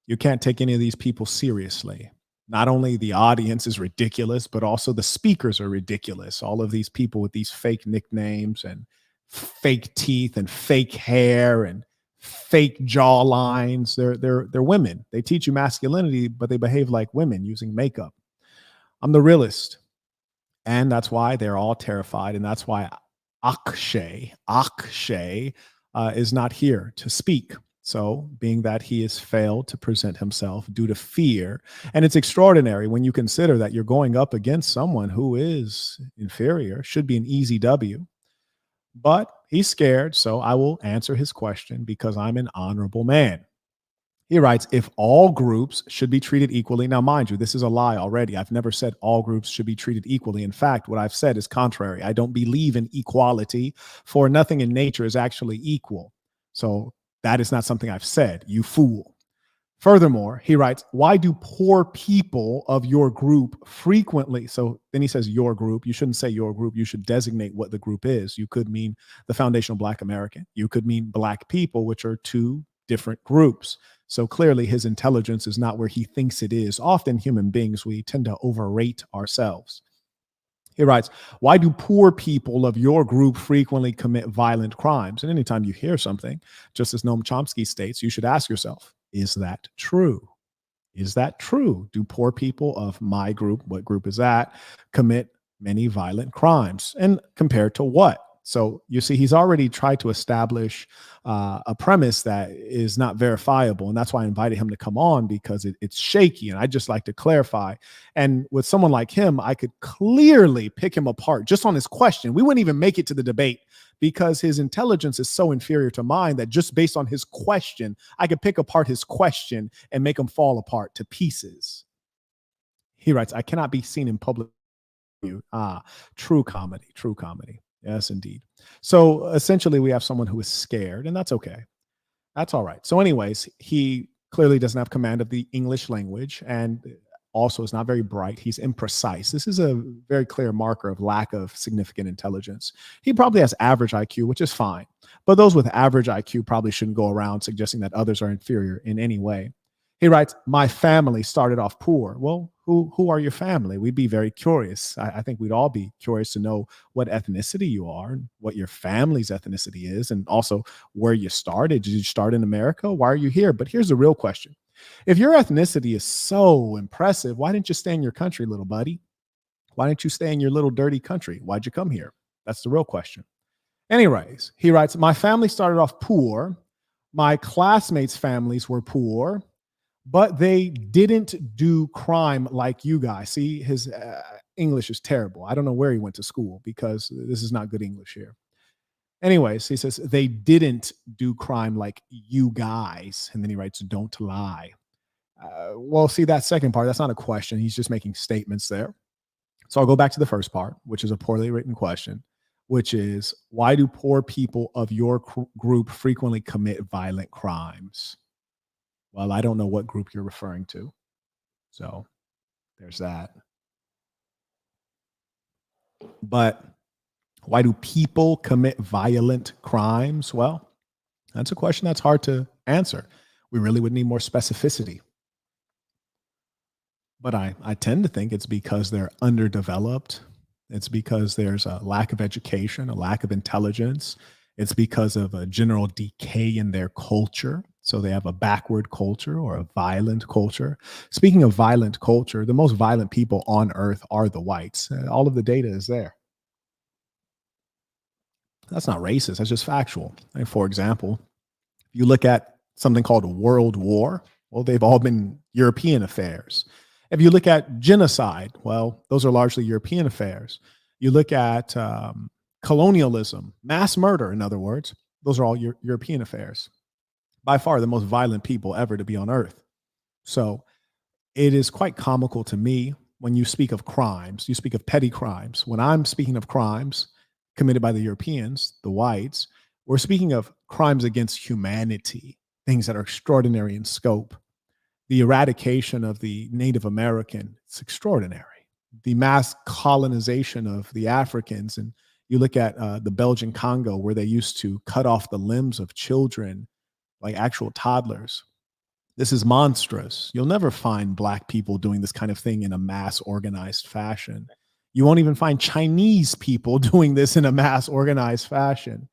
you can't take any of these people seriously. Not only the audience is ridiculous, but also the speakers are ridiculous. All of these people with these fake nicknames and fake teeth and fake hair and fake jaw lines. They're women. They teach you masculinity, but they behave like women using makeup. I'm the realist. And that's why they're all terrified. And that's why Akshay is not here to speak. So being that he has failed to present himself due to fear, and it's extraordinary when you consider that you're going up against someone who is inferior, should be an easy W, but he's scared. So I will answer his question because I'm an honorable man. He writes, if all groups should be treated equally. Now, mind you, this is a lie already. I've never said all groups should be treated equally. In fact, what I've said is contrary. I don't believe in equality, for nothing in nature is actually equal. So that is not something I've said, you fool. Furthermore, he writes, why do poor people of your group frequently? So then he says your group. You shouldn't say your group. You should designate what the group is. You could mean the Foundational Black American. You could mean Black people, which are two different groups. So clearly his intelligence is not where he thinks it is. Often human beings, we tend to overrate ourselves. He writes, why do poor people of your group frequently commit violent crimes? And anytime you hear something, just as Noam Chomsky states, you should ask yourself, is that true? Is that true? Do poor people of my group, what group is that, commit many violent crimes? And compared to what? So you see, he's already tried to establish a premise that is not verifiable. And that's why I invited him to come on, because it's shaky. And I just like to clarify. And with someone like him, I could clearly pick him apart just on his question. We wouldn't even make it to the debate because his intelligence is so inferior to mine that just based on his question, I could pick apart his question and make him fall apart to pieces. He writes, I cannot be seen in public. True comedy, true comedy. Yes, indeed. So essentially we have someone who is scared, and that's okay. That's all right. So anyways, he clearly doesn't have command of the English language and also is not very bright. He's imprecise. This is a very clear marker of lack of significant intelligence. He probably has average IQ, which is fine. But those with average IQ probably shouldn't go around suggesting that others are inferior in any way. He writes, my family started off poor. Well, who are your family? We'd be very curious. I think we'd all be curious to know what ethnicity you are and what your family's ethnicity is, and also where you started. Did you start in America? Why are you here? But here's the real question. If your ethnicity is so impressive, why didn't you stay in your country, little buddy? Why didn't you stay in your little dirty country? Why'd you come here? That's the real question. Anyways, he writes, my family started off poor. My classmates' families were poor, but they didn't do crime like you guys. See, his English is terrible. I don't know where he went to school because this is not good English here. Anyways, he says, they didn't do crime like you guys. And then he writes, don't lie. Well, see, that second part, that's not a question. He's just making statements there. So I'll go back to the first part, which is a poorly written question, which is, why do poor people of your group frequently commit violent crimes? Well, I don't know what group you're referring to. So there's that. But why do people commit violent crimes? Well, that's a question that's hard to answer. We really would need more specificity. But I tend to think it's because they're underdeveloped. It's because there's a lack of education, a lack of intelligence. It's because of a general decay in their culture. So they have a backward culture or a violent culture. Speaking of violent culture, the most violent people on earth are the whites. All of the data is there. That's not racist. That's just factual. And for example, you look at something called a world war. Well, they've all been European affairs. If you look at genocide, well, those are largely European affairs. You look at colonialism, mass murder, in other words, those are all European affairs. By far the most violent people ever to be on earth. So it is quite comical to me when you speak of crimes, you speak of petty crimes. When I'm speaking of crimes committed by the Europeans, the whites, we're speaking of crimes against humanity, things that are extraordinary in scope. The eradication of the Native American, it's extraordinary. The mass colonization of the Africans, and you look at the Belgian Congo, where they used to cut off the limbs of children, like actual toddlers. This is monstrous. You'll never find Black people doing this kind of thing in a mass organized fashion. You won't even find Chinese people doing this in a mass organized fashion.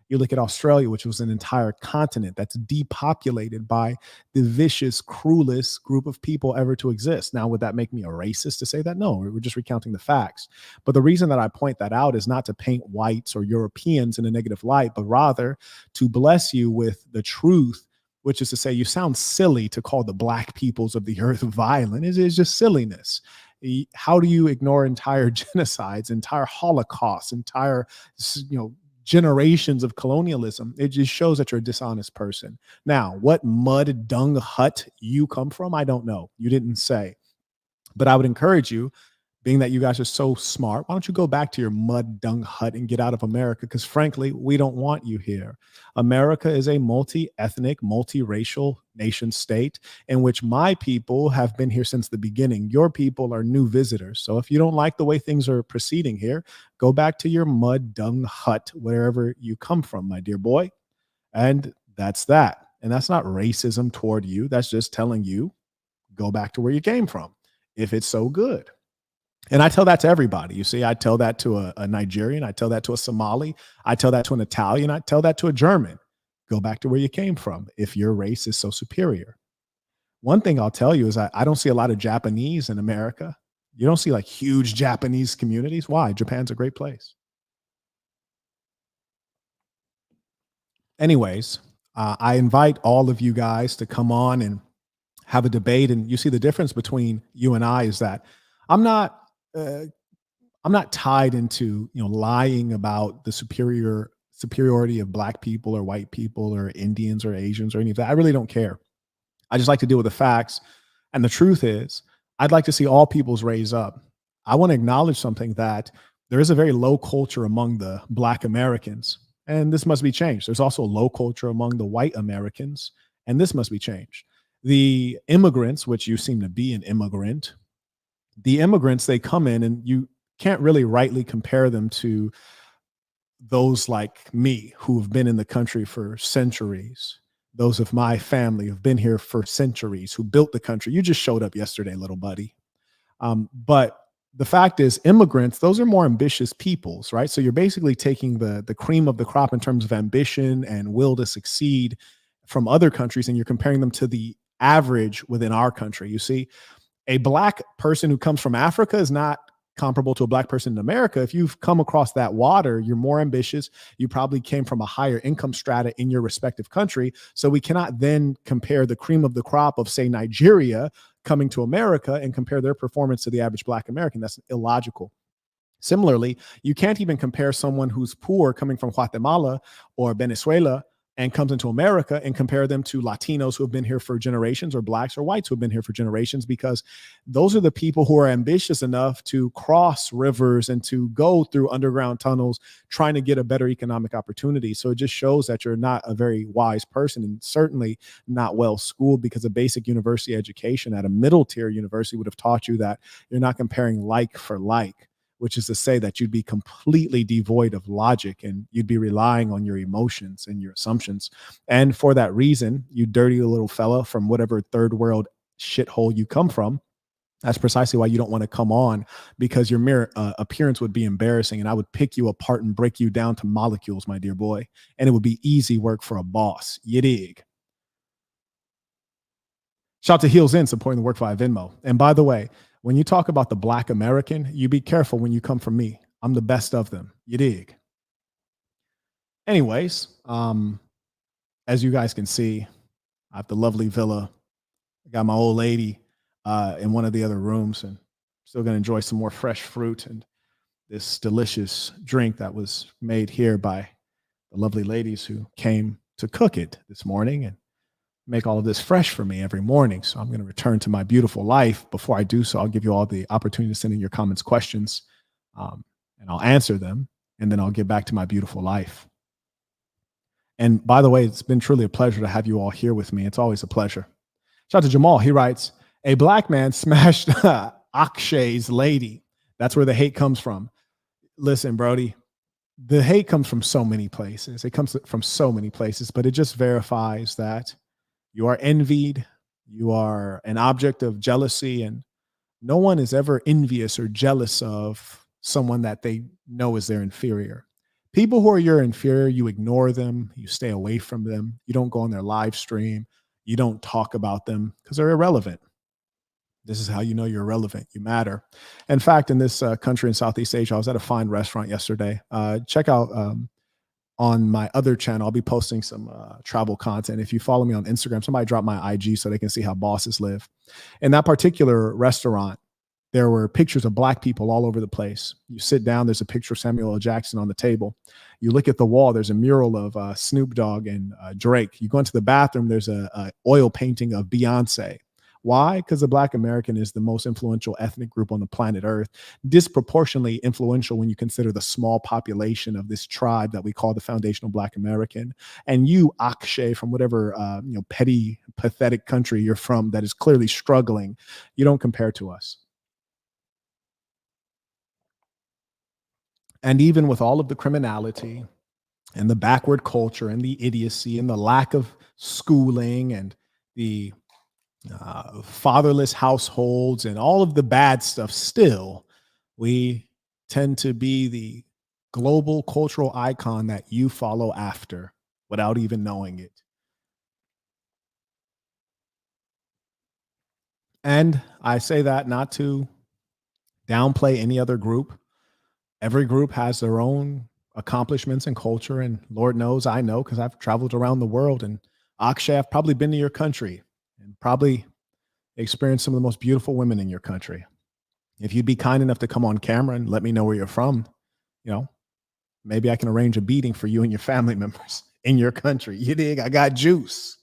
You look at Australia, which was an entire continent that's depopulated by the vicious, cruelest group of people ever to exist. Now, would that make me a racist to say that? No, we're just recounting the facts. But the reason that I point that out is not to paint whites or Europeans in a negative light, but rather to bless you with the truth, which is to say, you sound silly to call the Black peoples of the earth violent. It's just silliness. How do you ignore entire genocides, entire holocausts, entire, generations of colonialism? It just shows that you're a dishonest person. Now, what mud dung hut you come from, I don't know. You didn't say. But I would encourage you being that you guys are so smart, why don't you go back to your mud dung hut and get out of America? Because frankly, we don't want you here. America is a multi-ethnic, multiracial nation state in which my people have been here since the beginning. Your people are new visitors. So if you don't like the way things are proceeding here, go back to your mud dung hut, wherever you come from, my dear boy. And that's that. And that's not racism toward you. That's just telling you, go back to where you came from, if it's so good. And I tell that to everybody. You see, I tell that to a Nigerian. I tell that to a Somali. I tell that to an Italian. I tell that to a German. Go back to where you came from if your race is so superior. One thing I'll tell you is I don't see a lot of Japanese in America. You don't see like huge Japanese communities. Why? Japan's a great place. Anyways, I invite all of you guys to come on and have a debate. And you see the difference between you and I is that I'm not tied into, lying about the superiority of Black people or white people or Indians or Asians or any of that. I really don't care. I just like to deal with the facts. And the truth is, I'd like to see all peoples raise up. I want to acknowledge something, that there is a very low culture among the Black Americans, and this must be changed. There's also a low culture among the white Americans, and this must be changed. The immigrants, which you seem to be an immigrant, the immigrants, they come in and you can't really rightly compare them to those like me who have been in the country for centuries. Those of my family who've been here for centuries, who built the country. You just showed up yesterday, little buddy. But the fact is, immigrants, those are more ambitious peoples, right? So you're basically taking the cream of the crop in terms of ambition and will to succeed from other countries, and you're comparing them to the average within our country. You see, a Black person who comes from Africa is not comparable to a Black person in America. If you've come across that water, you're more ambitious. You probably came from a higher income strata in your respective country. So we cannot then compare the cream of the crop of, say, Nigeria coming to America and compare their performance to the average Black American. That's illogical. Similarly, you can't even compare someone who's poor coming from Guatemala or Venezuela and comes into America and compare them to Latinos who have been here for generations, or Blacks or whites who have been here for generations, because those are the people who are ambitious enough to cross rivers and to go through underground tunnels trying to get a better economic opportunity. So it just shows that you're not a very wise person, and certainly not well schooled, because a basic university education at a middle tier university would have taught you that you're not comparing like for like, which is to say that you'd be completely devoid of logic and you'd be relying on your emotions and your assumptions. And for that reason, you dirty little fella from whatever third world shithole you come from, that's precisely why you don't want to come on, because your mere appearance would be embarrassing, and I would pick you apart and break you down to molecules, my dear boy. And it would be easy work for a boss. You dig? Shout out to Heels In supporting the work via Venmo. And by the way, when you talk about the Black American, you be careful when you come from me. I'm the best of them. You dig? Anyways, as you guys can see, I have the lovely villa. I got my old lady in one of the other rooms, and still going to enjoy some more fresh fruit and this delicious drink that was made here by the lovely ladies who came to cook it this morning and make all of this fresh for me every morning. So I'm going to return to my beautiful life. Before I do so, I'll give you all the opportunity to send in your comments, questions, and I'll answer them, and then I'll get back to my beautiful life. And by the way, it's been truly a pleasure to have you all here with me. It's always a pleasure. Shout out to Jamal. He writes, a Black man smashed Akshay's lady. That's where the hate comes from. Listen, Brody, the hate comes from so many places. It comes from so many places, but it just verifies that you are envied. You are an object of jealousy, and no one is ever envious or jealous of someone that they know is their inferior. People who are your inferior, you ignore them. You stay away from them. You don't go on their live stream. You don't talk about them because they're irrelevant. This is how you know you're irrelevant. You matter. In fact, in this country in Southeast Asia, I was at a fine restaurant yesterday. Check out on my other channel, I'll be posting some travel content. If you follow me on Instagram, somebody drop my IG so they can see how bosses live. In that particular restaurant, there were pictures of Black people all over the place. You sit down, there's a picture of Samuel L. Jackson on the table. You look at the wall, there's a mural of Snoop Dogg and Drake. You go into the bathroom, there's a oil painting of Beyonce. Why? Because the Black American is the most influential ethnic group on the planet Earth, disproportionately influential when you consider the small population of this tribe that we call the foundational Black American. And you, Akshay, from whatever petty, pathetic country you're from that is clearly struggling, you don't compare to us. And even with all of the criminality and the backward culture and the idiocy and the lack of schooling and the fatherless households and all of the bad stuff, still, we tend to be the global cultural icon that you follow after without even knowing it. And I say that not to downplay any other group. Every group has their own accomplishments and culture. And Lord knows I know, because I've traveled around the world. And Akshay, I've probably been to your country and probably experienced some of the most beautiful women in your country. If you'd be kind enough to come on camera and let me know where you're from, maybe I can arrange a beating for you and your family members in your country. You dig? I got juice.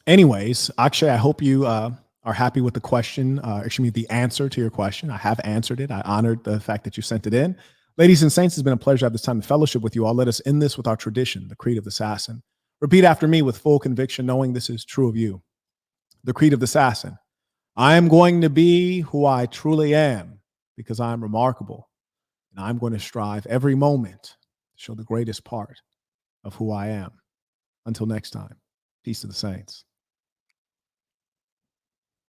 Anyways, Akshay, I hope you are happy with the question, the answer to your question. I have answered it. I honored the fact that you sent it in. Ladies and saints, it's been a pleasure to have this time to fellowship with you all. Let us end this with our tradition, the Creed of the Assassin. Repeat after me with full conviction, knowing this is true of you. The Creed of the Assassin. I am going to be who I truly am because I am remarkable. And I'm going to strive every moment to show the greatest part of who I am. Until next time, peace to the saints.